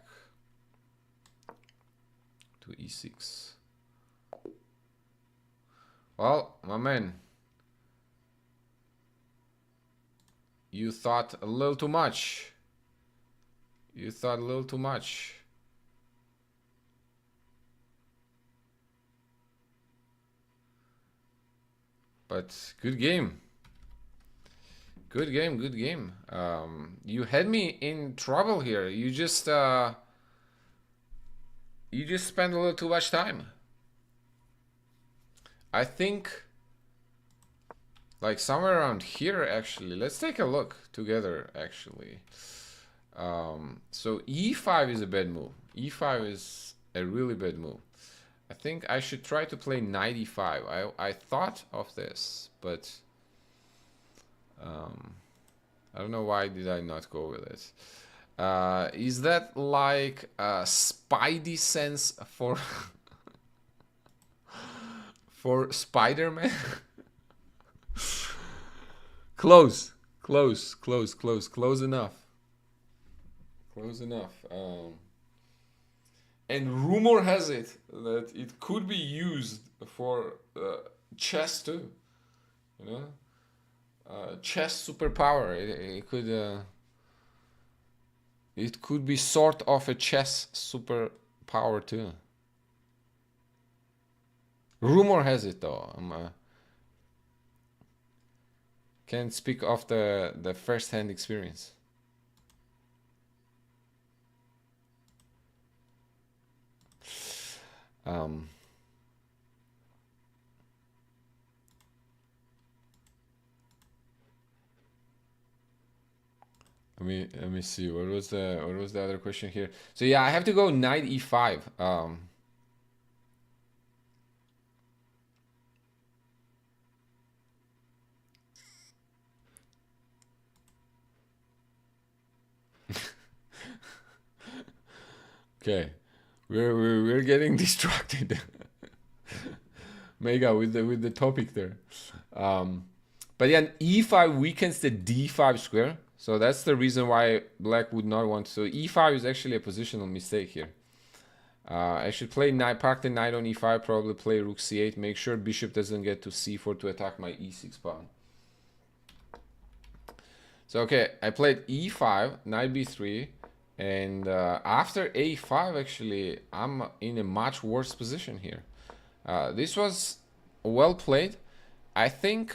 to e6. Well, my man, you thought a little too much. You thought a little too much. But good game. Good game, good game. You had me in trouble here. You just spent a little too much time. I think like somewhere around here actually. Let's take a look together actually. So e5 is a bad move. E5 is a really bad move. I think I should try to play knight e5. I thought of this, but I don't know why did I not go with it. Is that like a spidey sense for for Spider-Man? Close enough. Close enough. And rumor has it that it could be used for chess too. You know, chess superpower. It could be sort of a chess superpower too. Rumor has it though. Can't speak of the first-hand experience. Let me see. What was the other question here? So yeah, I have to go knight e5. Okay, we're getting distracted. Mega with the topic there. But yeah, e5 weakens the d5 square. So that's the reason why black would not want to. So e5 is actually a positional mistake here. I should play knight, park the knight on e5, probably play rook c8, make sure bishop doesn't get to c4 to attack my e6 pawn. So okay, I played e5, knight b3, and after a5, actually, I'm in a much worse position here. This was well played. I think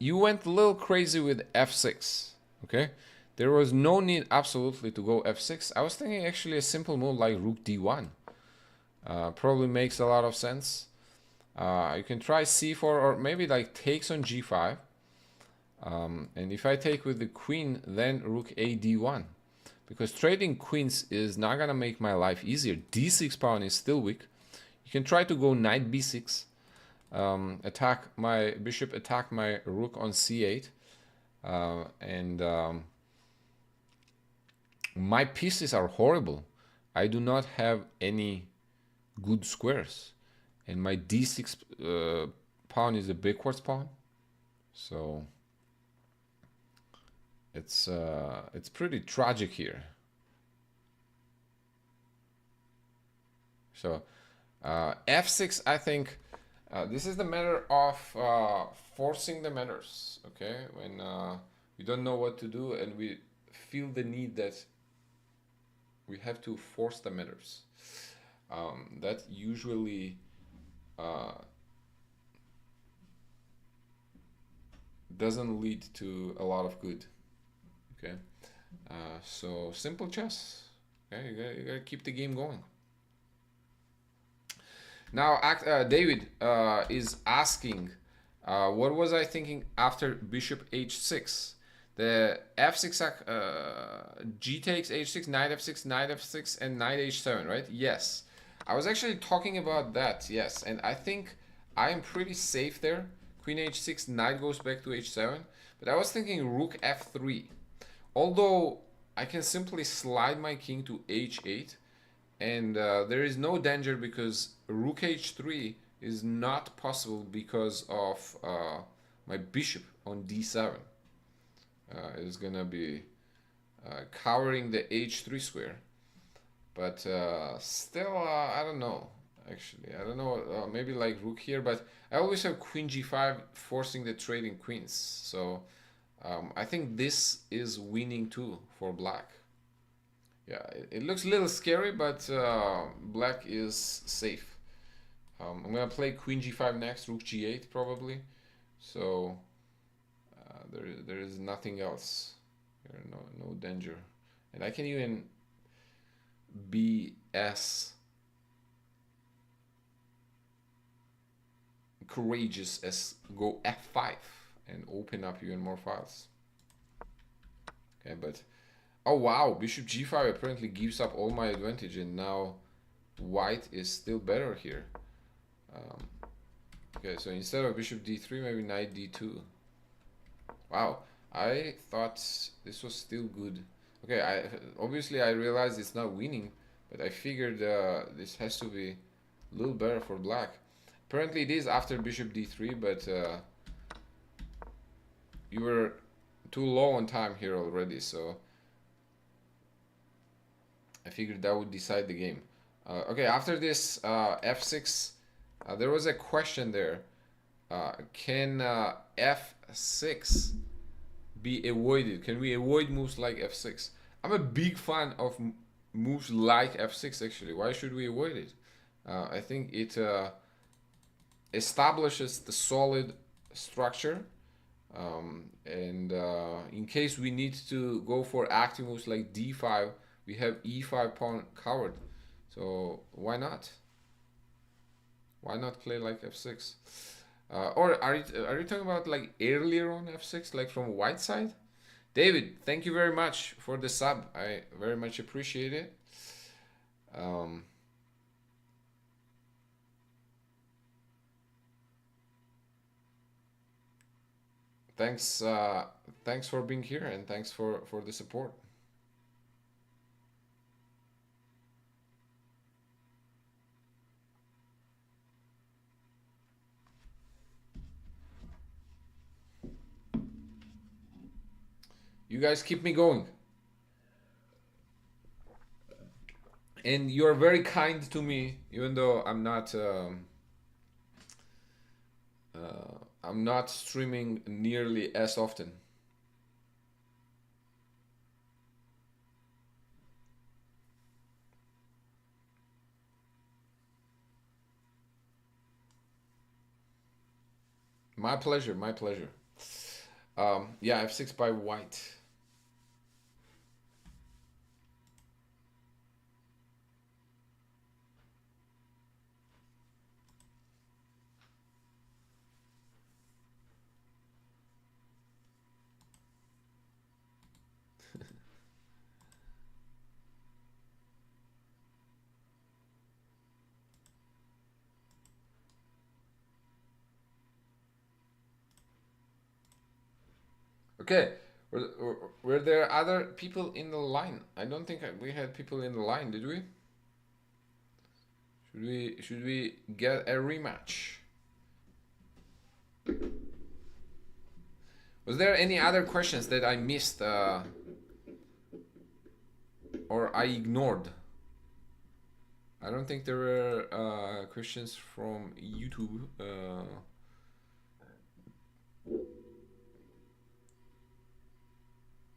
you went a little crazy with f6, okay? There was no need absolutely to go f6. I was thinking actually a simple move like rook d1. Probably makes a lot of sense. You can try c4 or maybe like takes on g5. And if I take with the queen, then rook a d1. Because trading queens is not gonna make my life easier. d6 pawn is still weak. You can try to go knight b6. Attack my bishop, attack my rook on c8. My pieces are horrible. I do not have any good squares. And my d6 pawn is a backwards pawn. So it's pretty tragic here. So f6, I think this is the matter of forcing the matters. Okay, when we don't know what to do and we feel the need that we have to force the matters. That usually doesn't lead to a lot of good. Okay, so simple chess. Okay, you gotta keep the game going. Now, David is asking, what was I thinking after bishop h6? The f6, g takes h6, knight f6, and knight h7, right? Yes. I was actually talking about that, yes. And I think I am pretty safe there. Queen h6, knight goes back to h7. But I was thinking rook f3. Although I can simply slide my king to h8. And there is no danger because rook h3 is not possible because of my bishop on d7. It's gonna be covering the h3 square. But still, I don't know. Actually, I don't know. Maybe like rook here, but I always have queen g5 forcing the trading queens. So I think this is winning too for black. Yeah, it looks a little scary, but black is safe. I'm gonna play queen g5 next, rook g8 probably. So there is nothing else. There no danger, and I can even be as courageous as go f5 and open up even more files. Okay, but oh wow, bishop g5 apparently gives up all my advantage, and now white is still better here. Okay, so instead of bishop d3, maybe knight d2. Wow, I thought this was still good. Okay, obviously I realized it's not winning, but I figured this has to be a little better for black. Apparently it is after bishop d3, but you were too low on time here already, so I figured that would decide the game. Okay, after this f6, there was a question there. Can f6 be avoided? Can we avoid moves like f6? I'm a big fan of moves like f6 actually. Why should we avoid it? I think it establishes the solid structure, and in case we need to go for active moves like d5, we have e5 pawn covered. So why not? Why not play like f6? Or are you talking about like earlier on f6, like from white side? David, thank you very much for the sub. I very much appreciate it. Thanks for being here, and thanks for the support. You guys keep me going. And you're very kind to me, even though I'm not streaming nearly as often. My pleasure, my pleasure. Yeah, f6 by white. Okay, were there other people in the line? I don't think we had people in the line, did we? Should we get a rematch? Was there any other questions that I missed or I ignored? I don't think there were questions from YouTube.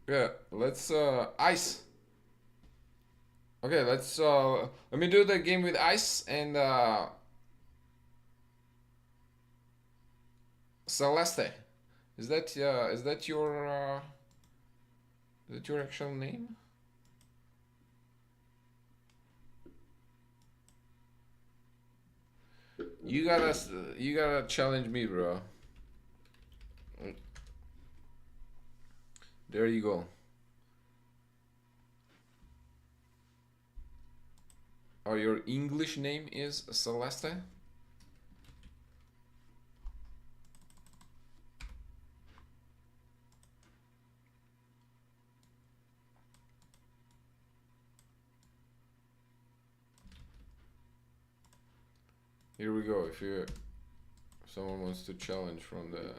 Yeah, let's ice. Okay, let's let me do the game with ice and Celeste. Is that your actual name? You gotta challenge me, bro. There you go. Or your English name is Celeste? Here we go. If someone wants to challenge from the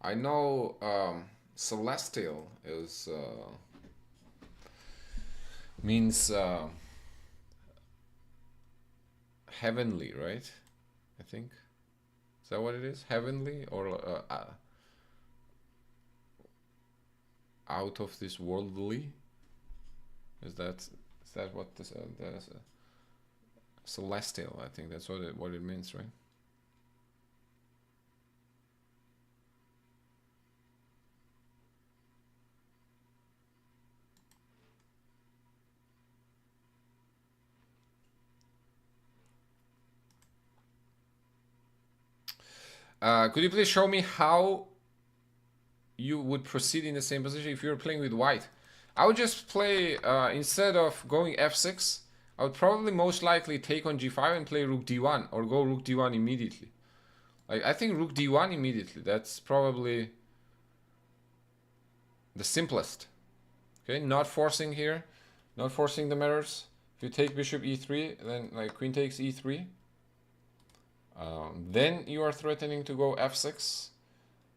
I know celestial is means heavenly, right? I think. Is that what it is? Heavenly or out of this worldly? Is that what this celestial? I think that's what it means, right? Could you please show me how you would proceed in the same position if you were playing with white? I would just play, instead of going f6, I would probably most likely take on g5 and play rook d1 or go rook d1 immediately. Like, I think rook d1 immediately, that's probably the simplest. Okay, not forcing here, not forcing the mirrors. If you take bishop e3, then like queen takes e3. Then you are threatening to go f6.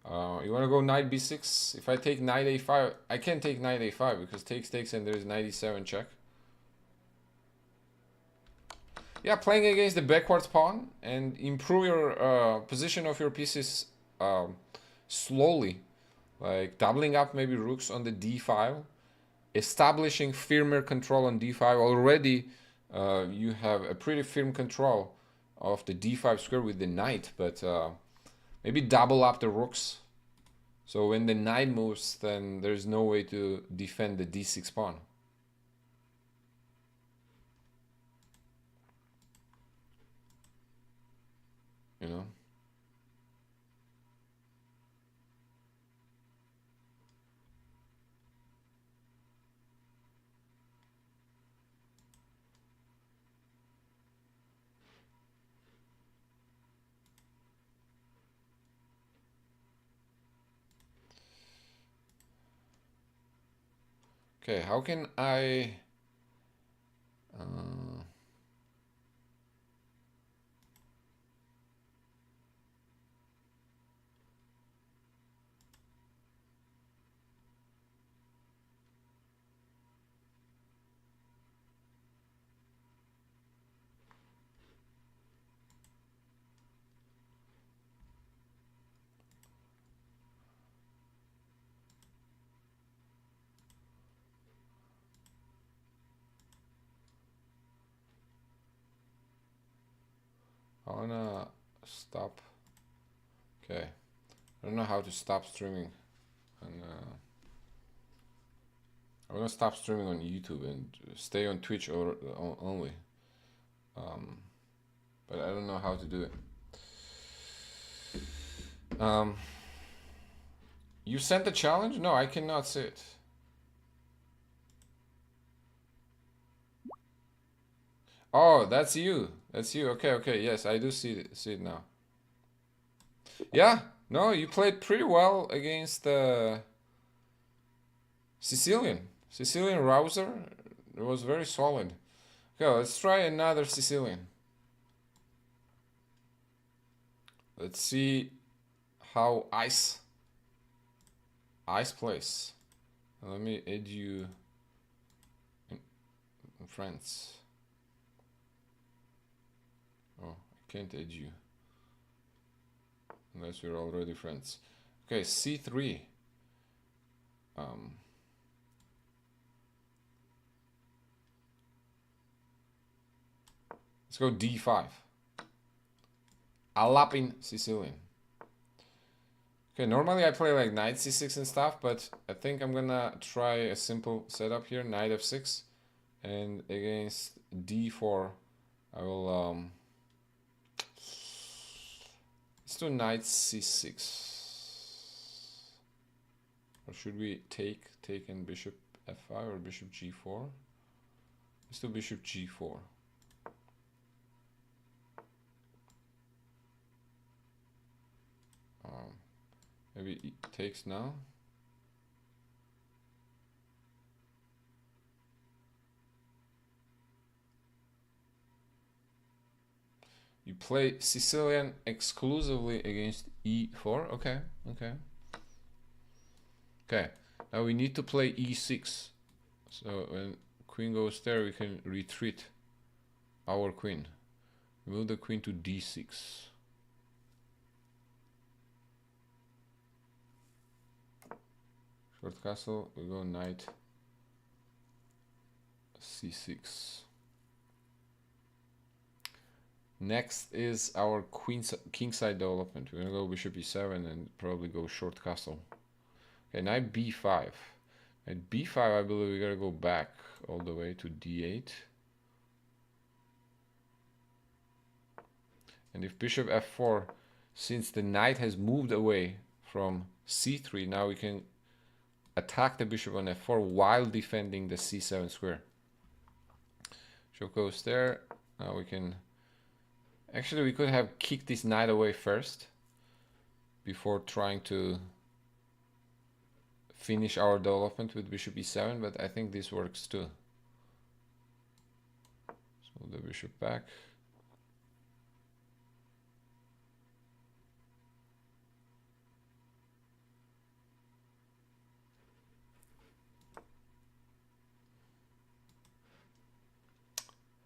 You want to go knight b6. If I take knight a5, I can't take knight a5 because takes and there's knight e7 check. Yeah, playing against the backwards pawn and improve your position of your pieces slowly. Like doubling up maybe rooks on the d file, establishing firmer control on d5. Already you have a pretty firm control of the d5 square with the knight, but maybe double up the rooks. So when the knight moves, then there's no way to defend the d6 pawn. You know? Okay, how can I... I wanna stop. Okay, I don't know how to stop streaming. And I wanna stop streaming on YouTube and stay on Twitch or only. But I don't know how to do it. You sent the challenge? No, I cannot see it. Oh, that's you. That's you. Okay, okay. Yes, I do see it now. Yeah. No, you played pretty well against Sicilian. Sicilian Rouser. It was very solid. Okay, let's try another Sicilian. Let's see how Ice plays. Let me add you in friends. Oh, I can't add you unless we're already friends. Okay, C3. Let's go D5. Alapin Sicilian. Okay, normally I play like knight c6 and stuff, but I think I'm gonna try a simple setup here, knight f6, and against d4 I will let's do knight c6. Or should we take in bishop f5 or bishop g4? Let's do bishop g4. Maybe it takes now. You play Sicilian exclusively against e4. Okay, okay. Okay, now we need to play e6. So when queen goes there, we can retreat our queen. Move the queen to d6. Short castle, we go knight c6. Next is our kingside development. We're gonna go bishop e7 and probably go short castle. Okay, knight b5. At b5, I believe we gotta go back all the way to d8. And if bishop f4, since the knight has moved away from c3, now we can attack the bishop on f4 while defending the c7 square. Bishop goes there. Now we can... Actually, we could have kicked this knight away first before trying to finish our development with bishop e7, but I think this works too. So the bishop back.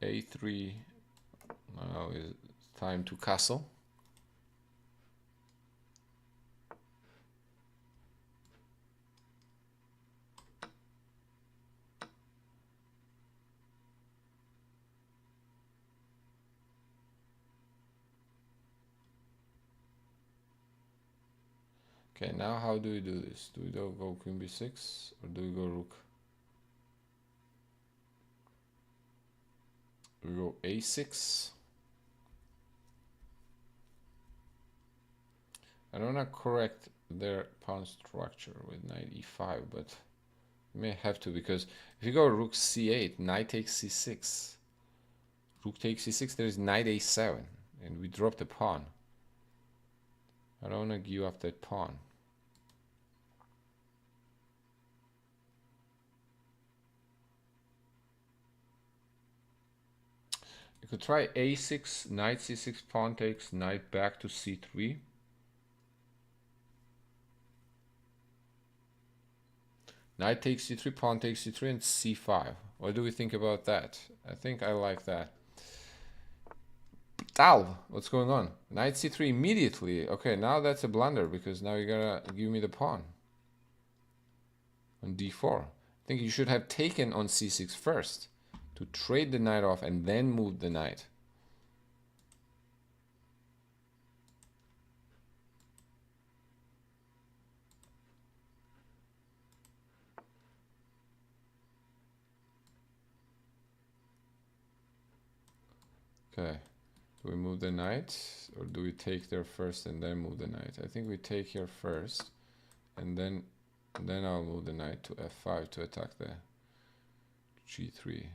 a3. Now is time to castle. Okay, now how do we do this? Do we go queen b6 or do we go rook? We go a6. I don't want to correct their pawn structure with knight e5, but you may have to, because if you go rook c8, knight takes c6, rook takes c6, there's knight a7, and we drop the pawn. I don't want to give up that pawn. You could try a6, knight c6, pawn takes, knight back to c3. Knight takes c3, pawn takes c3, and c5. What do we think about that? I think I like that. Tal, what's going on? Knight c3 immediately. Okay, now that's a blunder because now you're gonna give me the pawn on d4. I think you should have taken on c6 first to trade the knight off and then move the knight. Okay. Do we move the knight, or do we take there first and then move the knight? I think we take here first, and then I'll move the knight to f5 to attack the g3.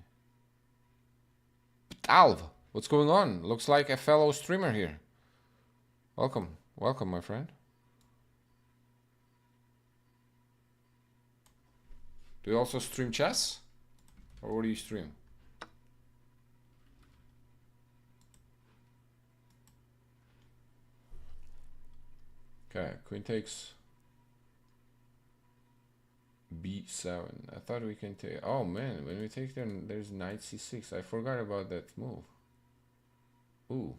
Alv, what's going on? Looks like a fellow streamer here. Welcome, welcome, my friend. Do you also stream chess, or what do you stream? Okay, queen takes b7. I thought we can take... Oh man, when we take them, there's knight c6. I forgot about that move. Ooh.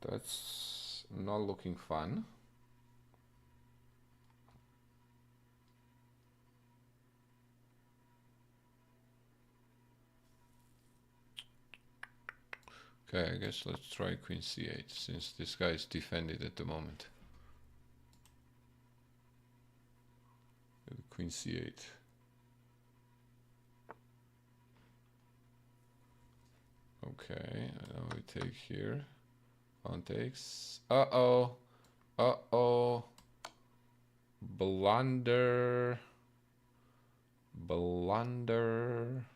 That's not looking fun. Okay, I guess let's try queen c8, since this guy is defended at the moment. Queen c8. Okay, now we take here. Pawn takes. Uh-oh. Uh-oh. Blunder. Blunder.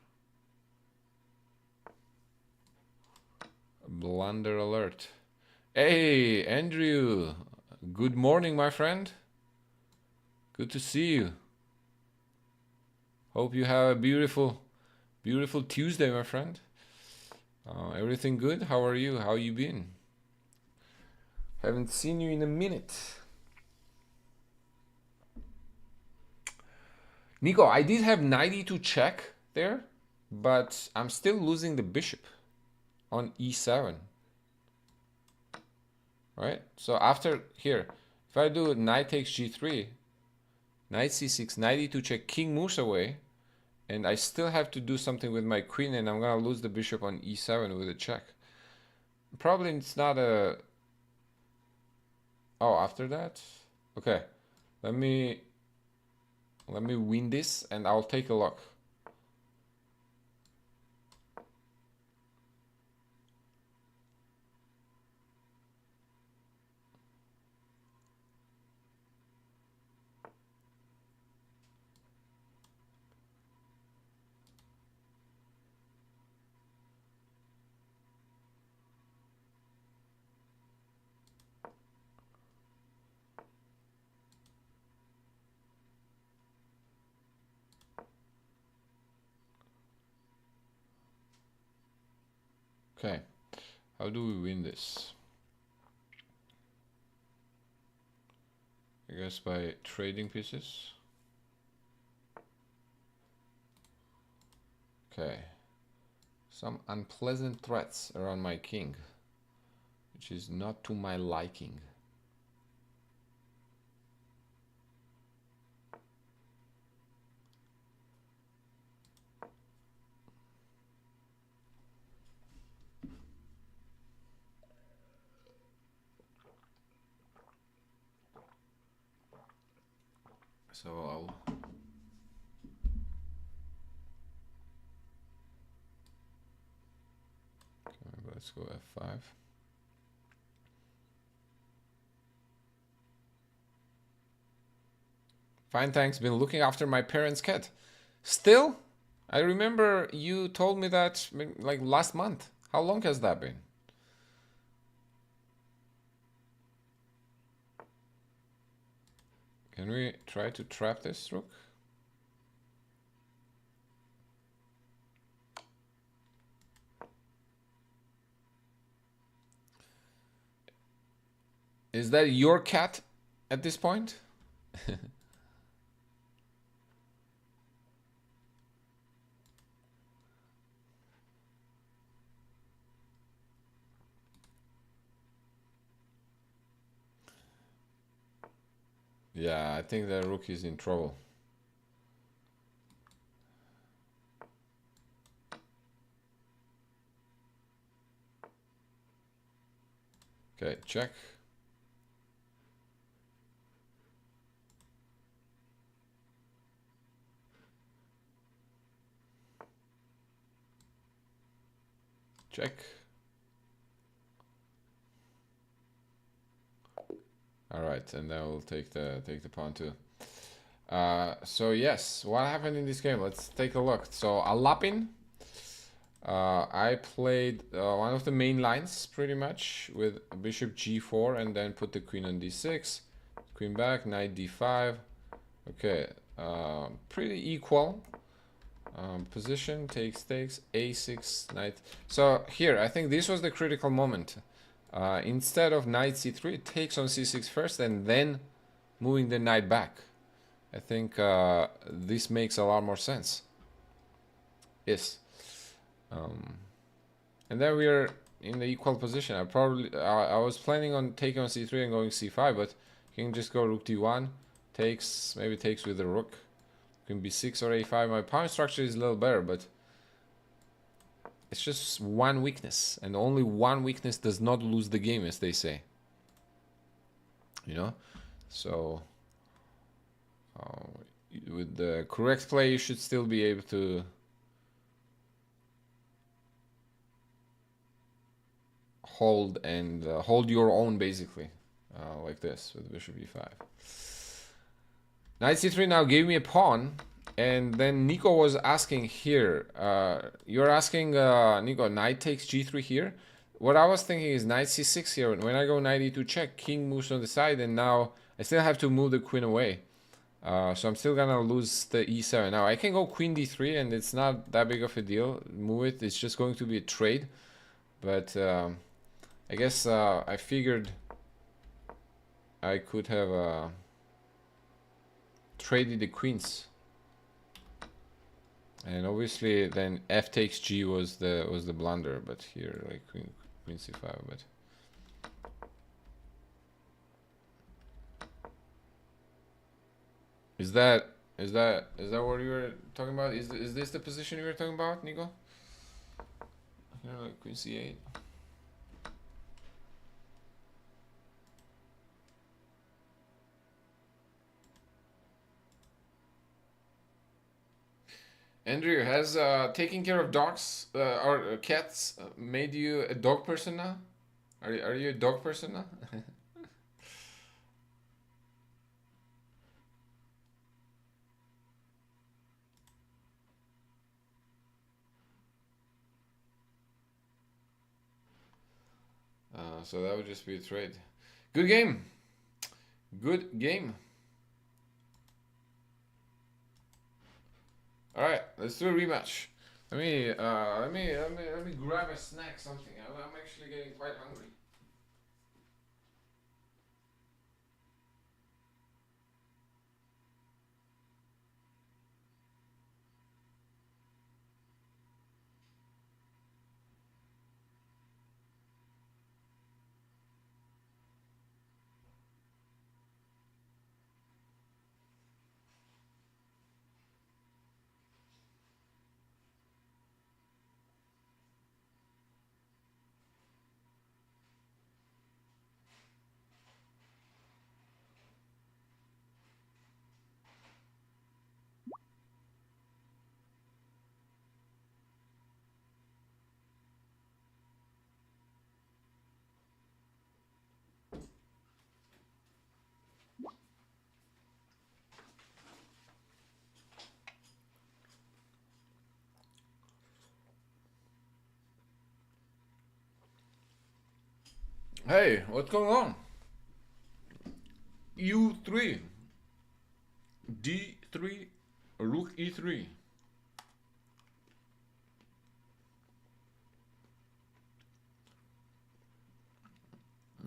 Blunder alert. Hey, Andrew. Good morning, my friend. Good to see you. Hope you have a beautiful, beautiful Tuesday, my friend. Everything good? How are you? How you been? Haven't seen you in a minute. Nico, I did have knight e2 check there, but I'm still losing the bishop on e7. Right? So after here, if I do knight takes g3, knight c6, knight e2 check, king moves away, and I still have to do something with my queen, and I'm gonna lose the bishop on e7 with a check. Probably it's not a... Oh, after that? Okay, let me win this and I'll take a look. Okay, how do we win this? I guess by trading pieces. Okay, some unpleasant threats around my king, which is not to my liking. So I'll... Okay, let's go f5. Fine, thanks. Been looking after my parents' cat. Still? I remember you told me that like last month. How long has that been? Can we try to trap this rook? Is that your cat at this point? Yeah, I think the rook is in trouble. Okay, check. Check. All right, and then we'll take the pawn too. So yes, what happened in this game? Let's take a look. So Alapin, I played one of the main lines pretty much with bishop g4 and then put the queen on d6, queen back, knight d5. Okay, pretty equal. Position takes a6 knight. So here I think this was the critical moment. Instead of knight c3, it takes on c6 first and then moving the knight back. I think this makes a lot more sense. Yes. And then we are in the equal position. I was planning on taking on c3 and going c5, but you can just go rook d1, maybe takes with the rook. Queen b6 or a5. My pawn structure is a little better, but it's just one weakness, and only one weakness does not lose the game, as they say. You know, so with the correct play, you should still be able to hold and hold your own, basically, like this with bishop e5. Knight c3 now gave me a pawn, and then Nico was asking here. You're asking Nico, knight takes g3 here. What I was thinking is knight c6 here. When I go knight e2 check, king moves on the side, and now I still have to move the queen away. So I'm still gonna lose the e7. Now I can go queen d3, and it's not that big of a deal. Move it. It's just going to be a trade. But I guess I figured I could have traded the queens, and obviously then f takes g was the blunder. But here, like queen c5. But is that what you were talking about? Is this the position you were talking about, Nico? You know, like queen c8. Andrew, has taking care of dogs or cats made you a dog person now? Are you a dog person now? So that would just be a trade. Good game. Good game. All right, let's do a rematch. Let me grab a snack, something. I'm actually getting quite hungry. Hey, what's going on? U3, D3, Rook E3.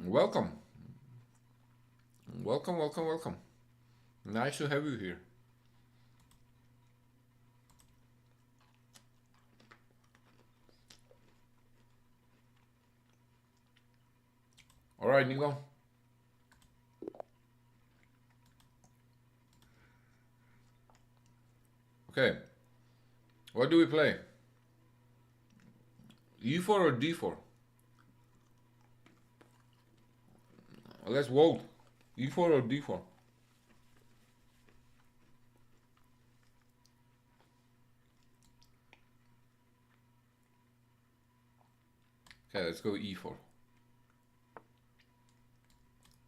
Welcome. Welcome, welcome, welcome. Nice to have you here. All right, Nico. Okay. What do we play? E4 or D4? Let's vote. E4 or D4? Okay, let's go E4.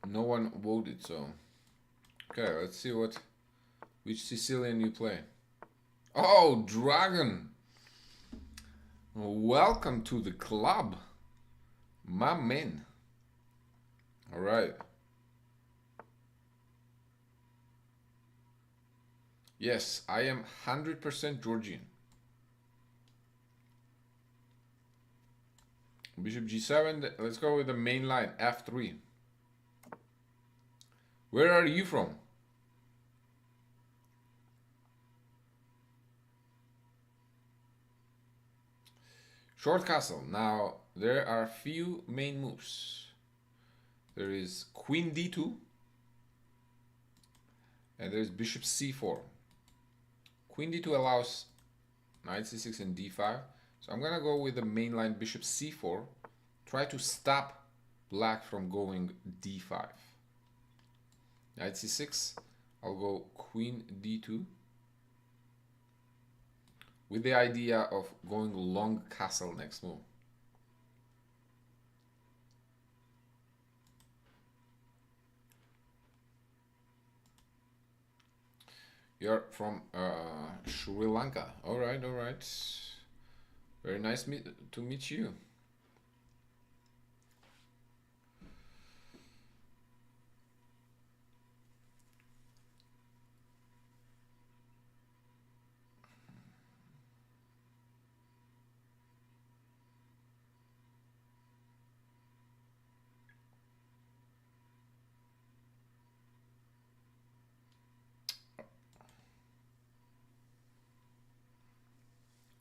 No one voted, so... Okay, let's see which Sicilian you play. Oh, Dragon! Welcome to the club, my man. All right. Yes, I am 100% Georgian. Bishop G7. Let's go with the main line, F3. Where are you from? Short castle. Now, there are few main moves. There is Queen D2. And there's Bishop C4. Queen D2 allows Knight C6 and D5. So I'm going to go with the main line Bishop C4. Try to stop black from going D5. Knight C6. I'll go Queen D2. With the idea of going long castle next move. You're from Sri Lanka. All right, all right. Very nice to meet you.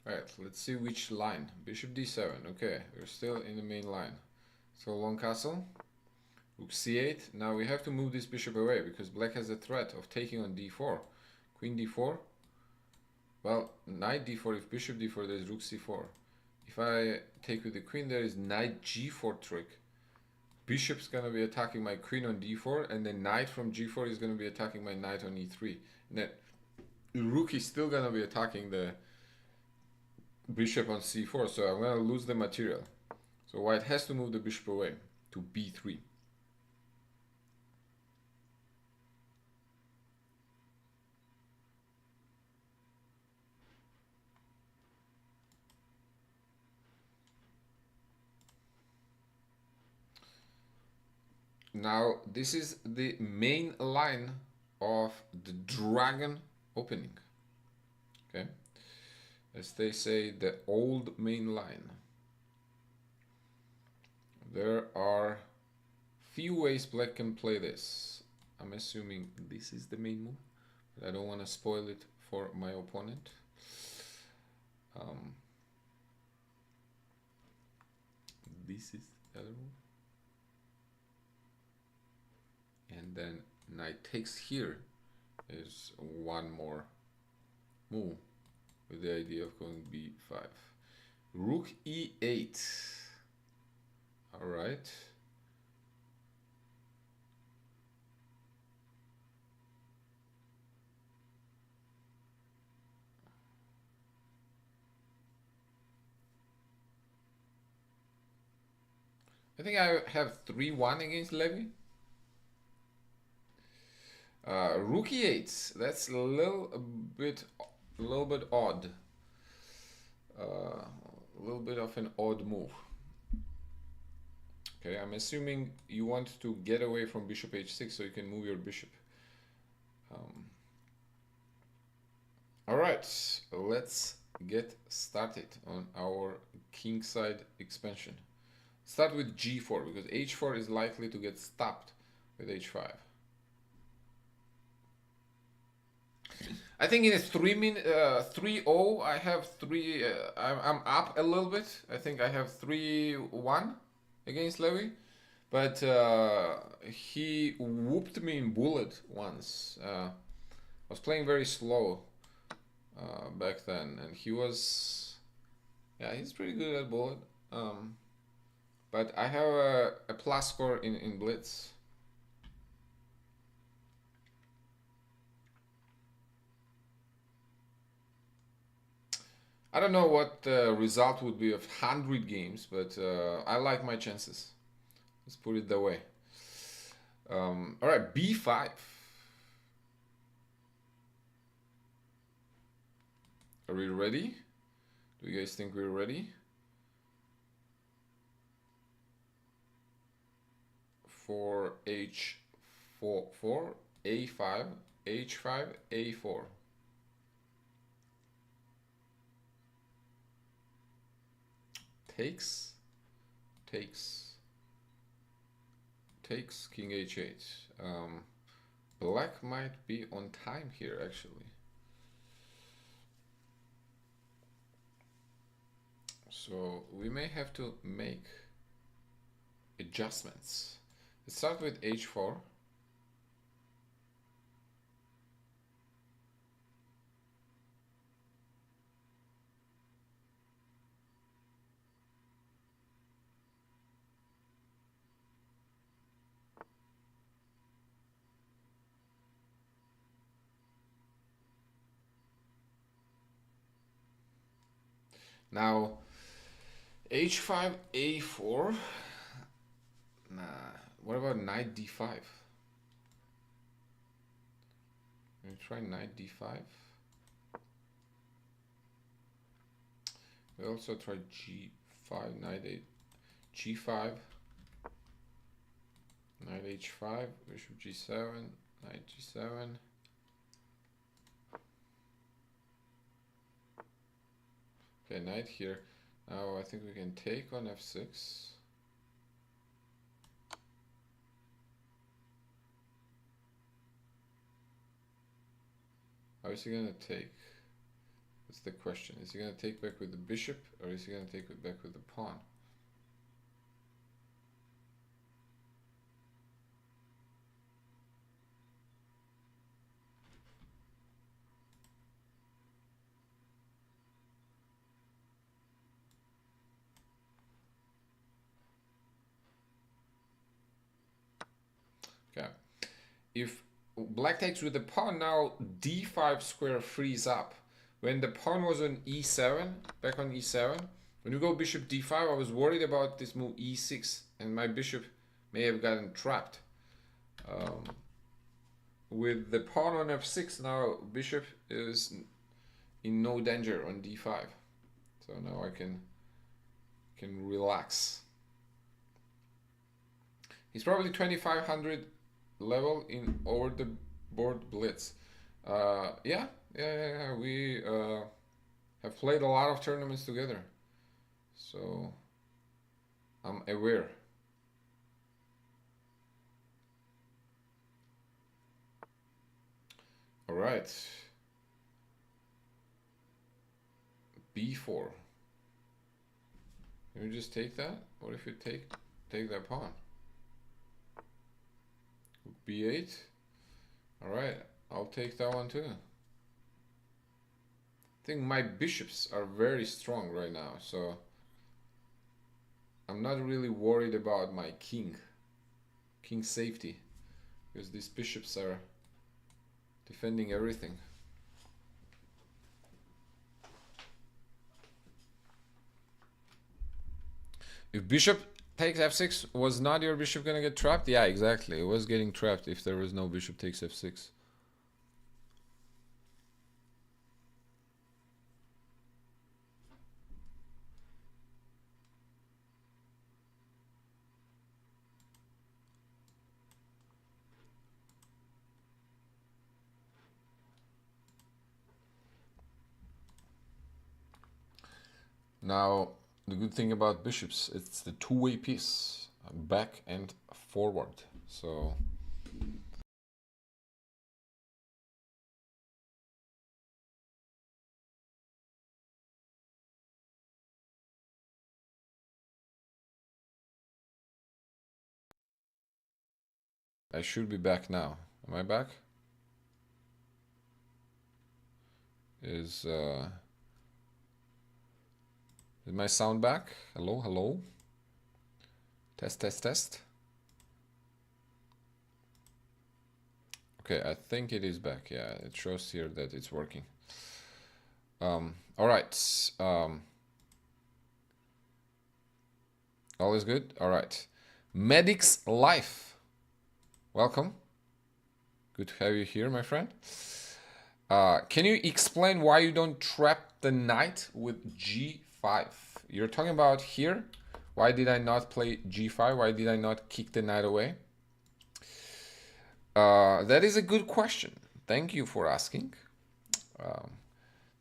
Alright, let's see which line. Bishop D7. Okay, we're still in the main line. So long castle. Rook C8. Now we have to move this bishop away because black has the threat of taking on D4. Queen D4. Well, knight D4. If bishop D4, there's rook C4. If I take with the queen, there is knight G4 trick. Bishop's gonna be attacking my queen on D4, and then knight from G4 is gonna be attacking my knight on E3. And then the rook is still gonna be attacking the bishop on C4, so I'm gonna lose the material. So white has to move the bishop away to B3. Now this is the main line of the dragon opening. Okay, as they say, the old main line. There are few ways black can play this. I'm assuming this is the main move, but I don't want to spoil it for my opponent. This is the other move. And then knight takes here is one more move with the idea of going B5. Rook E8. All right. I think I have 3-1 against Levy. Rook E8. That's a little bit odd. A little bit of an odd move. Okay, I'm assuming you want to get away from bishop h6 so you can move your bishop. All right, let's get started on our kingside expansion. Start with g4 because h4 is likely to get stopped with h5. I think in a 3-0, I have three. I'm up a little bit. I think I have 3-1 against Levy, but he whooped me in bullet once. I was playing very slow back then, and he was, yeah, he's pretty good at bullet. But I have a plus score in Blitz. I don't know what the result would be of 100 games, but I like my chances. Let's put it that way. All right, B5. Are we ready? Do you guys think we're ready? For H4, A5, H5, A4. Takes, King H8. Black might be on time here, actually. So we may have to make adjustments. Let's start with H4. Now, H5, A4. Nah, what about knight D5? Let me try knight D5. We also try G5, knight 8, G5, knight H5, bishop G7, knight G7. Okay, knight here. Now I think we can take on F6. How is he gonna take? That's the question. Is he gonna take back with the bishop, or is he gonna take it back with the pawn? Okay. If black takes with the pawn, now D5 square frees up. When the pawn was on E7, back on E7, when you go bishop D5, I was worried about this move E6, and my bishop may have gotten trapped. With the pawn on F6, now bishop is in no danger on D5. So now I can relax. He's probably 2500 level in over the board Blitz. Yeah, we have played a lot of tournaments together, so I'm aware. All right, B4. Can we just take that? What if you take that pawn? B8. All right, I'll take that one too. I think my bishops are very strong right now, so I'm not really worried about my king safety, because these bishops are defending everything. If bishop takes F6, was not your bishop gonna get trapped? Yeah, exactly. It was getting trapped if there was no bishop takes F6. Now, the good thing about bishops, it's the two-way piece, back and forward. So I should be back now. Am I back? Is my sound back? Hello, hello. Test, test, test. Okay, I think it is back. Yeah, it shows here that it's working. All right. All is good. All right. Medic's Life. Welcome. Good to have you here, my friend. Can you explain why you don't trap the knight with g5? You're talking about here. Why did I not play g5? Why did I not kick the knight away? That is a good question. Thank you for asking.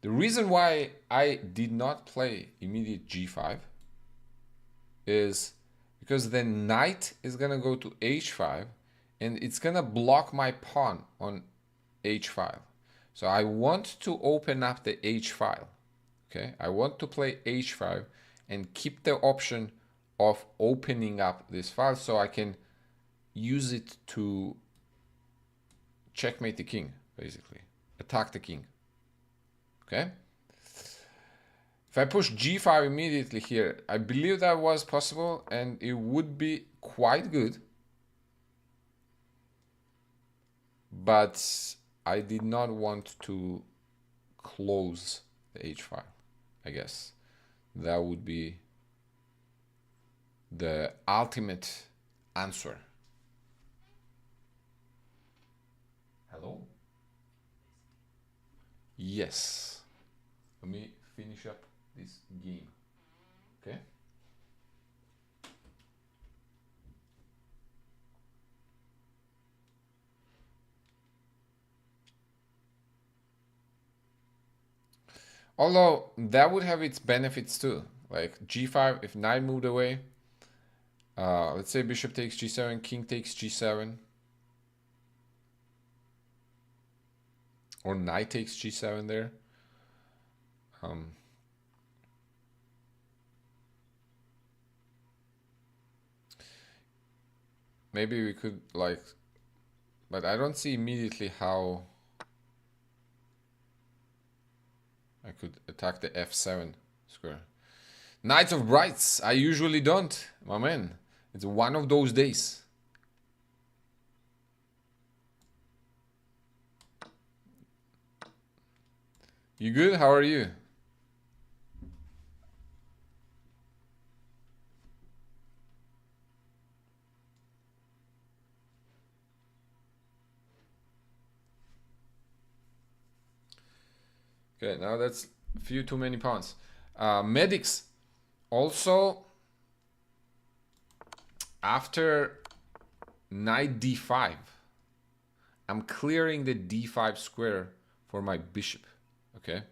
The reason why I did not play immediate g5 is because the knight is gonna go to h5 and it's gonna block my pawn on h5. So I want to open up the h file. Okay, I want to play h5 and keep the option of opening up this file so I can use it to checkmate the king, basically attack the king. Okay, if I push g5 immediately here, I believe that was possible and it would be quite good, but I did not want to close the h file. I guess that would be the ultimate answer. Hello? Yes. Let me finish up this game. Okay? Although that would have its benefits too. Like g5, if knight moved away, let's say bishop takes g7, king takes g7, or knight takes g7 there. Maybe we could like, but I don't see immediately how I could attack the f7 square. Knight of Brights, I usually don't, my man. It's one of those days. You good? How are you? Okay, now that's a few too many pawns. Medics. Also, after knight d5, I'm clearing the d5 square for my bishop. Okay,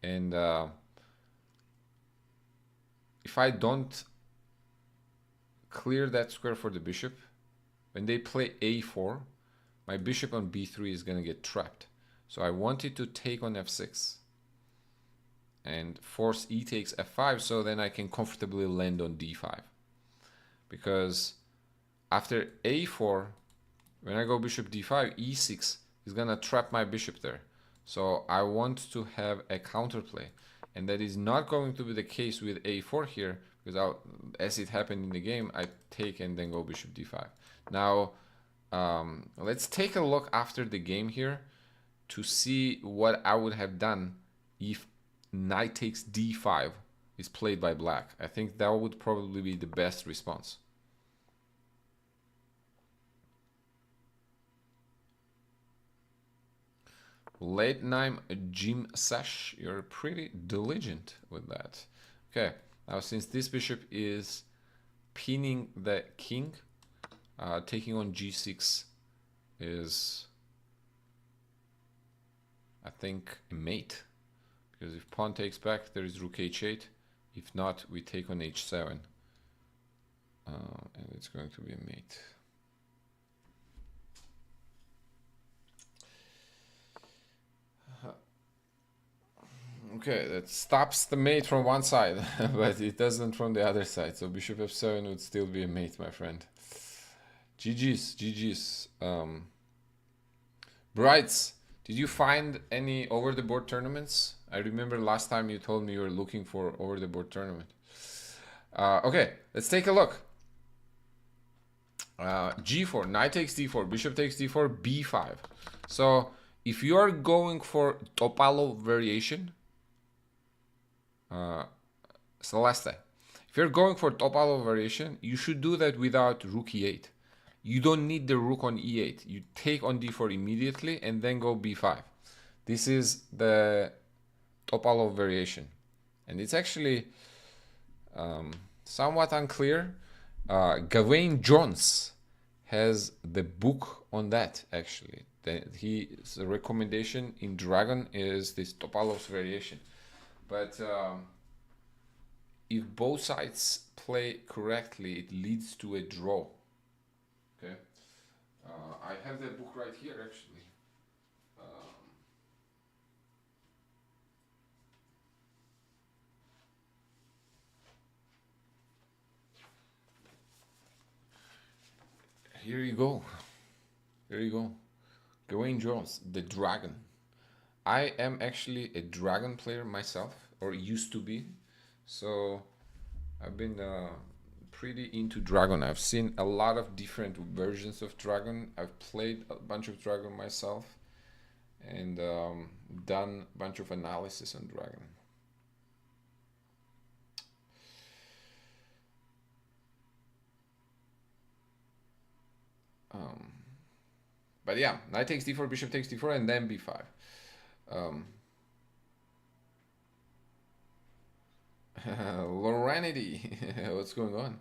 and if I don't clear that square for the bishop, when they play a4, my bishop on b3 is gonna get trapped. So I wanted to take on f6 and force e takes f5, so then I can comfortably land on d5. Because after a4, when I go bishop d5, e6 is gonna trap my bishop there. So I want to have a counterplay, and that is not going to be the case with a4 here, because as it happened in the game, I take and then go bishop d5. Now let's take a look after the game here to see what I would have done if knight takes d5 is played by black. I think that would probably be the best response. Late night gym sesh, you're pretty diligent with that. Okay, now since this bishop is pinning the king, taking on g6 is, I think, a mate. Because if pawn takes back, there is rook h8. If not, we take on h7. And it's going to be a mate. Okay, that stops the mate from one side, but it doesn't from the other side. So bishop f7 would still be a mate, my friend. GG's. Brights, did you find any over the board tournaments? I remember last time you told me you were looking for over the board tournament. Okay, let's take a look. G4, knight takes d4, bishop takes d4, b5. So if you are going for Topalov variation, Celeste, if you're going for Topalov variation, you should do that without rook e8. You don't need the rook on e8. You take on d4 immediately and then go b5. This is the Topalov variation. And it's actually somewhat unclear. Gawain Jones has the book on that, actually. His recommendation in Dragon is this Topalov's variation. But if both sides play correctly, it leads to a draw. Okay, I have that book right here, actually. Here you go. There you go. Gawain Jones, the Dragon. I am actually a Dragon player myself, or used to be. So I've been pretty into Dragon. I've seen a lot of different versions of Dragon. I've played a bunch of Dragon myself and done a bunch of analysis on Dragon. But yeah, knight takes d4, bishop takes d4, and then b5. Loranity, what's going on?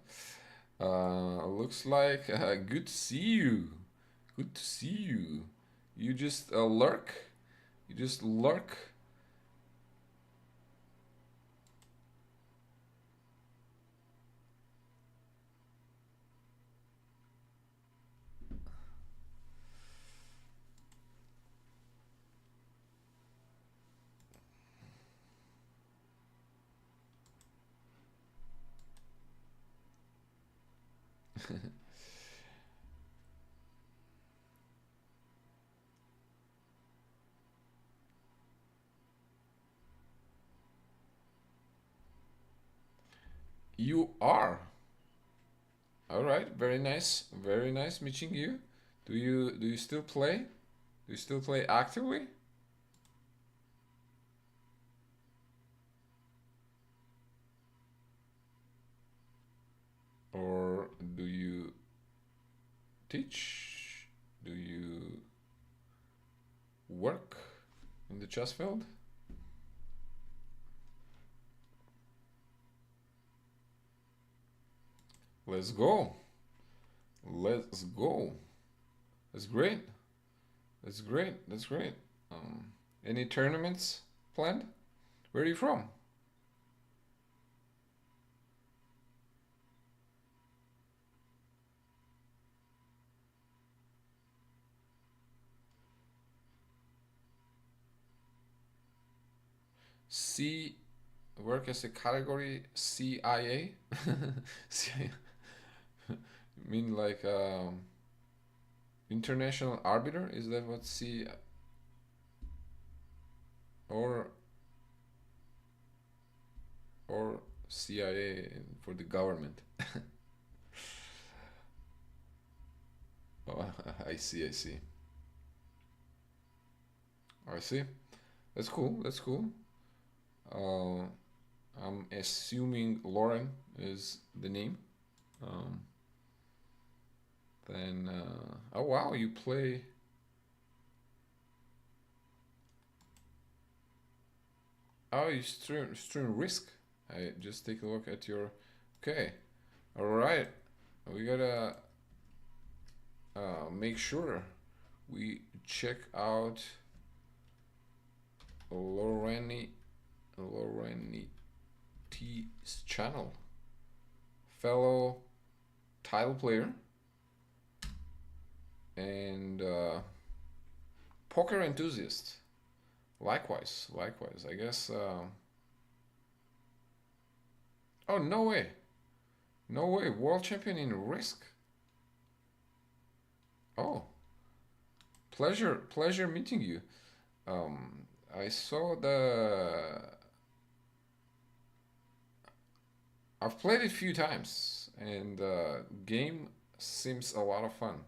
Looks like good to see you. Good to see you. You just lurk. You just lurk. You are. All right, very nice meeting you. Do you still play? Do you still play actively? Or do you teach? Do you work in the chess field? Let's go. Let's go. That's great. That's great. That's great. Any tournaments planned? Where are you from? C, work as a category CIA? CIA. You mean like international arbiter? Is that what C, or CIA for the government? Oh, I see. I see. That's cool. That's cool. I'm assuming Lauren is the name. Then, oh wow, you play. Oh, you stream Risk. I just take a look at your. Okay, all right. We gotta make sure we check out Lorenity's channel. Fellow title player and poker enthusiast. Likewise. I guess. Oh, no way. No way. World champion in Risk. Oh, pleasure meeting you. I saw the. I've played it a few times, and the game seems a lot of fun.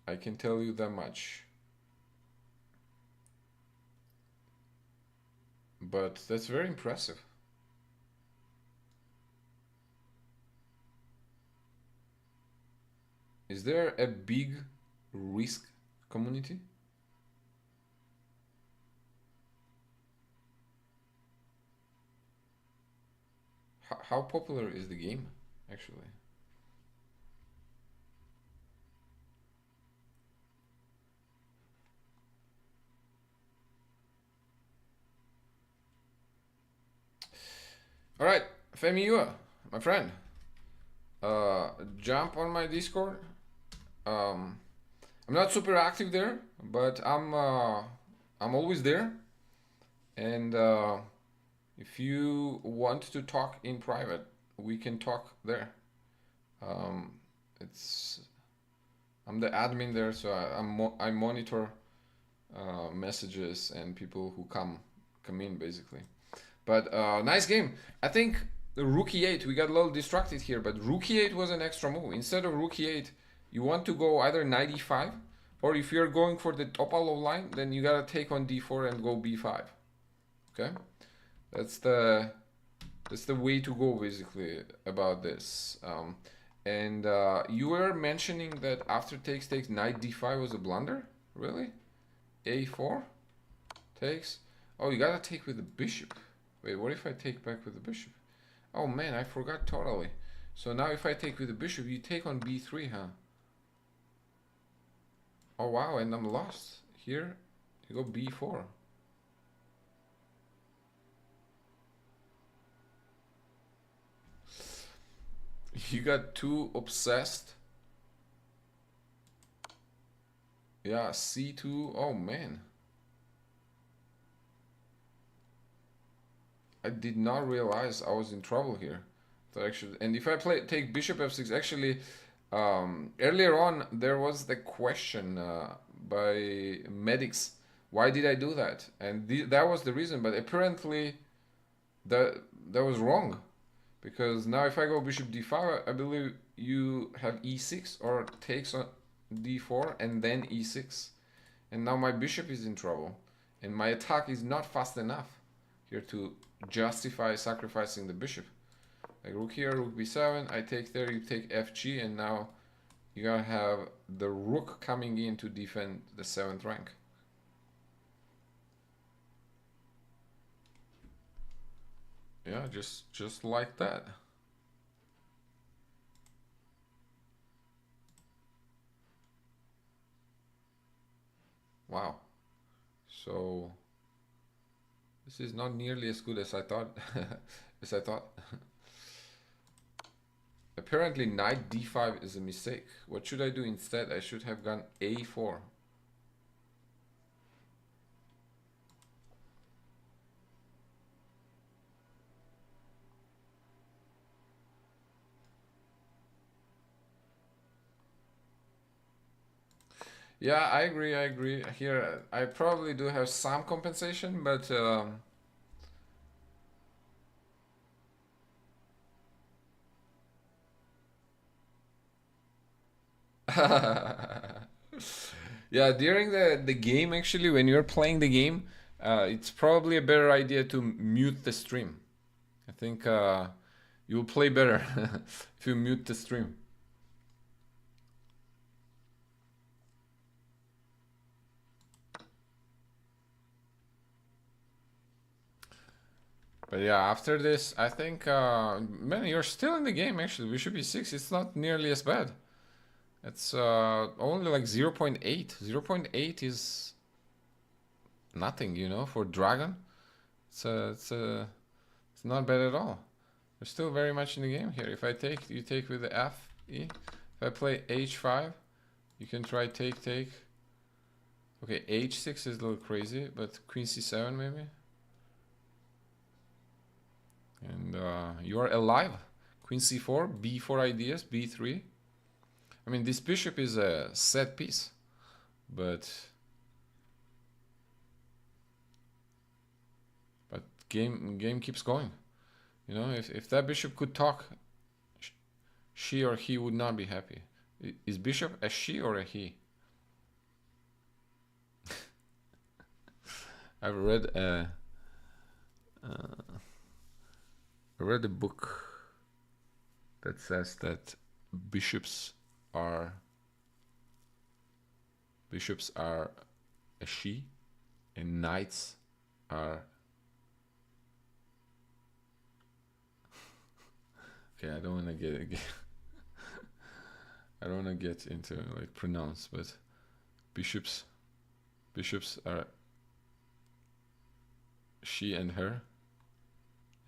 I can tell you that much. But that's very impressive. Is there a big risk community? How popular is the game, actually? All right, Femi Yua, my friend, jump on my Discord. Um, I'm not super active there, but I'm always there. And if you want to talk in private, we can talk there. Um, it's I'm the admin there, so I monitor messages and people who come in basically. But nice game. I think the Rookie 8, we got a little distracted here, but Rookie 8 was an extra move. Instead of Rookie 8, you want to go either knight e5, or if you're going for the Topalov line, then you gotta take on d4 and go b5. Okay? That's the way to go basically about this. And you were mentioning that after takes knight d5 was a blunder? Really? a4 takes? Oh, you gotta take with the bishop. Wait, what if I take back with the bishop? Oh man, I forgot totally. So now if I take with the bishop, you take on b3, huh? Oh wow, and I'm lost. Here, you go b4. You got too obsessed. Yeah, c2. Oh man. I did not realize I was in trouble here. So actually, and if I take bishop f6, actually, earlier on there was the question by medics, why did I do that? And that was the reason. But apparently, that was wrong, because now if I go bishop d5, I believe you have e6 or takes on d4 and then e6, and now my bishop is in trouble, and my attack is not fast enough here to justify sacrificing the bishop. Like rook here, rook b7, I take there, you take fg, and now you gotta have the rook coming in to defend the 7th rank. Yeah, just like that. Wow. So this is not nearly as good as I thought. Apparently knight d5 is a mistake. What should I do instead? I should have gone a4. Yeah, I agree. Here, I probably do have some compensation, but yeah, during the game, actually, when you're playing the game, it's probably a better idea to mute the stream. I think you'll play better if you mute the stream. But yeah, after this, I think, man, you're still in the game, actually. Bishop e6, it's not nearly as bad. It's only like 0.8. 0.8 is nothing, you know, for dragon. It's not bad at all. You're still very much in the game here. If I take, you take with the f, e. If I play h5, you can try take. Okay, h6 is a little crazy, but queen c7 maybe. And you are alive. Queen c4, b4 ideas, b3. I mean, this bishop is a set piece, but game keeps going. You know, if that bishop could talk, she or he would not be happy. Is bishop a she or a he? I've read a book that says that bishops are a she, and knights are. Okay, I don't want to get I don't want to get into like pronounce, but bishops are she and her,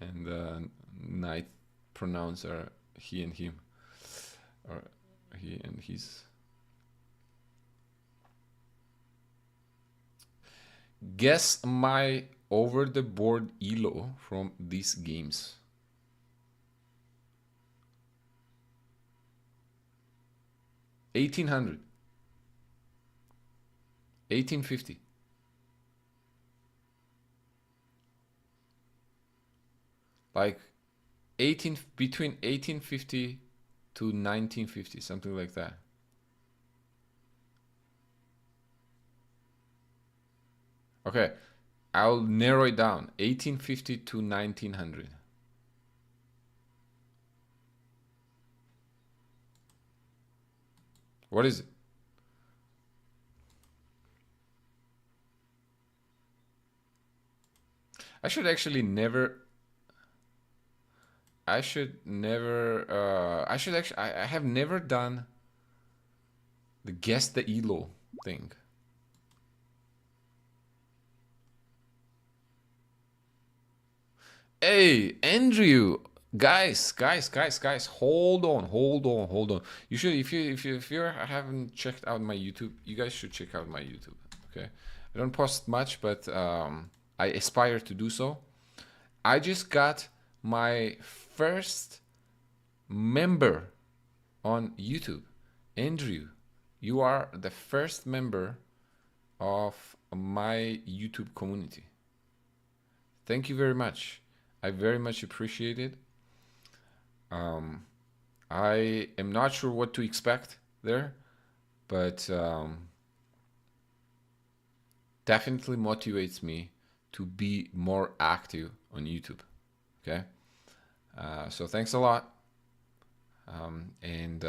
and knight pronouns are he and him, or he and his. Guess my over the board elo from these games. 1800, 1850. Like between 1850 to 1950, something like that. Okay, I'll narrow it down. 1850 to 1900. What is it? I should actually never. I have never done the guess the elo thing. Hey, Andrew, guys, hold on. You should, if you haven't checked out my YouTube, you guys should check out my YouTube. Okay, I don't post much, but I aspire to do so. I just got my first member on YouTube. Andrew, you are the first member of my YouTube community. Thank you very much. I very much appreciate it. I am not sure what to expect there, but definitely motivates me to be more active on YouTube. Okay, so thanks a lot, and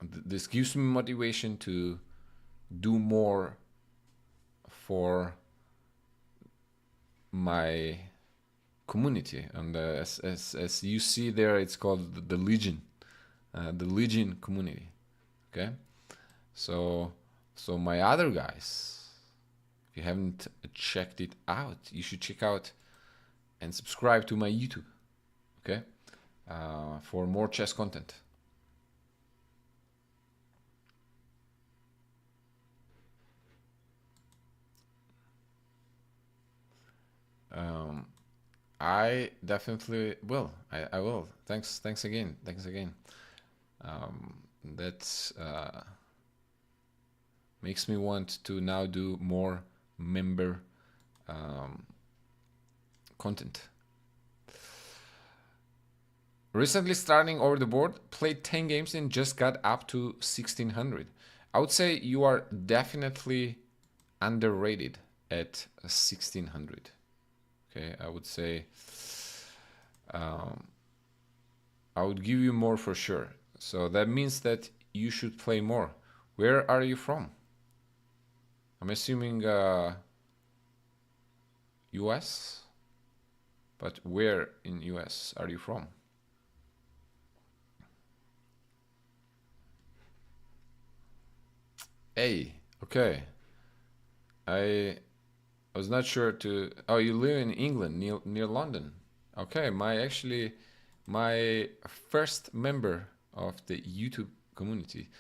this gives me motivation to do more for my community. And as you see there, it's called the Legion community. Okay, so my other guys, if you haven't checked it out, you should check out and subscribe to my YouTube. Okay, for more chess content. I definitely will. I will. Thanks again. That makes me want to now do more member content. Recently starting over the board, played 10 games and just got up to 1600. I would say you are definitely underrated at 1600. Okay, I would say I would give you more for sure. So that means that you should play more. Where are you from? I'm assuming US, but where in US are you from? Hey, okay. I was not sure to. Oh, you live in England, near London. Okay, my first member of the YouTube community,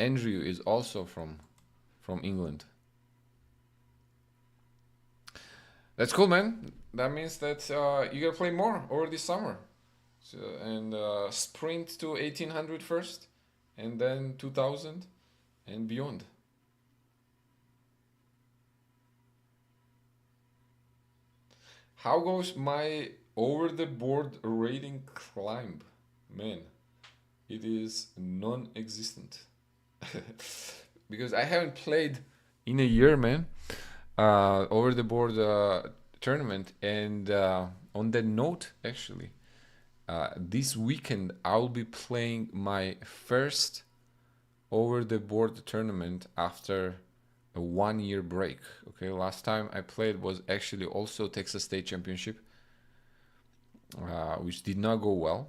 Andrew, is also from England. That's cool, man. That means that you gotta play more over this summer. So, and sprint to 1800 first, and then 2000 and beyond. How goes my over the board rating climb? Man, it is non existent. Because I haven't played in a year, man. Over the board tournament. And on that note, actually, this weekend I'll be playing my first over the board tournament after a 1 year break. Okay, last time I played was actually also Texas State Championship, which did not go well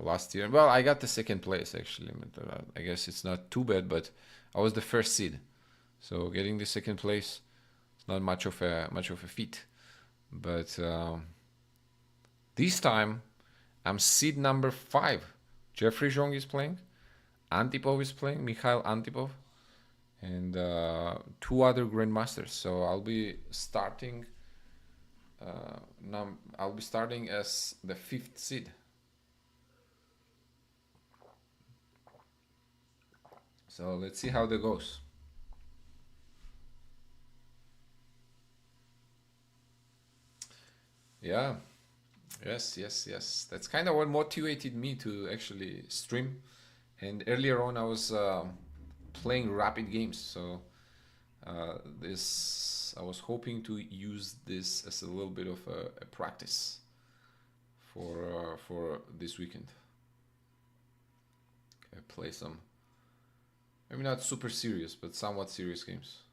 last year. Well, I got the second place actually. But, I guess it's not too bad, but I was the first seed, so getting the second place is not much of a feat. But this time I'm seed number 5. Jeffrey Zhong is playing, Antipov is playing, Mikhail Antipov, and 2 other grandmasters. So I'll be starting. I'll be starting as the 5th seed. So let's see how that goes. Yeah. Yes. That's kind of what motivated me to actually stream. And earlier on, I was playing rapid games, so this I was hoping to use this as a little bit of a practice for this weekend. Okay, play some, maybe not super serious, but somewhat serious games.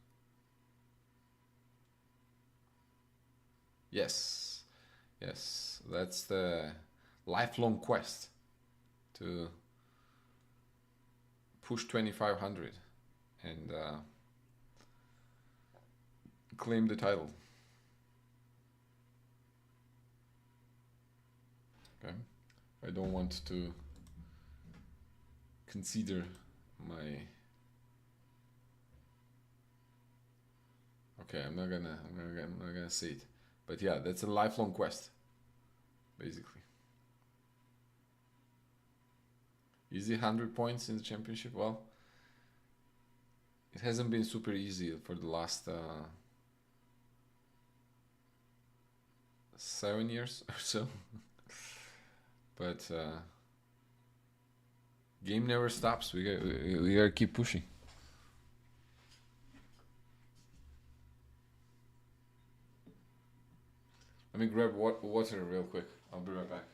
Yes, that's the lifelong quest to push 2500 and claim the title. Okay, I don't want to consider my. Okay, I'm not gonna say it, but yeah, that's a lifelong quest, basically. Easy 100 points in the championship. Well, it hasn't been super easy for the last 7 years or so. But game never stops. We gotta keep pushing. Let me grab water real quick. I'll be right back.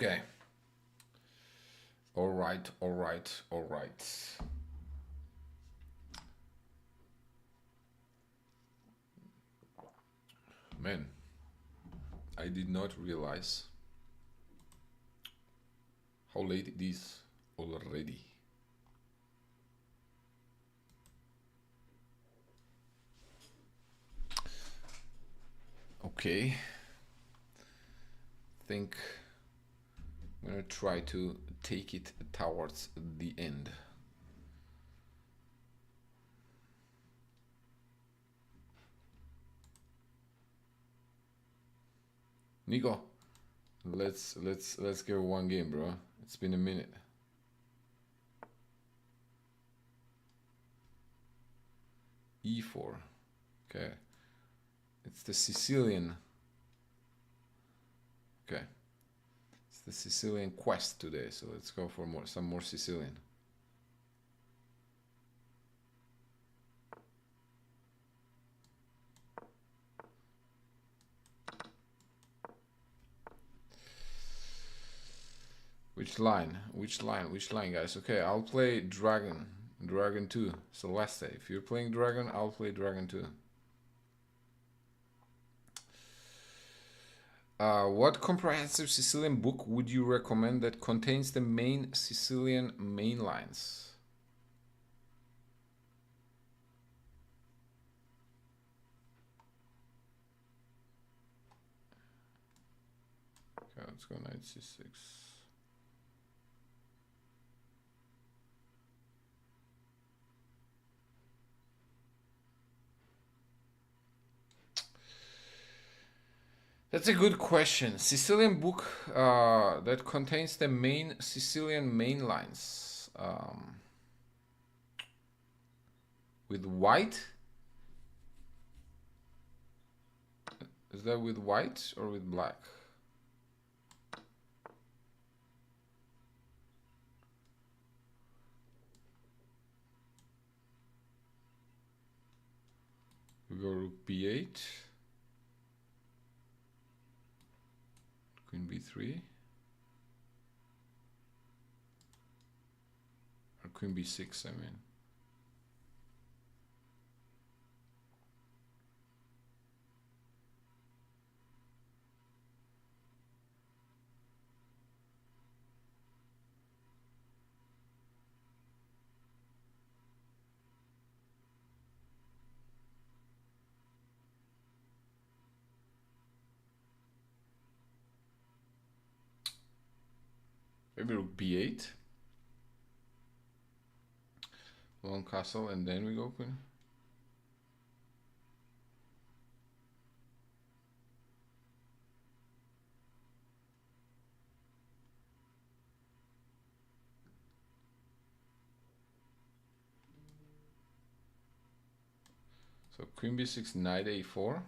Okay. All right, all right, all right. Man, I did not realize how late it is already. Okay. I think I'm gonna try to take it towards the end. Nico, let's go one game, bro. It's been a minute. E4. Okay. It's the Sicilian. Okay. It's the Sicilian quest today, so let's go for some more Sicilian. Which line? Which line? Which line, guys? Okay, I'll play Dragon. Dragon 2. Celeste. If you're playing Dragon, I'll play Dragon 2. What comprehensive Sicilian book would you recommend that contains the main Sicilian main lines? Okay, let's go knight c6. That's a good question. Sicilian book that contains the main Sicilian main lines. With white? Is that with white or with black? We go rook b8. Queen b3. Or queen b6, I mean. Maybe rook b8. Long castle, and then we go queen. So queen b6, knight a4.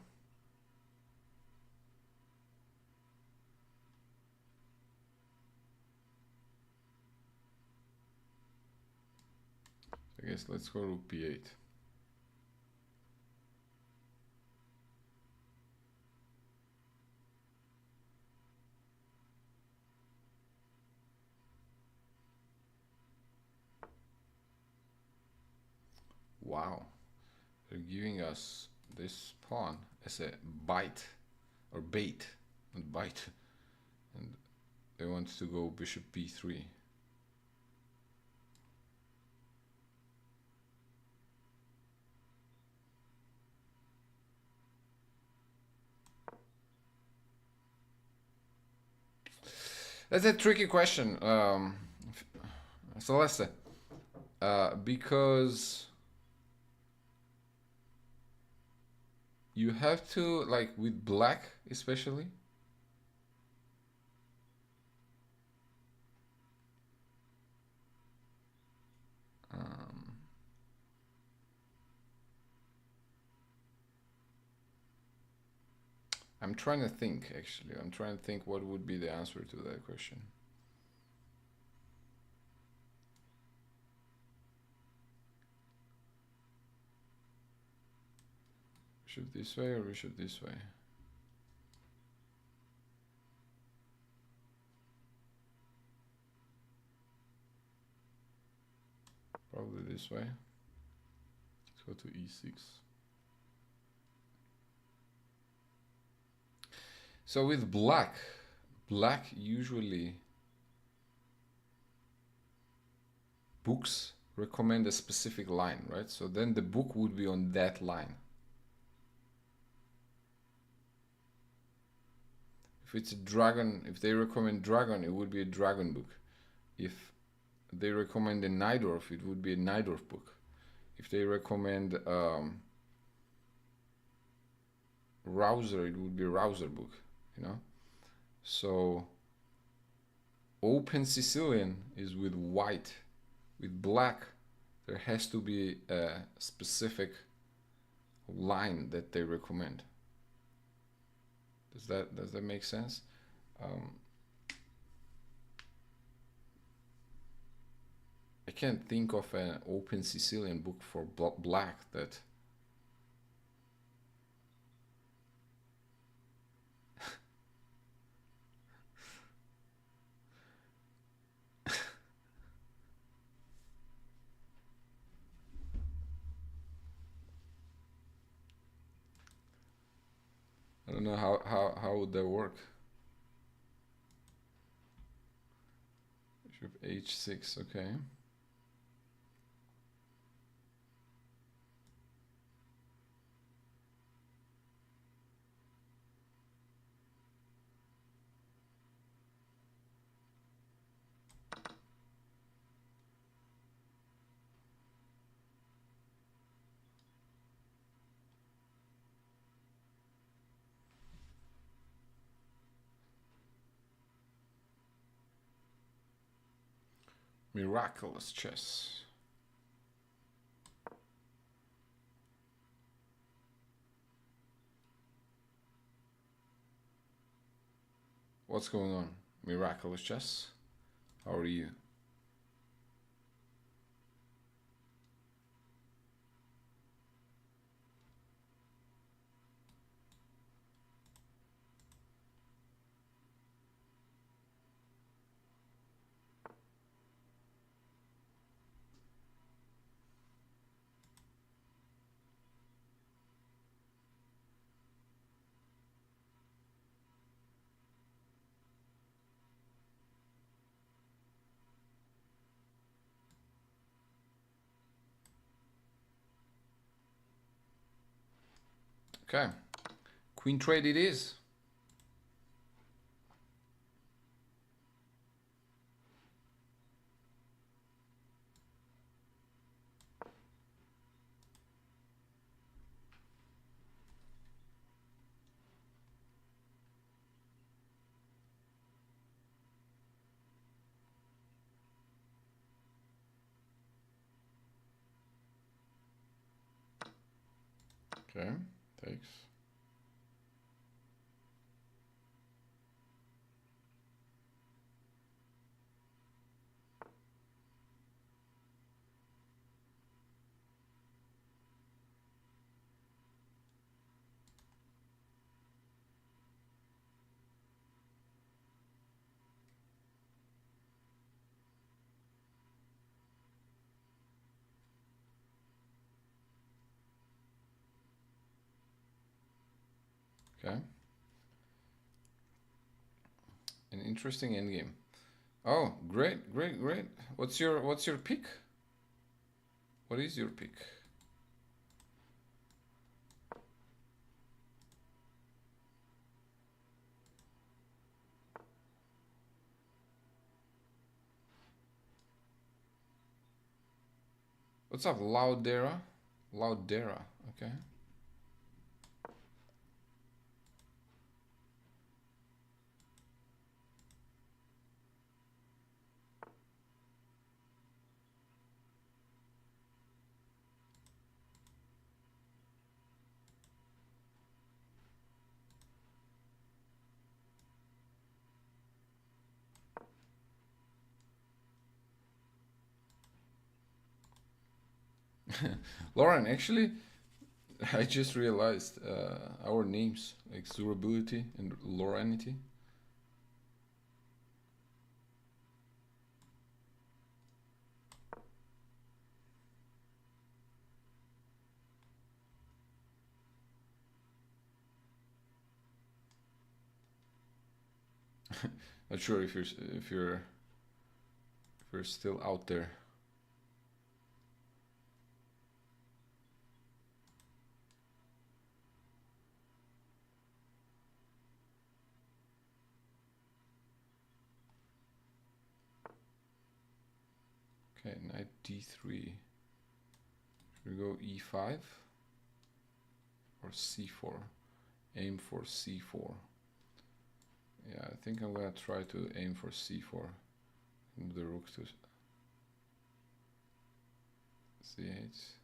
I guess let's go rook b8. Wow, they're giving us this pawn as a bite or bait, not bite, and they want to go bishop b3. That's a tricky question, Celeste, because you have to, like with black especially, I'm trying to think actually. I'm trying to think what would be the answer to that question. Bishop this way or bishop this way? probably this way. Let's go to e6. So with black usually books recommend a specific line, right? So then the book would be on that line. If it's a dragon, if they recommend dragon, it would be a dragon book. If they recommend a Najdorf, it would be a Najdorf book. If they recommend Rouser, it would be a Rouser book, you know? So open Sicilian is with white. With black, there has to be a specific line that they recommend. Does that make sense? I can't think of an open Sicilian book for black that I don't know how would that work. Bishop h6, okay. Miraculous chess. What's going on? Miraculous chess? How are you? Okay, queen trade it is. Okay, takes. Okay. An interesting endgame. Oh, great, great, great. What's your pick? What is your pick? What's up, Loudera? Loudera, okay. Lauren, actually, I just realized our names, like Zurability and Laurenity. Not sure if you're still out there. Okay, knight d3. Should we go e5 or c4? Aim for c4. Yeah, I think I'm gonna try to aim for c4. Move the rook to c8.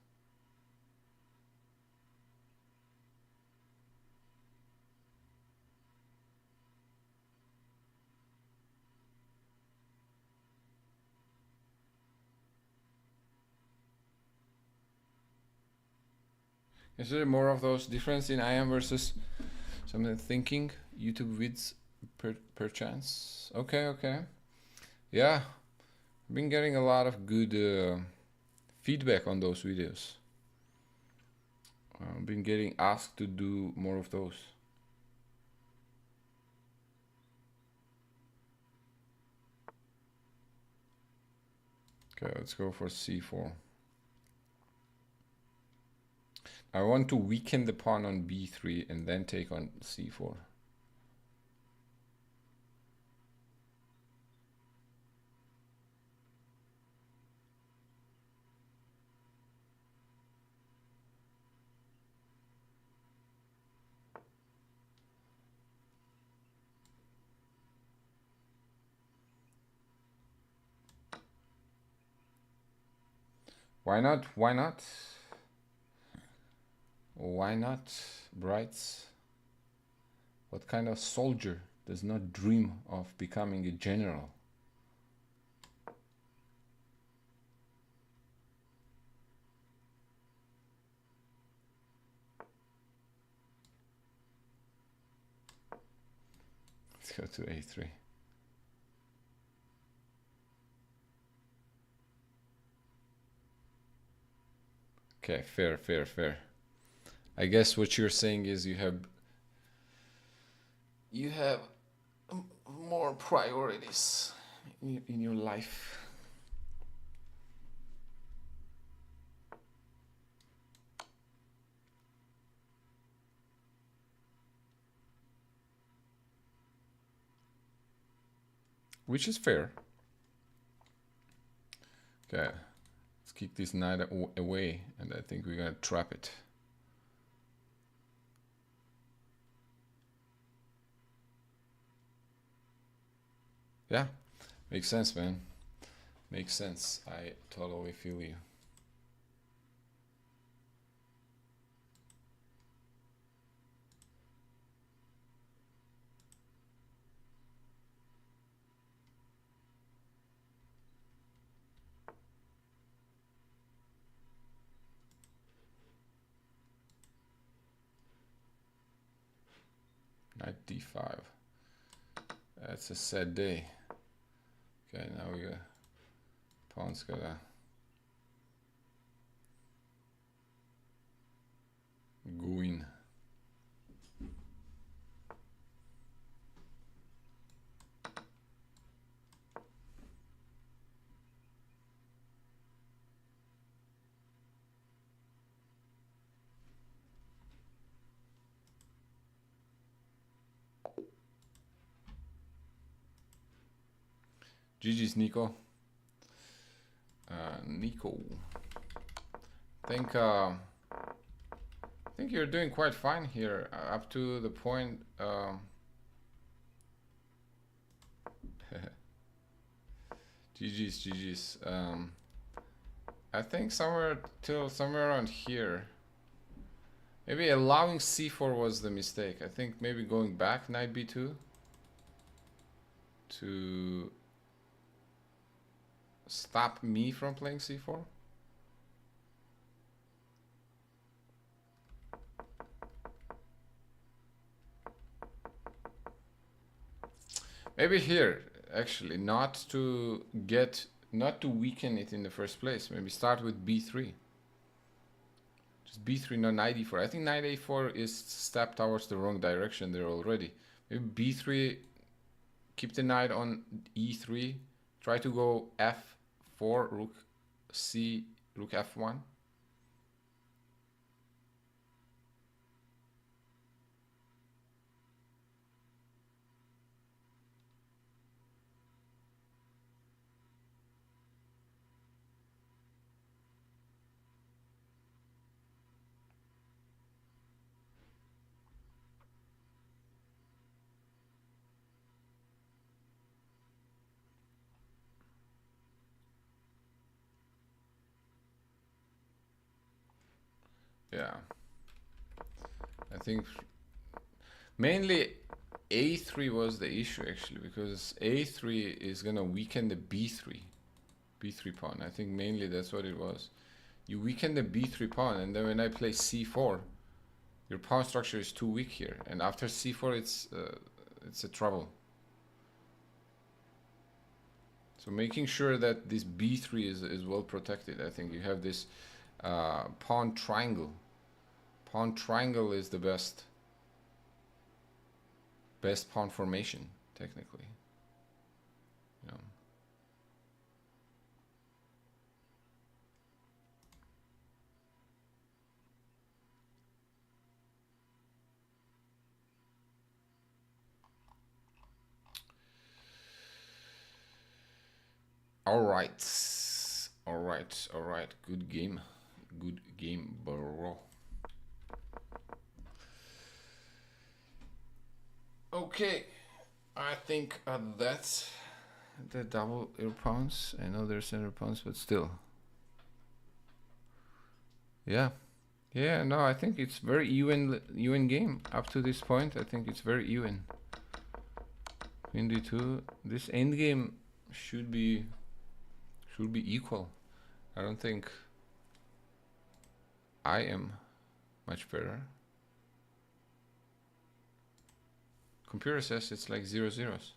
Is there more of those difference in IM versus something thinking? YouTube vids per chance? Okay, okay. Yeah, I've been getting a lot of good feedback on those videos. I've been getting asked to do more of those. Okay, let's go for c4. I want to weaken the pawn on b3 and then take on c4. Why not? Why not? Why not, brights? What kind of soldier does not dream of becoming a general? Let's go to a3. Okay, fair, fair, fair. I guess what you're saying is you have more priorities in your life. Which is fair. Okay, let's kick this knight away, and I think we're gonna trap it. Yeah, makes sense, man. Makes sense. I totally feel you. Knight d5. That's a sad day. Okay, now we got pawn's gotta go in. GG's, Nico. Nico, I think you're doing quite fine here, up to the point. GG's. I think somewhere around here. Maybe allowing c4 was the mistake. I think maybe going back knight b2 to stop me from playing c4. Maybe here, actually, not to weaken it in the first place. Maybe start with b3. Just b3, not knight e4. I think knight a4 is step towards the wrong direction there already. Maybe b3 keep the knight on e3. Try to go f4, rook c, rook f1. Yeah, I think mainly a3 was the issue actually, because a3 is gonna weaken the b3 pawn. I think mainly that's what it was. You weaken the b3 pawn, and then when I play c4, your pawn structure is too weak here, and after c4 it's a trouble. So making sure that this b3 is well protected. I think you have this pawn triangle. Pawn triangle is the best pawn formation technically. You know. All right. Good game, bro. Okay, I think that's the double air pawns. I know there's center pawns, but still. Yeah, no, I think it's very even game up to this point. I think it's very even. Queen d2. This endgame should be equal. I don't think I am much better. Computer says it's like 0-0s.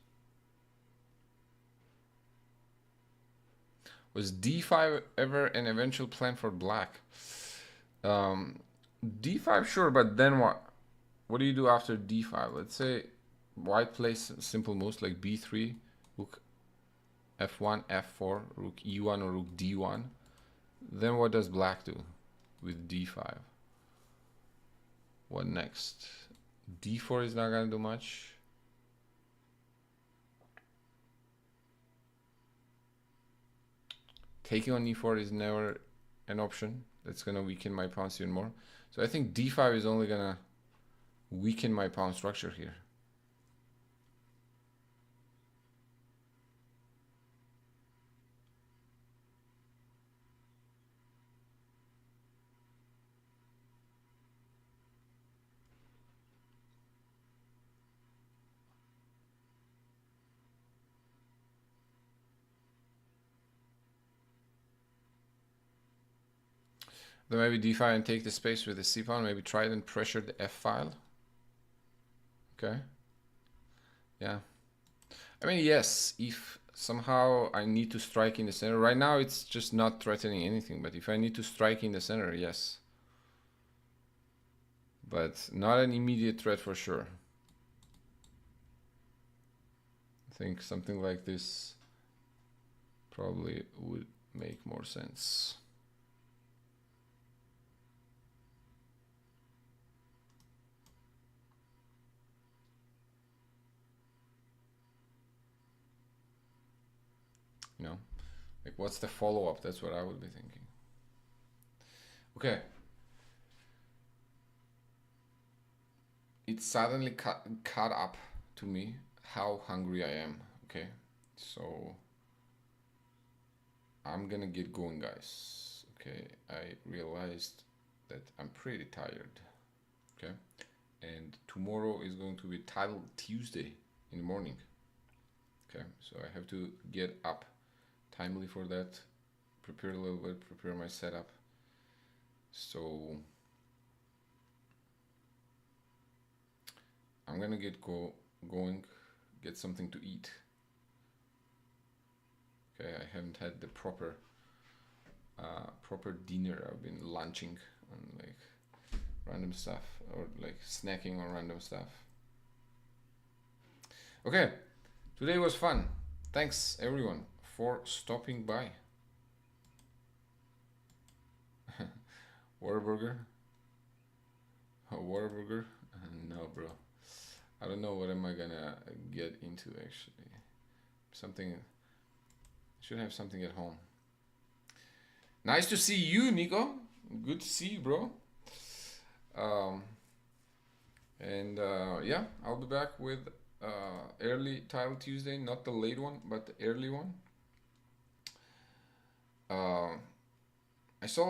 Was d5 ever an eventual plan for black? d5, sure, but then what? What do you do after d5? Let's say white plays simple moves like b3, rook f1, f4, rook e1 or rook d1. Then what does black do with d5? What next? d4 is not gonna do much. Taking on e4 is never an option. That's gonna weaken my pawns even more. So I think d5 is only gonna weaken my pawn structure here. Then maybe d5 and take the space with the c pawn. Maybe try and pressure the f file. Okay. Yeah. I mean, yes, if somehow I need to strike in the center. Right now it's just not threatening anything, but if I need to strike in the center, yes. But not an immediate threat for sure. I think something like this probably would make more sense. You know, like what's the follow-up? That's what I would be thinking. Okay. It suddenly caught up to me how hungry I am. Okay, so I'm gonna get going, guys. Okay, I realized that I'm pretty tired. Okay, and tomorrow is going to be Title Tuesday in the morning. Okay, so I have to get up timely for that, prepare a little bit, prepare my setup. So I'm gonna get going, get something to eat. Okay, I haven't had the proper dinner. I've been lunching on like random stuff or like snacking on random stuff. Okay, Today was fun. Thanks everyone for stopping by. Whataburger? Whataburger? No, bro. I don't know what am I gonna get into actually. Something. Should have something at home. Nice to see you, Nico. Good to see you, bro. Yeah, I'll be back with early Title Tuesday, not the late one, but the early one. I saw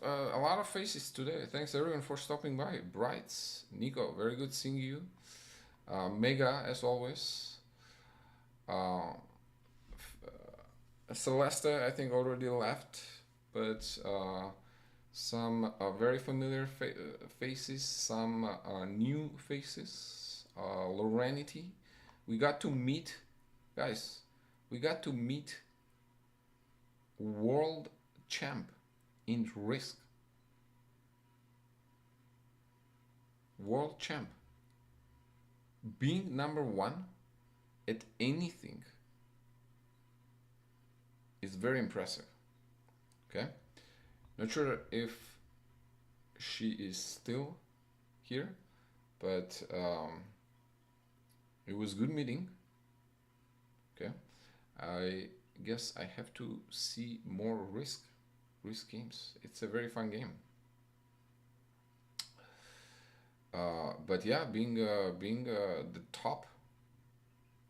a lot of faces today. Thanks everyone for stopping by. Brights, Nico, very good seeing you. Mega as always. Celeste, I think already left, but some very familiar faces, some new faces. Lorenity, we got to meet, guys. We got to meet world champ in Risk. World champ. Being number one at anything is very impressive. Okay, not sure if she is still here, but it was good meeting. Okay, I guess I have to see more risk games. It's a very fun game. But yeah, being the top,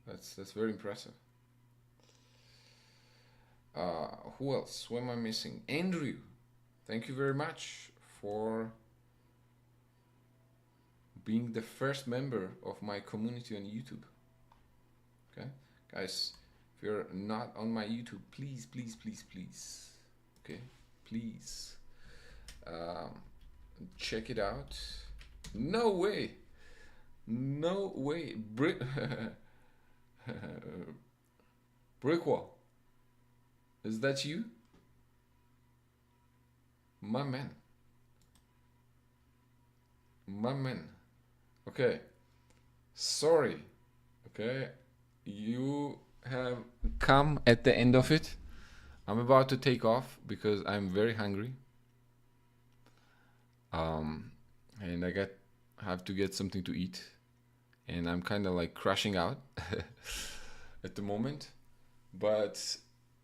that's very impressive. Who else? Who am I missing? Andrew, thank you very much for being the first member of my community on YouTube. Okay, guys, if you're not on my YouTube, please, okay, please, check it out. No way, Brickwall. Is that you? My man. Okay. Sorry. Okay. You have come at the end of it. I'm about to take off because I'm very hungry. And I have to get something to eat. And I'm kind of like crashing out at the moment. But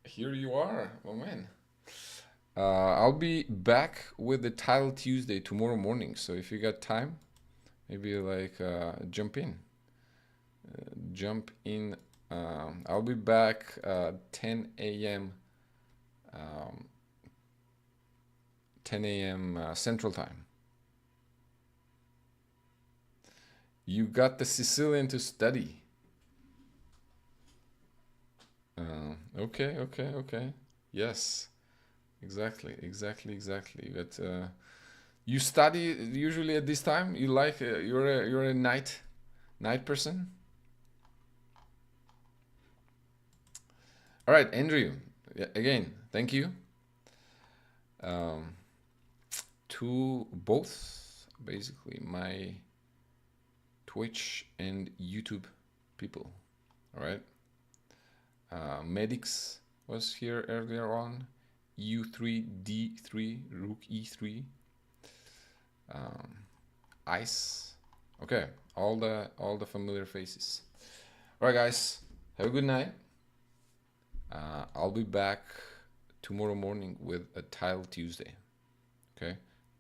here you are, my man. I'll be back with the Title Tuesday tomorrow morning. So if you got time, maybe like jump in. I'll be back 10 a.m. 10 a.m. Central Time. You got the Sicilian to study. Okay. Yes, exactly. But you study usually at this time. You like you're a night person. All right, Andrew. Again, thank you. To both, basically, my Twitch and YouTube people. All right. Medics was here earlier on. U3, D3, Rook E3. Ice. Okay, all the familiar faces. All right, guys. Have a good night. I'll be back tomorrow morning with a Title Tuesday. Okay,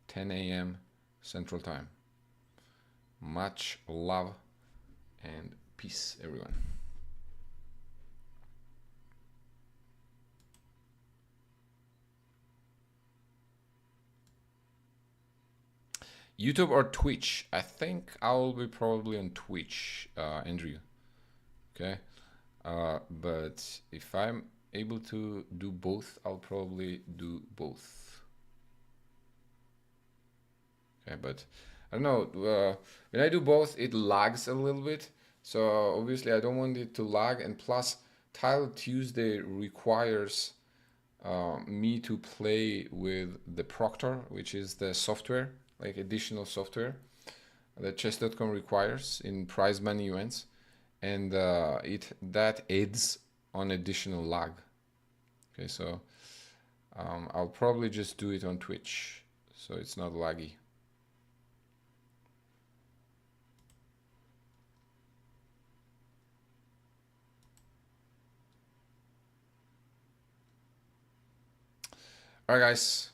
10 a.m. Central Time. Much love and peace, everyone. YouTube or Twitch? I think I'll be probably on Twitch, Andrew. Okay, but if I'm able to do both, I'll probably do both. Okay, but I don't know. When I do both, it lags a little bit. So obviously, I don't want it to lag. And plus, Title Tuesday requires me to play with the Proctor, which is the software, like additional software that chess.com requires in prize money events. and that adds on additional lag. Okay, so I'll probably just do it on Twitch so it's not laggy. All right, guys.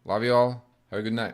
Love you all. Have a good night.